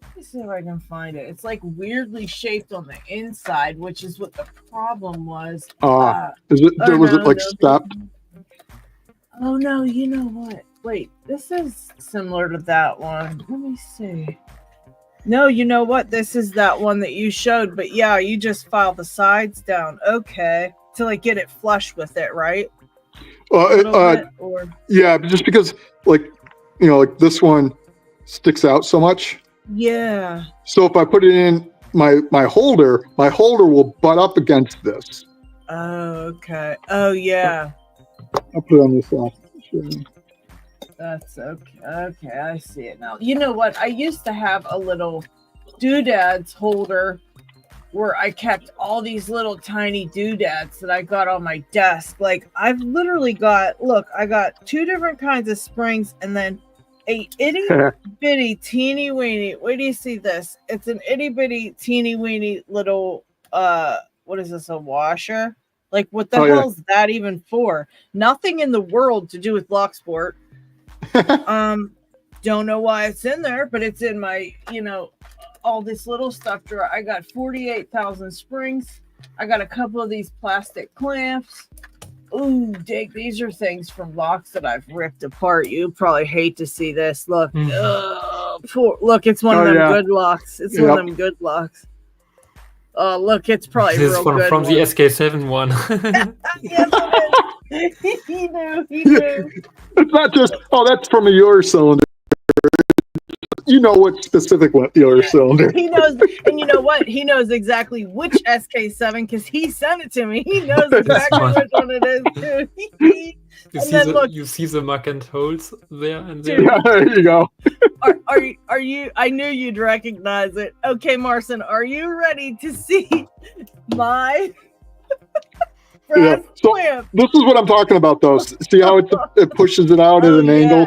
let me see if I can find it. It's like weirdly shaped on the inside, which is what the problem was. Was it like stepped? Oh no, you know what? Wait, this is similar to that one. Let me see. No, you know what? This is that one that you showed, but yeah, you just file the sides down. Okay. To like get it flush with it, right? Yeah, just because like this one sticks out so much. Yeah. So if I put it in my holder will butt up against this. Oh, okay. Oh yeah. I'll put it on this side. Sure. That's okay. Okay, I see it now. You know what? I used to have a little doodads holder where I kept all these little tiny doodads that I got on my desk. Like I've literally got, I got 2 different kinds of springs and then a itty bitty teeny weeny. Where do you see this? It's an itty bitty teeny weeny little, what is this, a washer? Like what the hell is that even for? Nothing in the world to do with Locksport. Don't know why it's in there, but it's in my, all this little stuff drawer. I got 48,000 springs. I got a couple of these plastic clamps. Ooh, Jake, these are things from locks that I've ripped apart. You probably hate to see this. Look, look, it's one of them good locks. It's one of them good locks. Oh, look, it's probably this real one good from the SK7 one. He knew. It's not just, that's from a Euro cylinder. You know what specific Euro cylinder. He knows, and you know what? He knows exactly which SK7 because he sent it to me. He knows exactly which one it is, too. You see the marked holes there and there. Yeah, there you go. Are you? I knew you'd recognize it. Okay, Marcin, are you ready to see my brass So clamp. this is what I'm talking about, though. See how it pushes it out at an angle?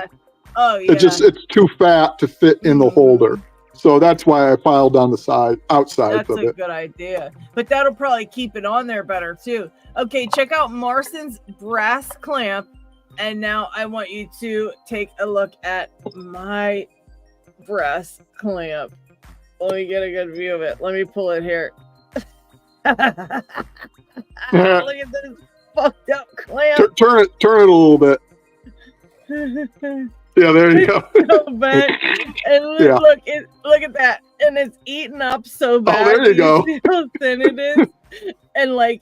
Oh yeah. It's too fat to fit in the holder. So that's why I piled on the outsides That's of a it. good idea. But that'll probably keep it on there better too. Okay, check out Marston's brass clamp. And now I want you to take a look at my brass clamp. Let me get a good view of it. Let me pull it here. Look at this fucked up clamp. Turn it a little bit. Yeah, there you go. So bad. And look at that. And it's eaten up so bad. Oh, there you go. See how thin it is? And like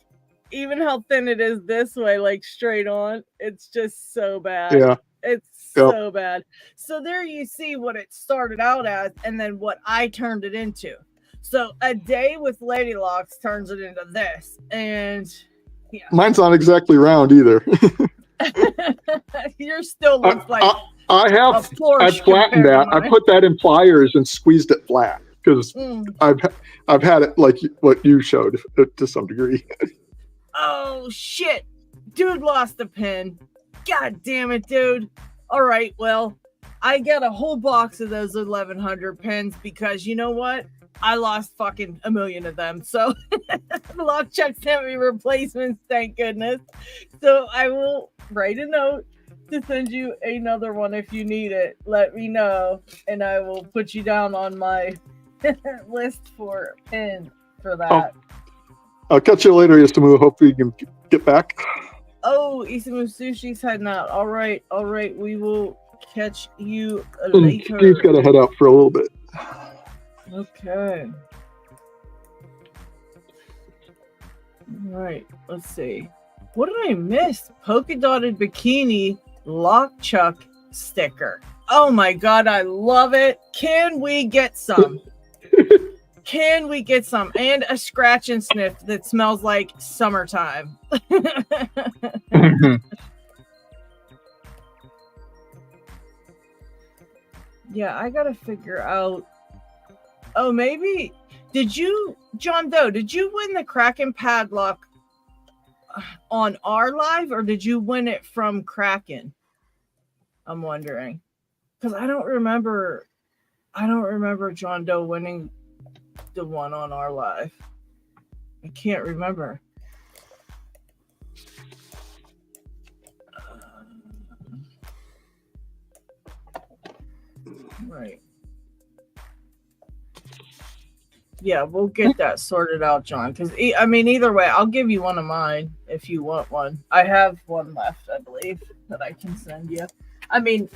even how thin it is this way, like straight on, it's just so bad. Yeah. It's so bad. So there you see what it started out as and then what I turned it into. So a day with Lady Locks turns it into this. And yeah. Mine's not exactly round either. Yours still looks like I flattened that. I put that in pliers and squeezed it flat because I've had it like what you showed to some degree. Oh shit, dude lost a pin. God damn it, dude. All right, well, I got a whole box of those 1100 pins because you know what? I lost fucking a million of them. So Lock Chuck sent me replacements, thank goodness. So I will write a note to send you another one if you need it. Let me know, and I will put you down on my list for a pin for that. I'll catch you later, Isamu. Hopefully you can get back. Oh, Isamu Sushi's heading out. All right. We will catch you later. Steve's got to head out for a little bit. Okay. All right. Let's see. What did I miss? Polka dotted bikini Lock Chuck sticker. Oh my god, I love it. Can we get some? Can we get some? And a scratch and sniff that smells like summertime. Yeah, I gotta figure out. Oh, maybe. John Doe, did you win the Kraken padlock on our live or did you win it from Kraken? I'm wondering. Because I don't remember John Doe winning the one on our live. I can't remember. Right. Yeah, we'll get that sorted out, John. Because, I mean, either way, I'll give you one of mine if you want one. I have one left, I believe, that I can send you. I mean,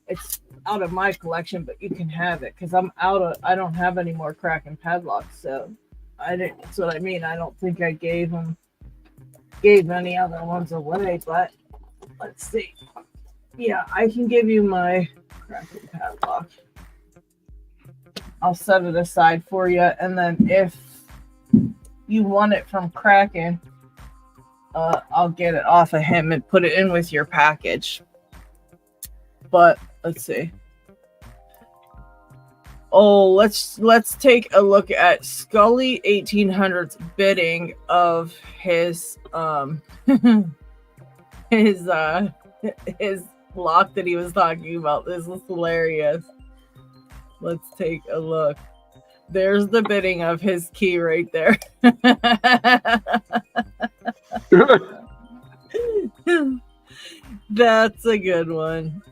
it's out of my collection, but you can have it because I don't have any more Kraken padlocks. So, that's what I mean. I don't think I gave any other ones away, but let's see. Yeah, I can give you my Kraken padlock. I'll set it aside for you, and then if you want it from Kraken, I'll get it off of him and put it in with your package. But let's see. Oh, let's take a look at Scully 1800's bidding of his his lock that he was talking about. This is hilarious. Let's take a look. There's the bidding of his key right there. That's a good one.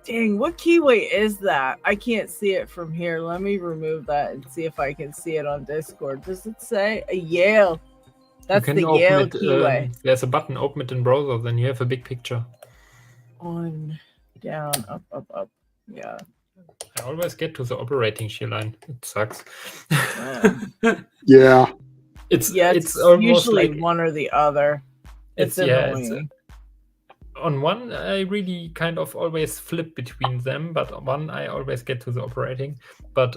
Dang, what keyway is that? I can't see it from here. Let me remove that and see if I can see it on Discord. Does it say a Yale? That's the Yale keyway. There's a button, open it in browser, then you have a big picture. On, down, up. Yeah. I always get to the operating sheet line. It sucks. Yeah. It's almost usually like one or the other. It's annoying. On one, I really kind of always flip between them, but on one, I always get to the operating. But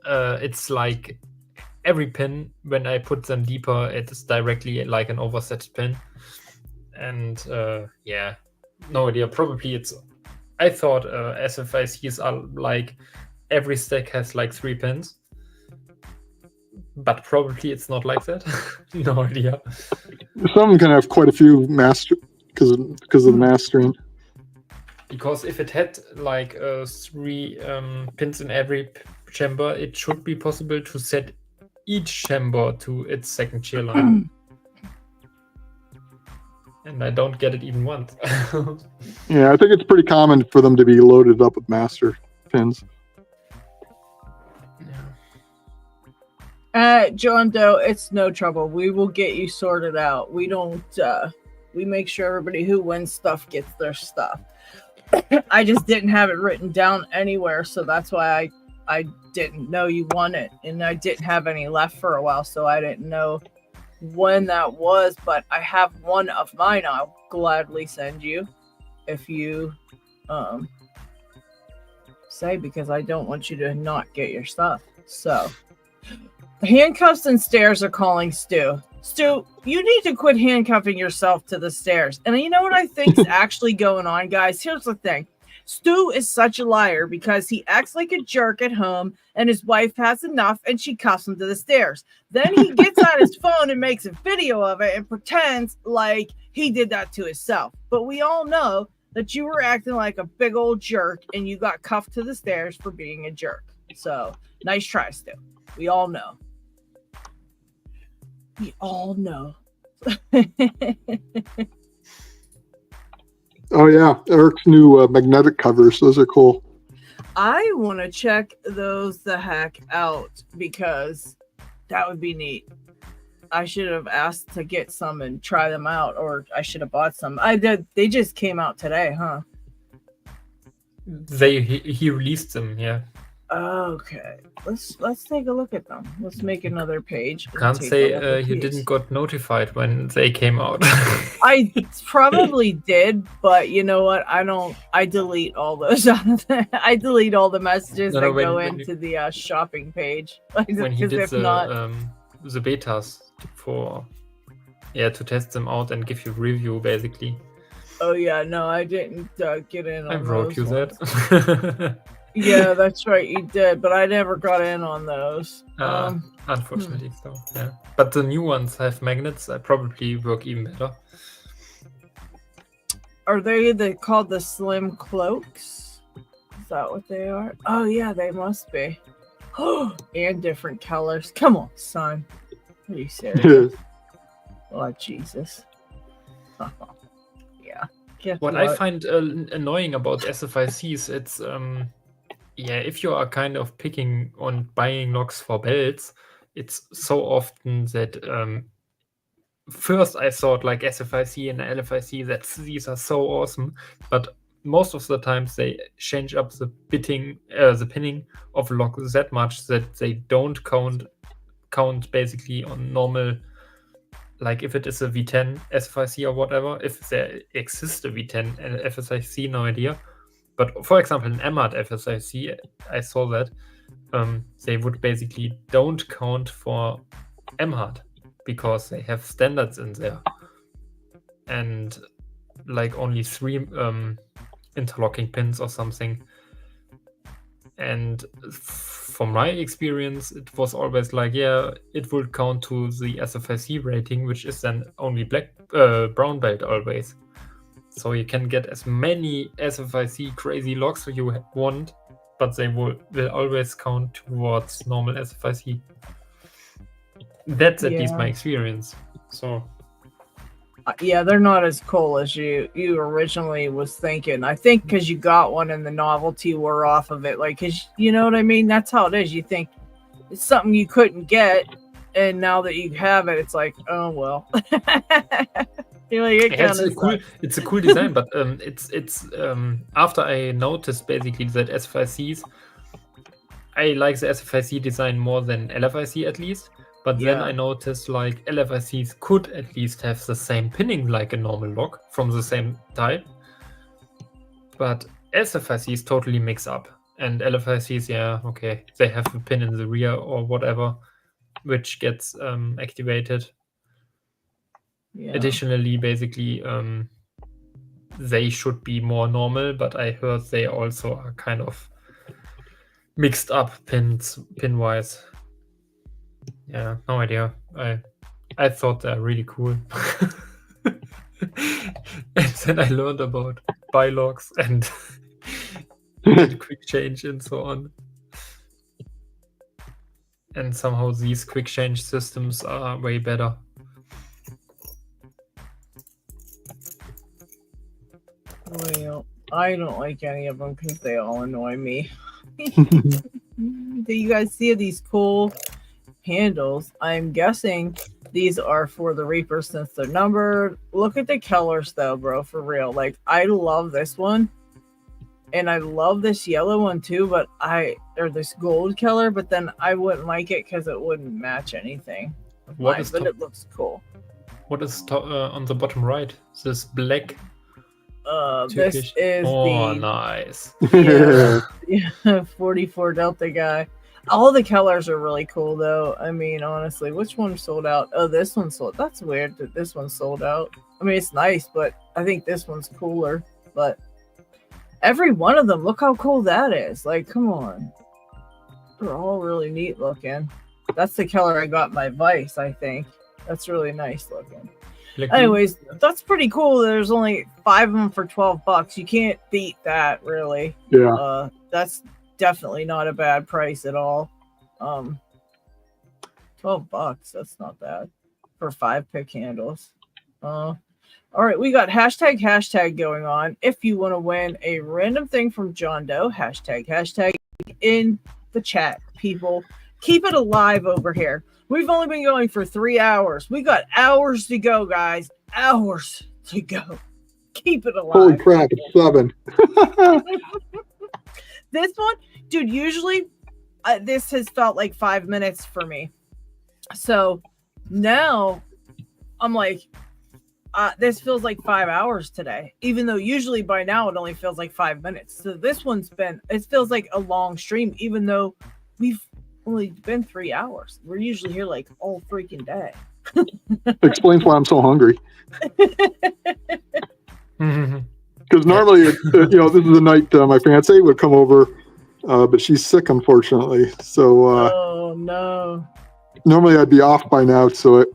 it's like every pin, when I put them deeper, it's directly like an overset pin. And no idea. Probably it's. I thought SFICs are like every stack has like 3 pins, but probably it's not like that. No idea. Some can have quite a few master because of the mastering. Because if it had like 3 pins in every chamber, it should be possible to set each chamber to its second cheer line. And I don't get it even once. Yeah, I think it's pretty common for them to be loaded up with master pins. John Doe, it's no trouble. We will get you sorted out. We don't, we make sure everybody who wins stuff gets their stuff. I just didn't have it written down anywhere, so that's why I didn't know you won it. And I didn't have any left for a while, so I didn't know when that was, but I have one of mine I'll gladly send you if you say, because I don't want you to not get your stuff. So handcuffs and stairs are calling Stu. Stu, you need to quit handcuffing yourself to the stairs. And you know what I think is actually going on, guys? Here's the thing. Stu is such a liar because he acts like a jerk at home and his wife has enough and she cuffs him to the stairs. Then he gets on his phone and makes a video of it and pretends like he did that to himself. But we all know that you were acting like a big old jerk and you got cuffed to the stairs for being a jerk. So nice try, Stu. We all know. We all know. Oh yeah, Eric's new magnetic covers. Those are cool. I want to check those the heck out because that would be neat. I should have asked to get some and try them out, or I should have bought some. I did. They just came out today, huh? He released them, yeah. Okay, let's take a look at them. Let's make another page. Can't say you didn't got notified when they came out. I probably did, but you know what? I delete all those out of there. I delete all the messages that go into the shopping page. When he did the betas to test them out and give you a review, basically. Oh yeah, no, I didn't get in on I wrote you ones. that. Yeah, that's right, you did, but I never got in on those. Unfortunately, so yeah. But the new ones have magnets that probably work even better. Are they called the slim cloaks? Is that what they are? Oh yeah, they must be. And different colors. Come on, son. Are you serious? Oh Jesus. Yeah. Guess What I find annoying about SFICs, it's if you are kind of picking on buying locks for belts, it's so often that first I thought like SFIC and LFIC that these are so awesome, but most of the times they change up the pinning of lock that much that they don't count basically on normal. Like if it is a V10 SFIC or whatever, if there exists a V10 and FSIC, no idea. But for example, an MAT FSIC, I saw that they would basically don't count for MHAT because they have standards in there. And like only 3 interlocking pins or something. And from my experience, it was always like, it will count to the SFIC rating, which is then only brown belt always. So you can get as many SFIC crazy locks you want, but they will always count towards normal SFIC. That's at least my experience. So yeah, they're not as cool as you originally was thinking. I think because you got one and the novelty wore off of it. Like, cause you know what I mean? That's how it is. You think it's something you couldn't get, and now that you have it, it's like, oh well. You're like, it's a cool design, but it's after I noticed basically that SFICs, I like the SFIC design more than LFIC at least. But then I noticed like LFICs could at least have the same pinning like a normal lock from the same type. But SFICs totally mix up. And LFICs, they have a pin in the rear or whatever, which gets activated. Yeah. Additionally, basically, they should be more normal, but I heard they also are kind of mixed up pin-wise. Yeah, no idea. I thought they're really cool. And then I learned about bylogs and did quick change and so on. And somehow these quick change systems are way better. Well, I don't like any of them because they all annoy me. Do you guys see these cool handles? I'm guessing these are for the Reaper since they're numbered. Look at the colors though, bro, for real. Like, I love this one. And I love this yellow one too, but or this gold color, but then I wouldn't like it because it wouldn't match anything. What is but it looks cool. What is on the bottom right? This black. This is nice. Yeah, 44 Delta guy. All the colors are really cool though. I mean, honestly, which one sold out? Oh, this one sold. That's weird that this one sold out. I mean, it's nice, but I think this one's cooler. But every one of them, look how cool that is. Like, come on. They're all really neat looking. That's the color I got my Vice, I think. That's really nice looking. Anyways, that's pretty cool. There's only 5 of them for $12. You can't beat that, really. Yeah. That's definitely not a bad price at all. $12. That's not bad for 5 pick handles. All right, we got hashtag going on. If you want to win a random thing from John Doe, hashtag in the chat, people. Keep it alive over here. We've only been going for 3 hours. We got hours to go, guys. Hours to go. Keep it alive. Holy crap, it's 7. This one, dude, usually this has felt like 5 minutes for me. So now I'm like, this feels like 5 hours today, even though usually by now it only feels like 5 minutes. So this one's it feels like a long stream, even though we've only been 3 hours. We're usually here like all freaking day. Explains why I'm so hungry. Because normally, this is the night my fiance would come over, but she's sick, unfortunately. So, oh no. Normally I'd be off by now, so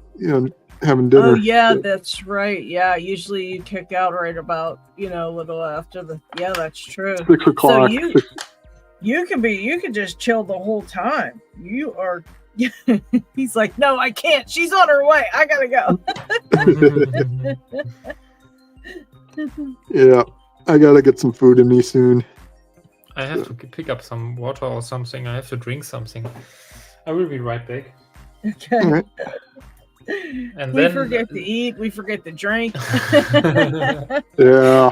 having dinner. Oh yeah, that's right. Yeah, usually you kick out right about a little after yeah, that's true. 6 o'clock. So you can just chill the whole time. You are. He's like, no, I can't. She's on her way. I gotta go. Yeah, I gotta get some food in me soon. I have to pick up some water or something. I have to drink something. I will be right back. Okay. All right. And we then forget to eat. We forget to drink. Yeah.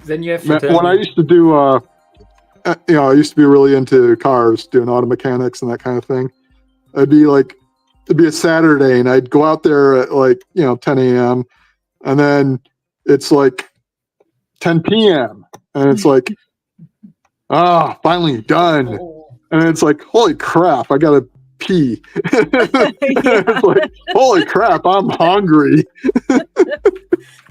Then you have to tell when I used to do, I used to be really into cars, doing auto mechanics and that kind of thing. It'd be a Saturday, and I'd go out there at 10 a.m. and then it's like 10 p.m. and it's like, finally done. And it's like, holy crap, I gotta pee. It's like, holy crap, I'm hungry.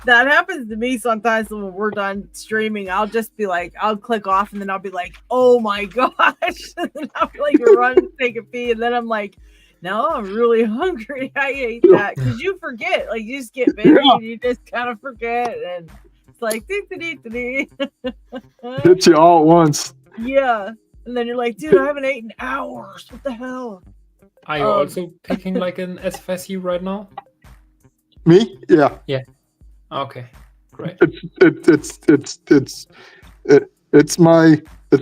That happens to me sometimes when we're done streaming. I'll just be like, I'll click off and then I'll be like, oh my gosh. And then I'll run and take a pee. And then I'm like, no, I'm really hungry. I ate that. Because you forget. You just get busy and you just kind of forget. And it's like, hits you all at once. Yeah. And then you're like, dude, I haven't eaten hours. What the hell? Are you also picking an SFIC right now? Me? Yeah. Yeah. Okay. Great. It's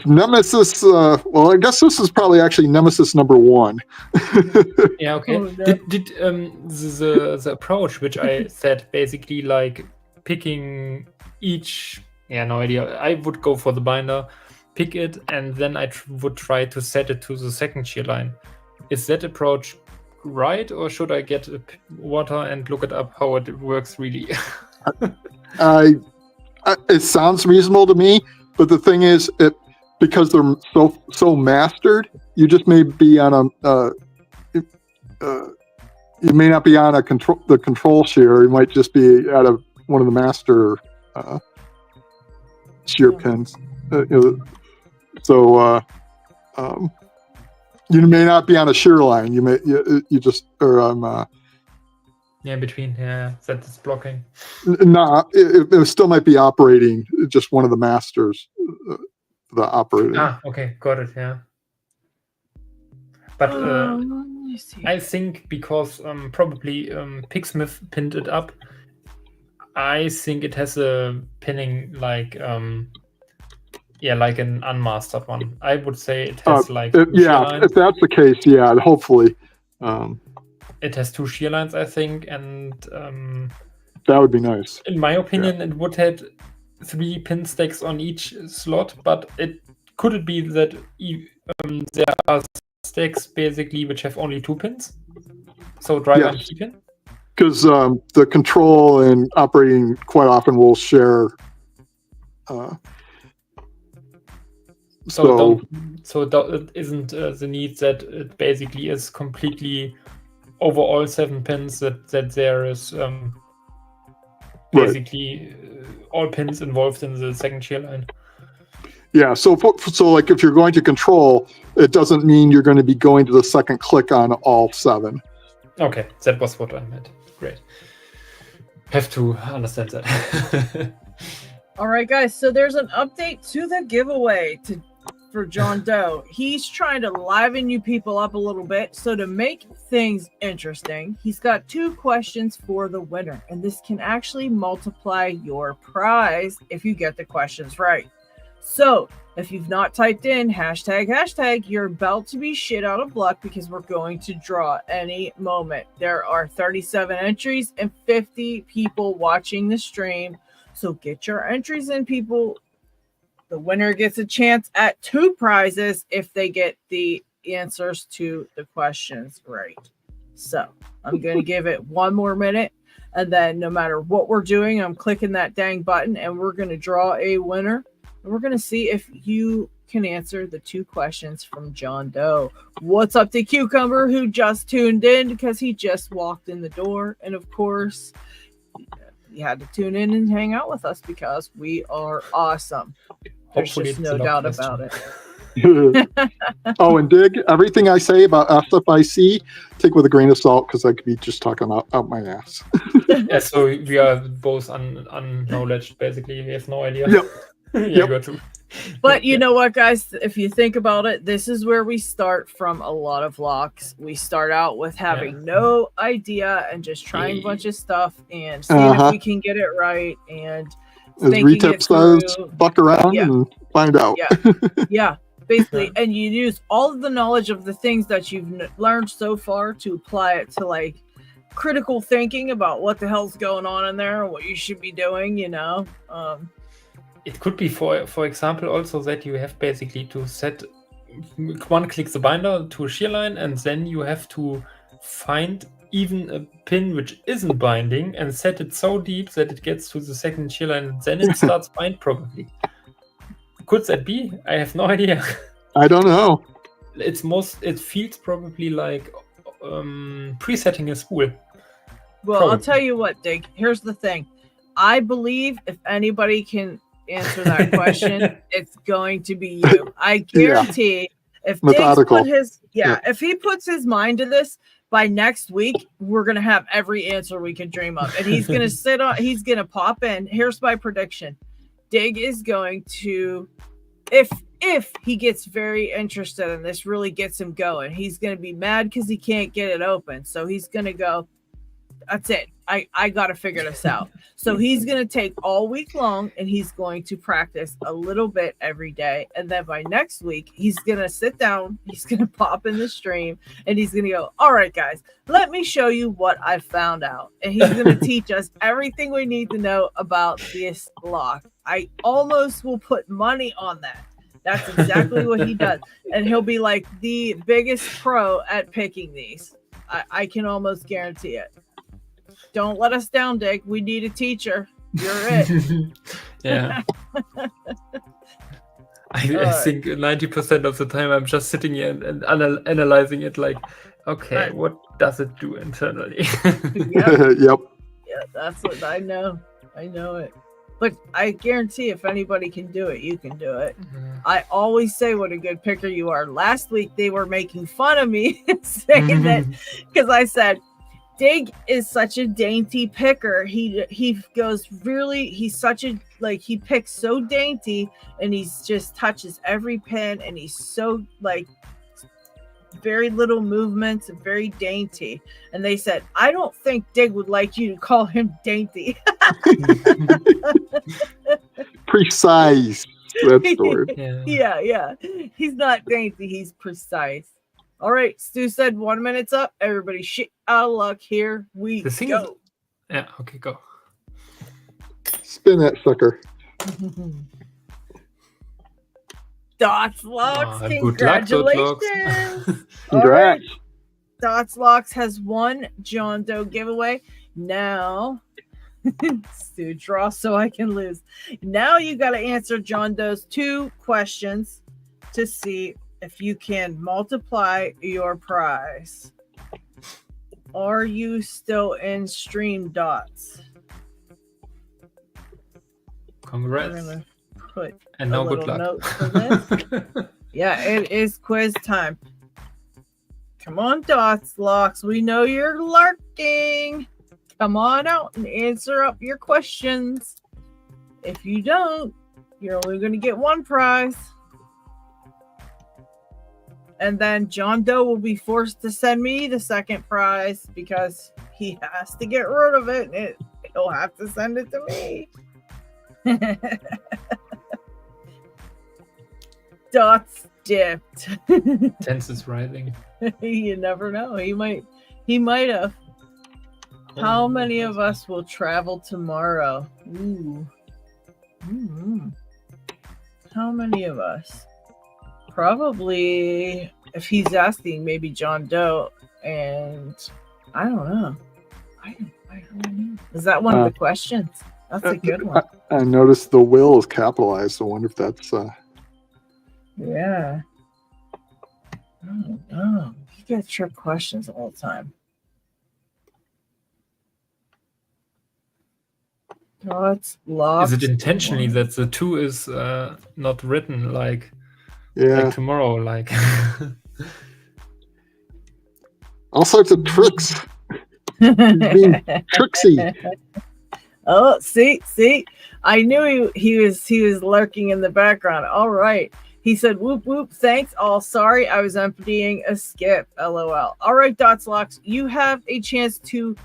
Nemesis. Well, I guess this is probably actually Nemesis number 1. Yeah. Okay. Oh, no. Did the approach which I said basically picking each? Yeah. No idea. I would go for the binder, pick it, and then I would try to set it to the second shear line. Is that approach right, or should I get water and look it up how it works really? It sounds reasonable to me, but the thing is, because they're so mastered, you just may be on you may not be on the control shear. You might just be out of one of the master shear pins. You may not be on a shear line. You may you just or Yeah, between. Yeah, that is blocking. no, it still might be operating. Just one of the masters, the operating. Okay, got it. Yeah. But let me see. I think because probably Pigsmith pinned it up, I think it has a pinning like like an unmastered one. I would say it has if that's the case, yeah, hopefully. It has 2 shear lines, I think, and that would be nice. in my opinion, it would have 3 pin stacks on each slot, but could it be that there are stacks basically which have only 2 pins? So driver and key pin? Because the control and operating quite often will share. So it isn't the need that it basically is completely over all 7 pins that there is basically all pins involved in the second shear line. Yeah, so like if you're going to control, it doesn't mean you're going to be going to the second click on all 7. Okay, that was what I meant. Great. Have to understand that. All right, guys. So there's an update to the giveaway for John Doe. He's trying to liven you people up a little bit. So to make things interesting, he's got 2 questions for the winner, and this can actually multiply your prize if you get the questions right. So if you've not typed in hashtag, you're about to be shit out of luck because we're going to draw any moment. There are 37 entries and 50 people watching the stream. So get your entries in, people. The winner gets a chance at 2 prizes if they get the answers to the questions right. So I'm going to give it 1 more minute, and then no matter what we're doing, I'm clicking that dang button, and we're going to draw a winner. And we're going to see if you can answer the 2 questions from John Doe. What's up to Cucumber, who just tuned in because he just walked in the door? And of course, you had to tune in and hang out with us because we are awesome. There's just no doubt about it. Oh, and Dig, everything I say about SFIC, take with a grain of salt because I could be just talking out my ass. Yeah, so we are both unknowledge, basically. We have no idea. Yep. Yeah, got to. But you know what, guys? If you think about it, this is where we start from a lot of locks. We start out with having no idea and just trying a bunch of stuff and seeing if we can get it right. And as Retip says, fuck around and find out. Yeah, basically. And you use all of the knowledge of the things that you've learned so far to apply it to like critical thinking about what the hell's going on in there, what you should be doing, you know. It could be, for example, also that you have basically to set 1 click the binder to a shear line, and then you have to find even a pin which isn't binding and set it so deep that it gets to the second shear line, and then it starts bind probably. Could that be? I have no idea. I don't know. It feels probably like presetting a spool. Well, Probably. I'll tell you what, Dig. Here's the thing. I believe if anybody can answer that question, it's going to be you. I guarantee if if he puts his mind to this, by next week we're gonna have every answer we can dream of, and he's gonna he's gonna pop in. Here's my prediction. Dig is going to, if he gets very interested and this really gets him going, he's gonna be mad because he can't get it open. So he's gonna go, that's it. I got to figure this out. So he's going to take all week long and he's going to practice a little bit every day. And then by next week, he's going to sit down, he's going to pop in the stream, and he's going to go, all right, guys, let me show you what I found out. And he's going to teach us everything we need to know about this lock. I almost will put money on that. That's exactly what he does. And he'll be like the biggest pro at picking these. I can almost guarantee it. Don't let us down, Dick. We need a teacher. You're it. Yeah. I think 90% of the time I'm just sitting here and analyzing it like, okay, what does it do internally? Yep. Yep. Yeah, that's what I know. I know it. But I guarantee if anybody can do it, you can do it. Mm-hmm. I always say what a good picker you are. Last week they were making fun of me saying that because I said Dig is such a dainty picker. He goes really. He's such a he picks so dainty, and he's just touches every pin, and he's so very little movements and very dainty. And they said, I don't think Dig would like you to call him dainty. Precise. That's the word. Yeah. He's not dainty. He's precise. All right. Stu said 1 minute's up. Everybody shit out of luck. Here we go. Yeah. Okay, go. Spin that sucker. Dots Locks, good luck, congratulations. Congrats. All right. Dots Locks has won John Doe giveaway. Now, Stu, draw so I can lose. Now you got to answer John Doe's 2 questions to see if you can multiply your prize. Are you still in stream, Dots? Congrats. We're gonna put and now good little luck. note for this. Yeah, it is quiz time. Come on, Dots Locks. We know you're lurking. Come on out and answer up your questions. If you don't, you're only going to get 1 prize. And then John Doe will be forced to send me the 2nd prize because he has to get rid of it. And he'll have to send it to me. Dots dipped. Tense is rising. You never know. He might have. How many of us will travel tomorrow? Ooh. How many of us? Probably, if he's asking, maybe John Doe, and I don't know. I don't know. Is that one of the questions? That's a good one. I noticed the will is capitalized, so I wonder if that's... Yeah. Oh, you get trick questions all the time. Dots Locks. Is it intentionally that the 2 is not written like tomorrow? Like all sorts of tricks. Being tricksy. Oh, see, I knew he was lurking in the background. All right. He said, whoop, whoop, thanks. All sorry, I was emptying a skip. LOL. All right, Dots Locks, you have a chance to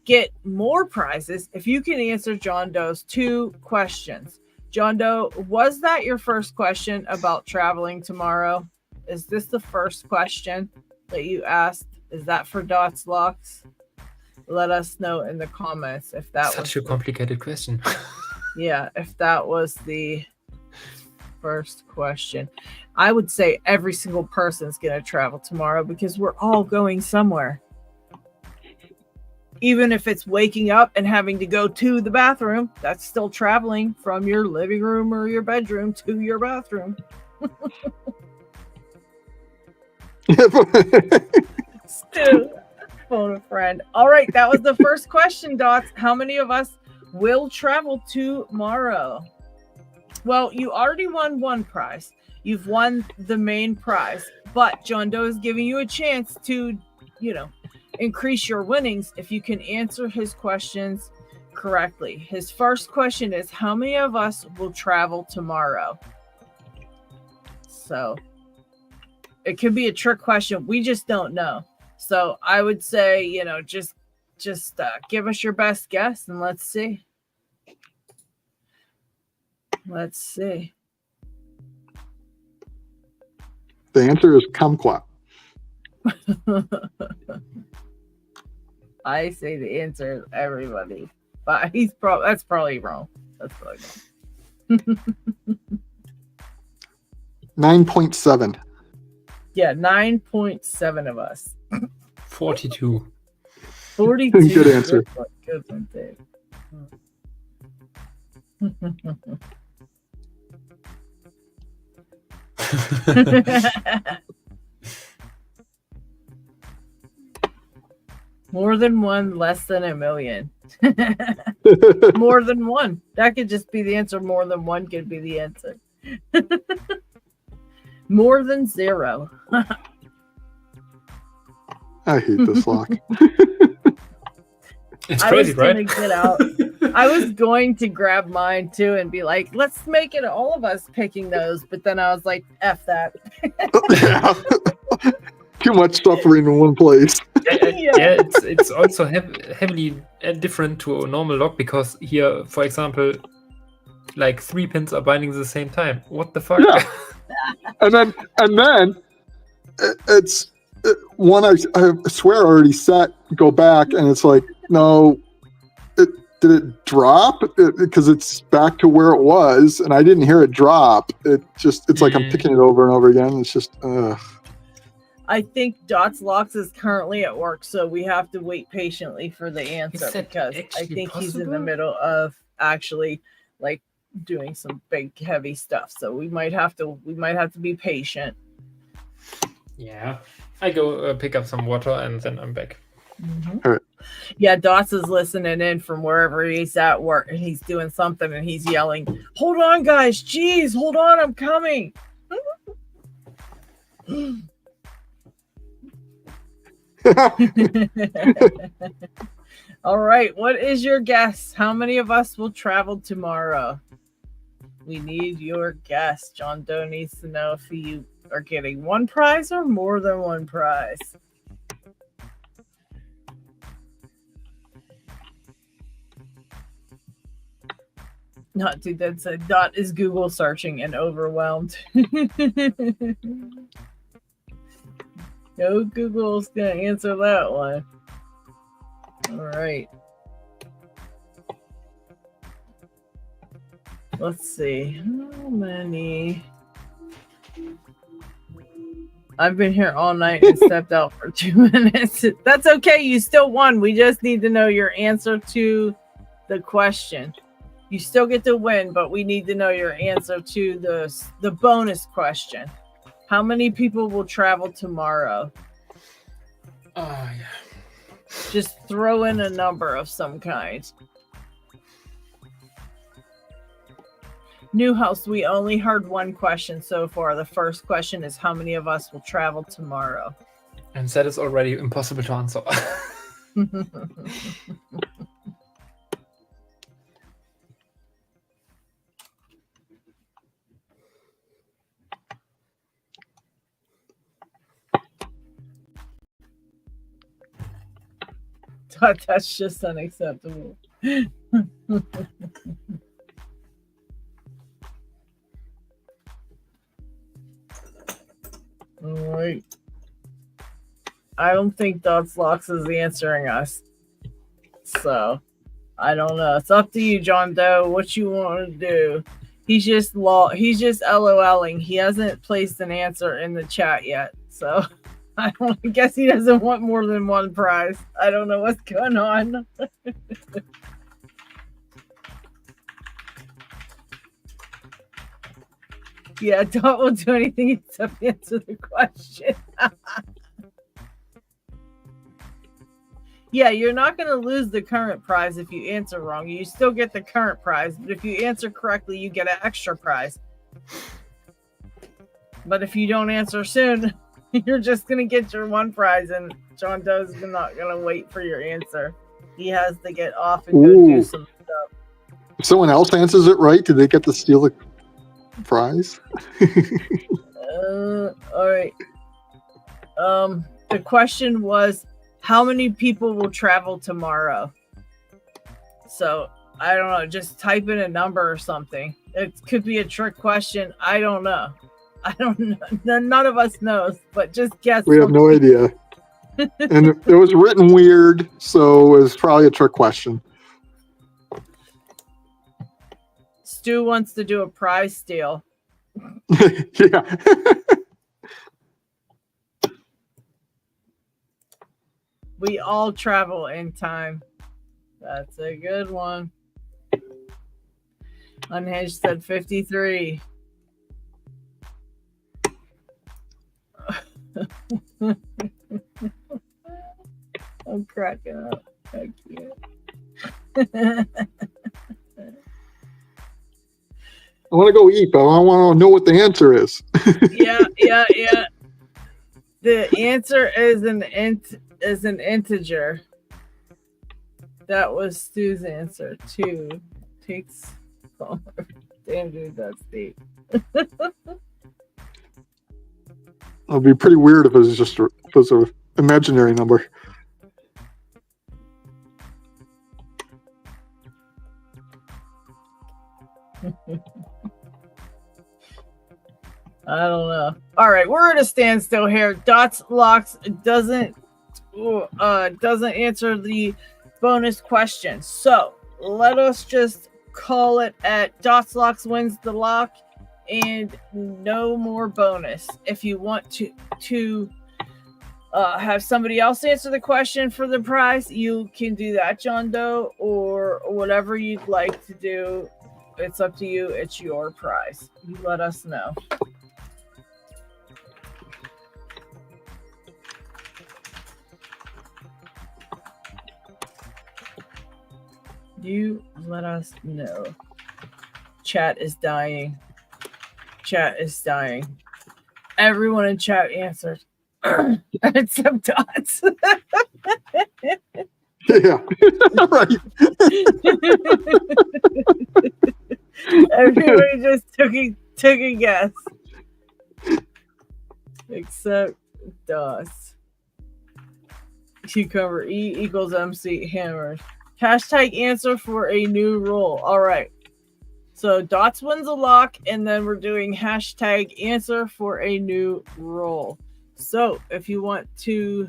get more prizes if you can answer John Doe's 2 questions. John Doe, was that your first question about traveling tomorrow? Is this the first question that you asked? Is that for Dots Locks? Let us know in the comments if that was such a complicated question. Yeah, if that was the first question. I would say every single person's going to travel tomorrow because we're all going somewhere. Even if it's waking up and having to go to the bathroom, that's still traveling from your living room or your bedroom to your bathroom. Still, phone a friend. All right, that was the first question, Dots. How many of us will travel tomorrow? Well, you already won 1 prize. You've won the main prize, but John Doe is giving you a chance to, increase your winnings if you can answer his questions correctly. His first question is, how many of us will travel tomorrow? So it could be a trick question. We just don't know. So I would say, just give us your best guess and let's see. Let's see. The answer is kumquat. I say the answer is everybody, but that's probably wrong. That's probably wrong. 9.7. Yeah, 9.7 of us. 42. 42. Good answer. Good one, Dave. More than 1, less than 1 million. More than one. That could just be the answer. More than one could be the answer. More than 0. I hate this lock. It's crazy, right? I was going to grab mine too and be like, let's make it all of us picking those. But then I was like, F that. Yeah. Too much suffering in one place. Yeah, it's also heavily different to a normal lock because here, for example, like 3 pins are binding at the same time. What the fuck? Yeah. and then it's one I swear already set. Go back and it's like, no, did it drop? Because it's back to where it was, and I didn't hear it drop. It's like I'm picking it over and over again. It's just. I think Dots Locks is currently at work, so we have to wait patiently for the answer because I think he's in the middle of actually like doing some big heavy stuff. So we might have to be patient. Yeah, I go pick up some water and then I'm back. Mm-hmm. All right. Yeah, Dots is listening in from wherever he's at work, and he's doing something, and he's yelling, "Hold on, guys! Jeez, hold on, I'm coming!" All right, what is your guess? How many of us will travel tomorrow? We need your guess. John Doe needs to know if you are getting one prize or more than one prize. Not too dead said Dot is Google searching and overwhelmed. No Google's gonna answer that one. All right. Let's see. How many? I've been here all night and stepped out for 2 minutes. That's okay. You still won. We just need to know your answer to the question. You still get to win, but we need to know your answer to the bonus question. How many people will travel tomorrow? Oh, yeah. Just throw in a number of some kind. Newhouse, we only heard one question so far. The first question is how many of us will travel tomorrow? And that is already impossible to answer. That's just unacceptable. All right. I don't think Dots Locks is answering us. So, I don't know. It's up to you, John Doe. What you want to do? He's just LOLing. He hasn't placed an answer in the chat yet. So, I guess he doesn't want more than one prize. I don't know what's going on. Yeah, Dot will do anything except answer the question. Yeah, you're not going to lose the current prize if you answer wrong. You still get the current prize, but if you answer correctly, you get an extra prize. But if you don't answer soon, you're just going to get your one prize, and John Doe's not going to wait for your answer. He has to get off and go do some stuff. If someone else answers it right, do they get to steal the prize? All right. The question was, how many people will travel tomorrow? So, I don't know. Just type in a number or something. It could be a trick question. I don't know. I don't know. None of us knows, but just guess. We have no idea. And it was written weird, so it was probably a trick question. Stu wants to do a prize steal. Yeah. We all travel in time. That's a good one. Unhinged said 53. I'm cracking up. I can't. I want to go eat, but I want to know what the answer is. Yeah. The answer is an integer. That was Stu's answer. 2 takes. Oh, damn, dude, that's deep. It'd be pretty weird if it was just an imaginary number. I don't know. All right, we're at a standstill here. Dots Locks doesn't answer the bonus question. So let us just call it at Dots Locks wins the lock and no more bonus. If you want to have somebody else answer the question for the prize, you can do that, John Doe, or whatever you'd like to do. It's up to you. It's your prize. You let us know. You let us know. Chat is dying. Chat is dying. Everyone in chat answered. Except Dots. Yeah, right. Everybody just took a guess. Except Dots. Cucumber E equals MC Hammer. Hashtag answer for a new role. All right. So Dots wins a lock, and then we're doing hashtag answer for a new role. So if you want to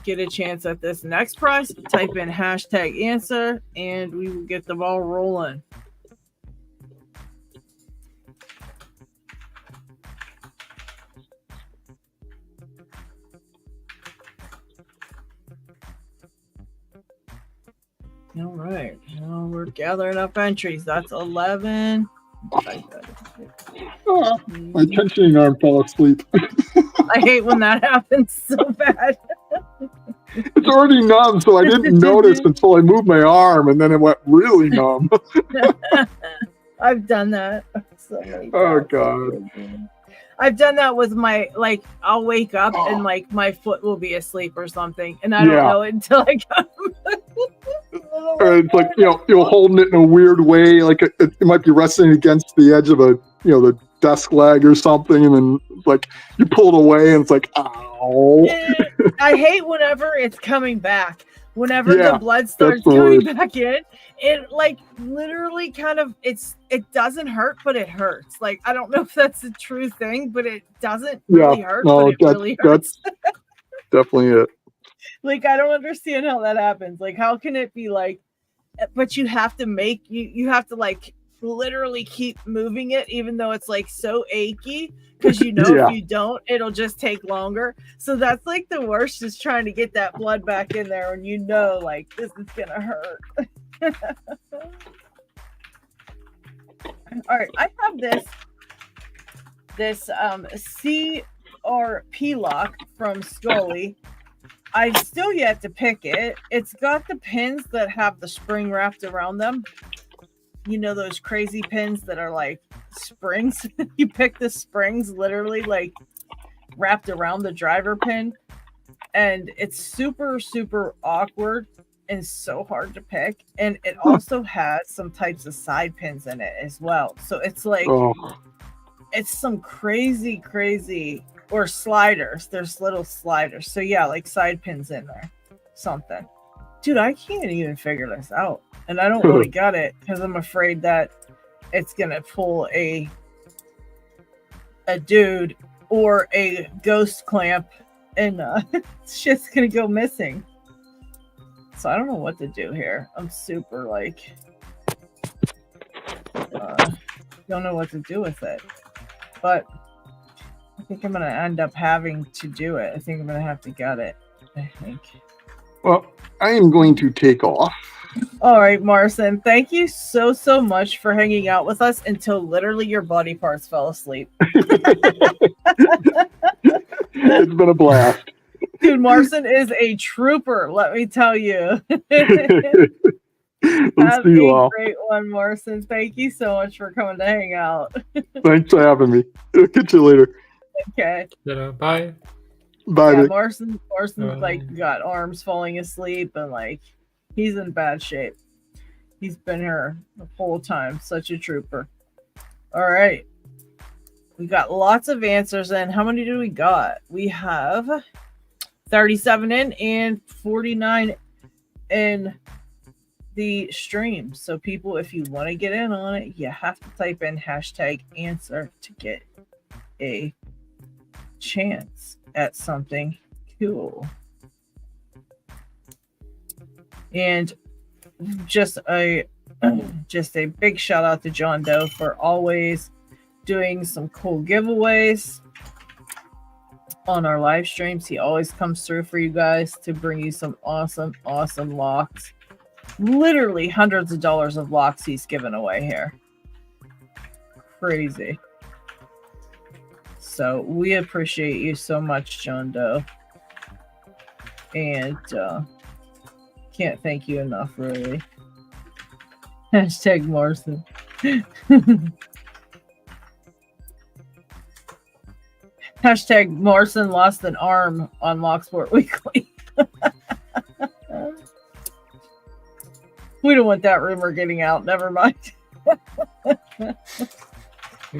get a chance at this next prize, type in hashtag answer, and we will get the ball rolling. All right, now we're gathering up entries. That's 11. My tensioning arm fell asleep. I hate when that happens so bad. It's already numb, so I didn't notice until I moved my arm, and then it went really numb. I've done that so many times. Oh, God. I've done that with my, like, I'll wake up and, like, my foot will be asleep or something, and I don't know it until I come. Or it's like, you're holding it in a weird way, like it might be resting against the edge of the desk leg or something, and then like you pull it away and it's like, ow. I hate whenever it's coming back. Whenever the blood starts coming back in, it like literally kind of it doesn't hurt, but it hurts. Like, I don't know if that's a true thing, but it doesn't really hurt, but it really hurts. That's definitely it. Like, I don't understand how that happens. Like, how can it be like, but you have to make, you have to like literally keep moving it, even though it's like so achy, because if you don't, it'll just take longer. So that's like the worst, is trying to get that blood back in there, and like this is gonna hurt. All right, I have this CRP lock from Scully. I've still yet to pick it. It's got the pins that have the spring wrapped around them. Those crazy pins that are like springs. You pick the springs literally like wrapped around the driver pin. And it's super, super awkward and so hard to pick. And it also has some types of side pins in it as well. So it's like, it's some crazy, or sliders. There's little sliders. So yeah, like side pins in there. Something. Dude, I can't even figure this out. And I don't really get it because I'm afraid that it's going to pull a dude or a ghost clamp and it's just going to go missing. So I don't know what to do here. I'm super like, don't know what to do with it. But I think I'm going to end up having to do it. I think I'm going to have to get it. I think. Well, I am going to take off. All right, Marcin. Thank you so much for hanging out with us until literally your body parts fell asleep. It's been a blast. Dude, Dude, Marson is a trooper, let me tell you. Let's Have see you a all. great one, Marson. Thank you so much for coming to hang out. Thanks for having me. I'll catch you later. Okay. Bye. Bye. Yeah, Nick. Marson's Bye. like got arms falling asleep and like he's in bad shape. He's been here the whole time. Such a trooper. All right. We got lots of answers in. How many do we got? We have 37 in and 49 in the stream. So people, if you want to get in on it, you have to type in #answer to get a chance at something cool. And just a big shout out to John Doe for always doing some cool giveaways on our live streams. He always comes through for you guys to bring you some awesome locks. Literally hundreds of dollars of locks he's given away here. Crazy. So we appreciate you so much, John Doe. And can't thank you enough, really. #Marson. #Marson lost an arm on Locksport Weekly. We don't want that rumor getting out. Never mind.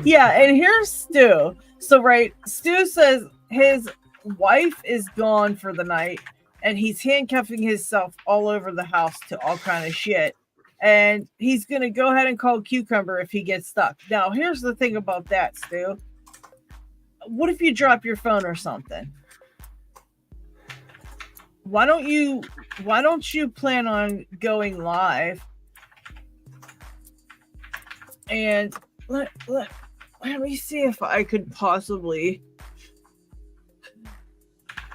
Yeah, and here's Stu. So, right, Stu says his wife is gone for the night, and he's handcuffing himself all over the house to all kind of shit. And he's going to go ahead and call Cucumber if he gets stuck. Now, here's the thing about that, Stu. What if you drop your phone or something? Why don't you plan on going live? And let me see if I could possibly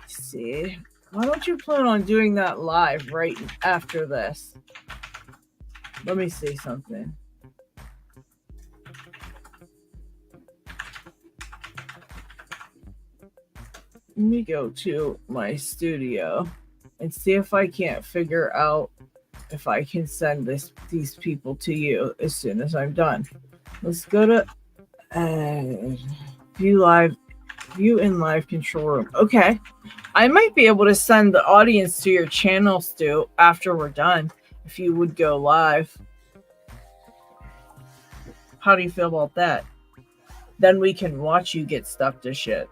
see. Why don't you plan on doing that live right after this? Let me see something. Let me go to my studio and see if I can't figure out if I can send these people to you as soon as I'm done. Let's go to view in live control room. Okay. I might be able to send the audience to your channel, Stu, after we're done, if you would go live. How do you feel about that? Then we can watch you get stuck to shit.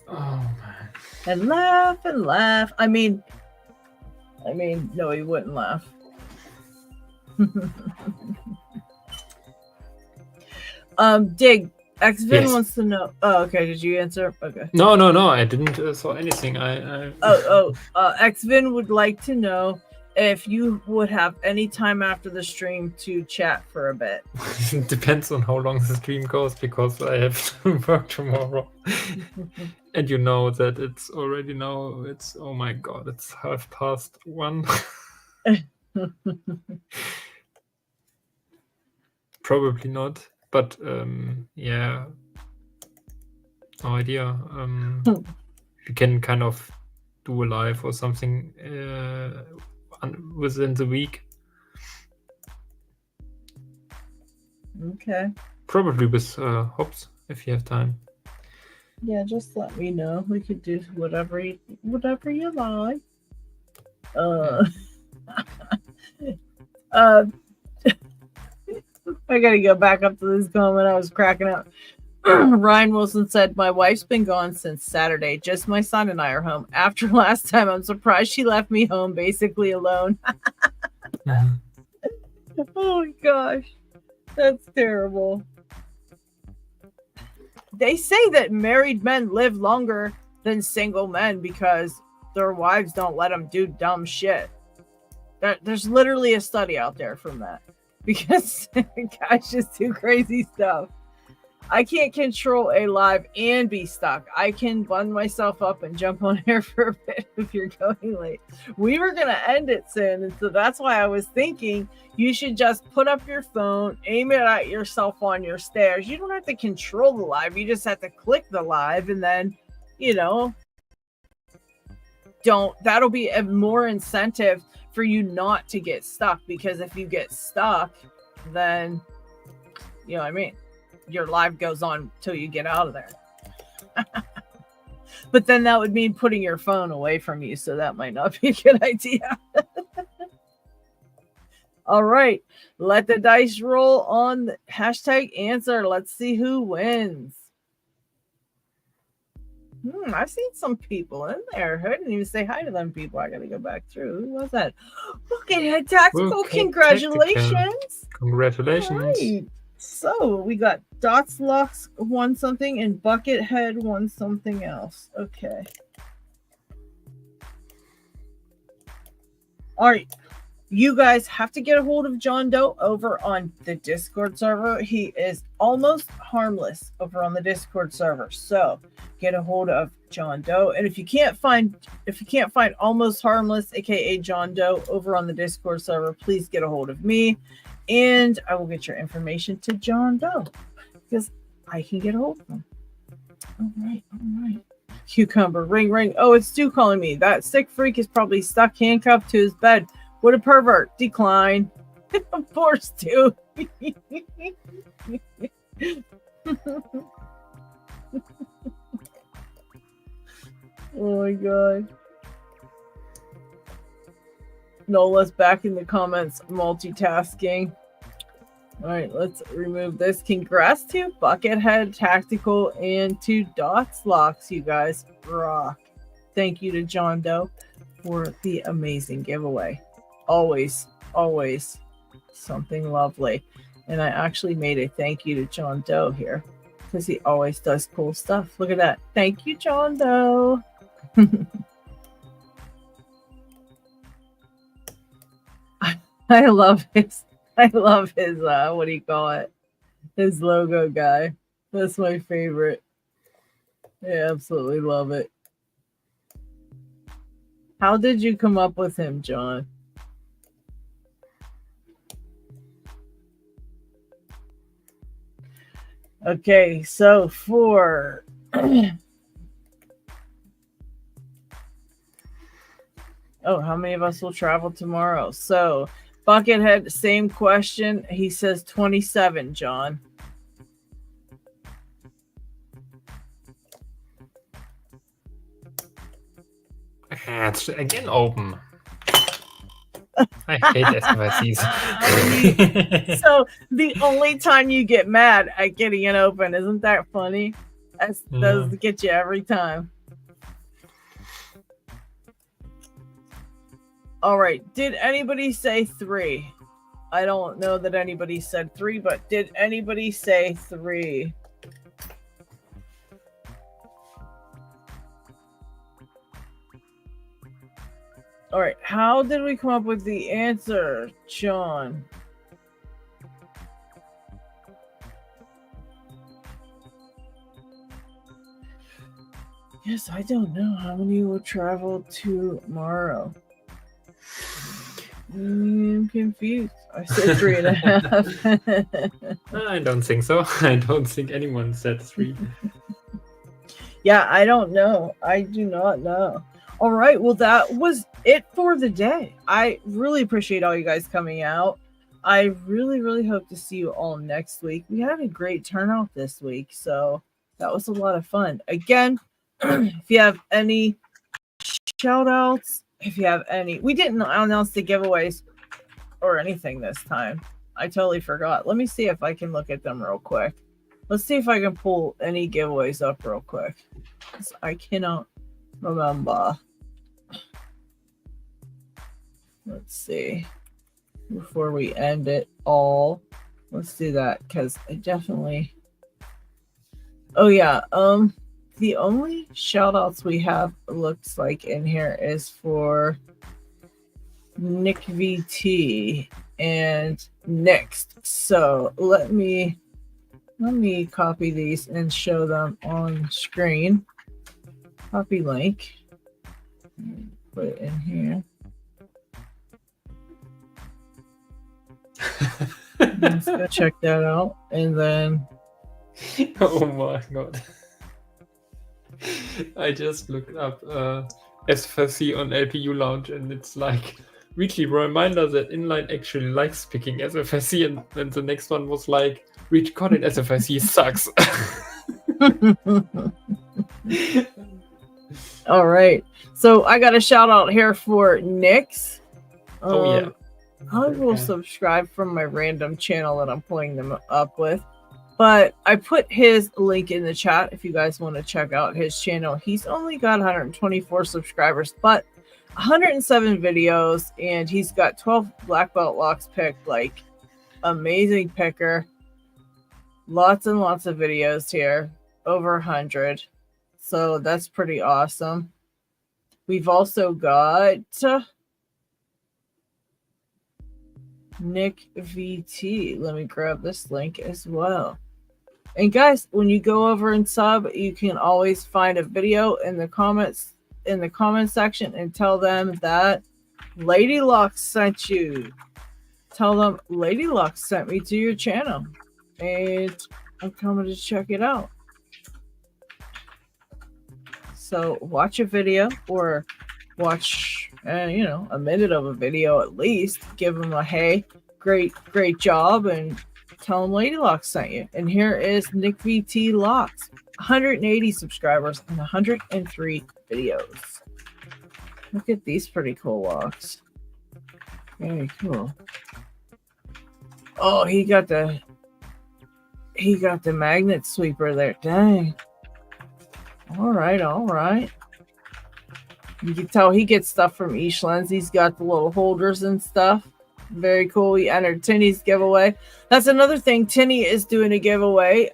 Oh man. And laugh. I mean, no, he wouldn't laugh. Dig, Xvin wants to know. Oh, okay. Did you answer? Okay. No. I didn't saw anything. Xvin would like to know if you would have any time after the stream to chat for a bit. It depends on how long the stream goes, because I have to work tomorrow. And you know that it's already now, it's, oh my god, it's 1:30. Probably not, but yeah, no idea. We can kind of do a live or something within the week. Okay. Probably with Hops, if you have time. Yeah, just let me know. We could do whatever you like. I gotta go back up to this comment. I was cracking up. Ryan Wilson said, "My wife's been gone since Saturday. Just my son and I are home. After last time, I'm surprised she left me home basically alone." Oh my gosh, that's terrible. They say that married men live longer than single men because their wives don't let them do dumb shit. There's literally a study out there from that, because guys just do crazy stuff. I can't control a live and be stuck. I can bund myself up and jump on here for a bit if you're going late. We were going to end it soon, and so that's why I was thinking you should just put up your phone, aim it at yourself on your stairs. You don't have to control the live. You just have to click the live, and then, that'll be a more incentive for you not to get stuck, because if you get stuck, then you know what I mean, your live goes on till you get out of there. But then that would mean putting your phone away from you, so that might not be a good idea. All right, let the dice roll on the hashtag answer. Let's see who wins. I've seen some people in there. I didn't even say hi to them people. I gotta go back through. Who was that? Buckethead Tactical. Okay, Congratulations. Tactical. Congratulations. Right. So we got Dots Locks won something and Buckethead won something else. Okay. All right. You guys have to get a hold of John Doe over on the Discord server. He is almost harmless over on the Discord server. So get a hold of John Doe. And if you can't find almost harmless, aka John Doe, over on the Discord server, please get a hold of me, and I will get your information to John Doe, because I can get a hold of him. All right. Cucumber, ring. Oh, it's Stu calling me. That sick freak is probably stuck handcuffed to his bed. What a pervert. Decline. Poor Stu. Oh my god. Nola's back in the comments multitasking. Alright, let's remove this. Congrats to Buckethead Tactical and to Dots Locks, you guys rock. Thank you to John Doe for the amazing giveaway. Always something lovely. And I actually made a thank you to John Doe here, because he always does cool stuff. Look at that. Thank you, John Doe. I love his what do you call it? His logo guy. That's my favorite. I absolutely love it. How did you come up with him, John? Okay, so for how many of us will travel tomorrow? So Buckethead, same question. He says 27, John. It's again open. I hate SMSCs. So the only time you get mad at getting it open, isn't that funny? That does get you every time. All right. Did anybody say 3? I don't know that anybody said 3, but did anybody say 3? All right. How did we come up with the answer, John? Yes, I don't know how many will travel tomorrow. I'm confused. I said 3.5. I don't think so. I don't think anyone said 3. Yeah, I don't know. I do not know. All right. Well, that was it for the day. I really appreciate all you guys coming out. I really, really hope to see you all next week. We had a great turnout this week, so that was a lot of fun. Again, if you have any shout outs, we didn't announce the giveaways or anything this time. I totally forgot. Let me see if I can look at them real quick. Let's see if I can pull any giveaways up real quick, because I cannot remember. Let's see. Before we end it all, let's do that, because I definitely... Oh yeah, the only shout outs we have, looks like, in here is for Nick VT and Next. So let me copy these and show them on screen. Copy link. Put it in here. Let's go check that out. And then... Oh my god. I just looked up SFC on LPU Lounge, and it's like weekly reminder that Inline actually likes picking SFC, and then the next one was like recorded SFC sucks. All right. So I got a shout out here for Nyx. Oh yeah. I will subscribe from my random channel that I'm pulling them up with. But I put his link in the chat if you guys want to check out his channel. He's only got 124 subscribers, but 107 videos, and he's got 12 black belt locks picked. Like, amazing picker. Lots and lots of videos here. Over 100. So that's pretty awesome. We've also got Nick VT. Let me grab this link as well. And guys, when you go over and sub, you can always find a video in the comments section and tell them that Lady Locks sent you. Tell them Lady Locks sent me to your channel, and I'm coming to check it out. So watch a video or watch, a minute of a video at least. Give them a hey, great job, and tell them Lady Locks sent you. And here is Nick VT Locks, 180 subscribers and 103 videos. Look at these pretty cool locks. Very cool. Oh, he got the magnet sweeper there. Dang. All right. You can tell he gets stuff from Eastlands. He's got the little holders and stuff. Very cool. He entered Tinny's giveaway. That's another thing. Tinny is doing a giveaway.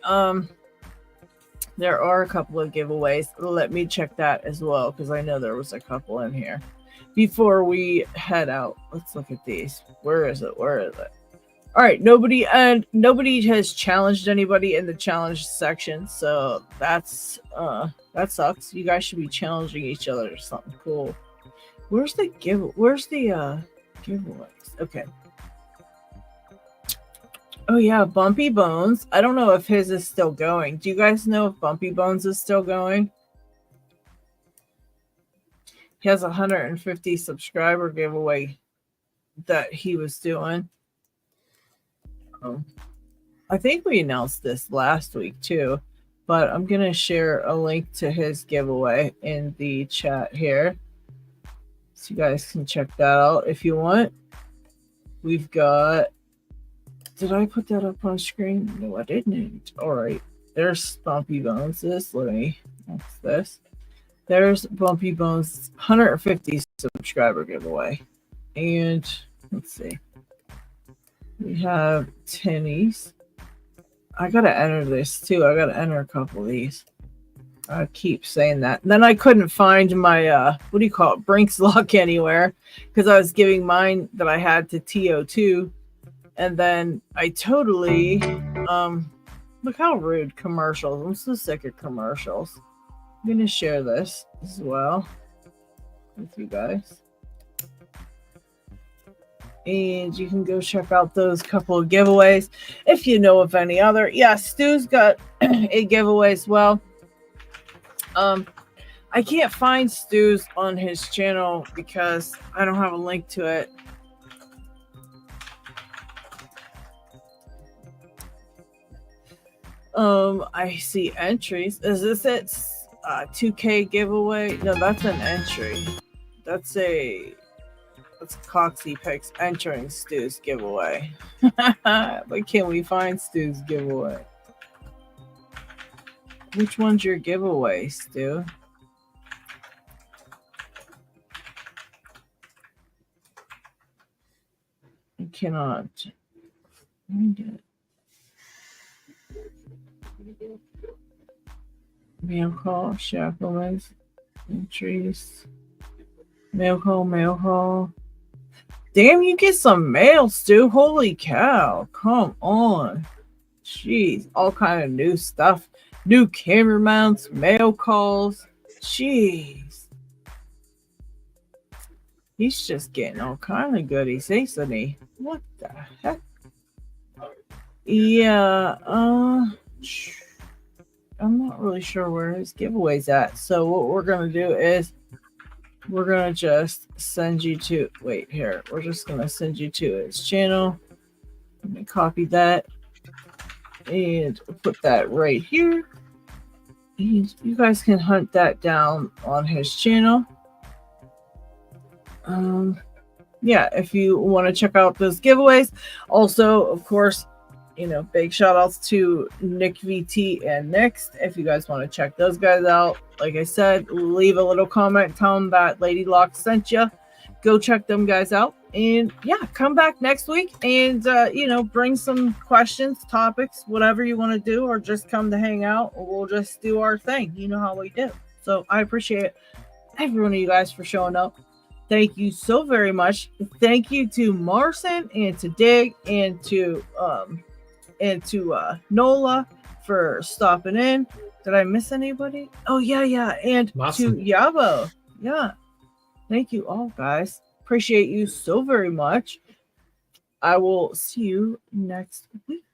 There are a couple of giveaways. Let me check that as well, because I know there was a couple in here. Before we head out, let's look at these. Where is it? All right, nobody has challenged anybody in the challenge section, so that sucks. You guys should be challenging each other or something cool. Where's the giveaways? Okay. Oh yeah, Bumpy Bones. I don't know if his is still going. Do you guys know if Bumpy Bones is still going? He has a 150 subscriber giveaway that he was doing. I think we announced this last week too, but I'm going to share a link to his giveaway in the chat here, so you guys can check that out if you want. We've got, did I put that up on screen? No, I didn't. All right, there's Bumpy Bones. That's this. There's Bumpy Bones 150 subscriber giveaway. And let's see. We have Tinnies. I gotta enter this too. I gotta enter a couple of these. I keep saying that. And then I couldn't find my Brinks lock anywhere, because I was giving mine that I had to TO2, and then I totally look how rude. Commercials. I'm so sick of commercials. I'm gonna share this as well with you guys. And you can go check out those couple of giveaways if you know of any other. Yeah, Stu's got a giveaway as well. I can't find Stu's on his channel because I don't have a link to it. I see entries. Is this it? 2K giveaway? No, that's an entry. That's Coxie Picks entering Stu's giveaway. But can we find Stu's giveaway? Which one's your giveaway, Stu? I cannot find it. Mail call, Shacklemans, entries. Mail call. Damn, you get some mail, Stu. Holy cow. Come on. Jeez. All kind of new stuff. New camera mounts, mail calls. Jeez. He's just getting all kind of goodies, isn't he? What the heck? Yeah, I'm not really sure where his giveaway's at. So what we're going to do is we're gonna just send you to wait here. We're just gonna send you to his channel. Let me copy that and put that right here. And you guys can hunt that down on his channel. Yeah, if you want to check out those giveaways. Also, of course, big shout outs to Nick VT and Next. If you guys want to check those guys out, like I said, leave a little comment, tell them that Lady Lock sent you. Go check them guys out. And yeah, come back next week and, bring some questions, topics, whatever you want to do, or just come to hang out, or we'll just do our thing. You know how we do. So I appreciate every one of you guys for showing up. Thank you so very much. Thank you to Marcin and to Dig and to Nola for stopping in. Did I miss anybody? Oh yeah. And Marcin. to Yabo. Yeah. Thank you all, guys. Appreciate you so very much. I will see you next week.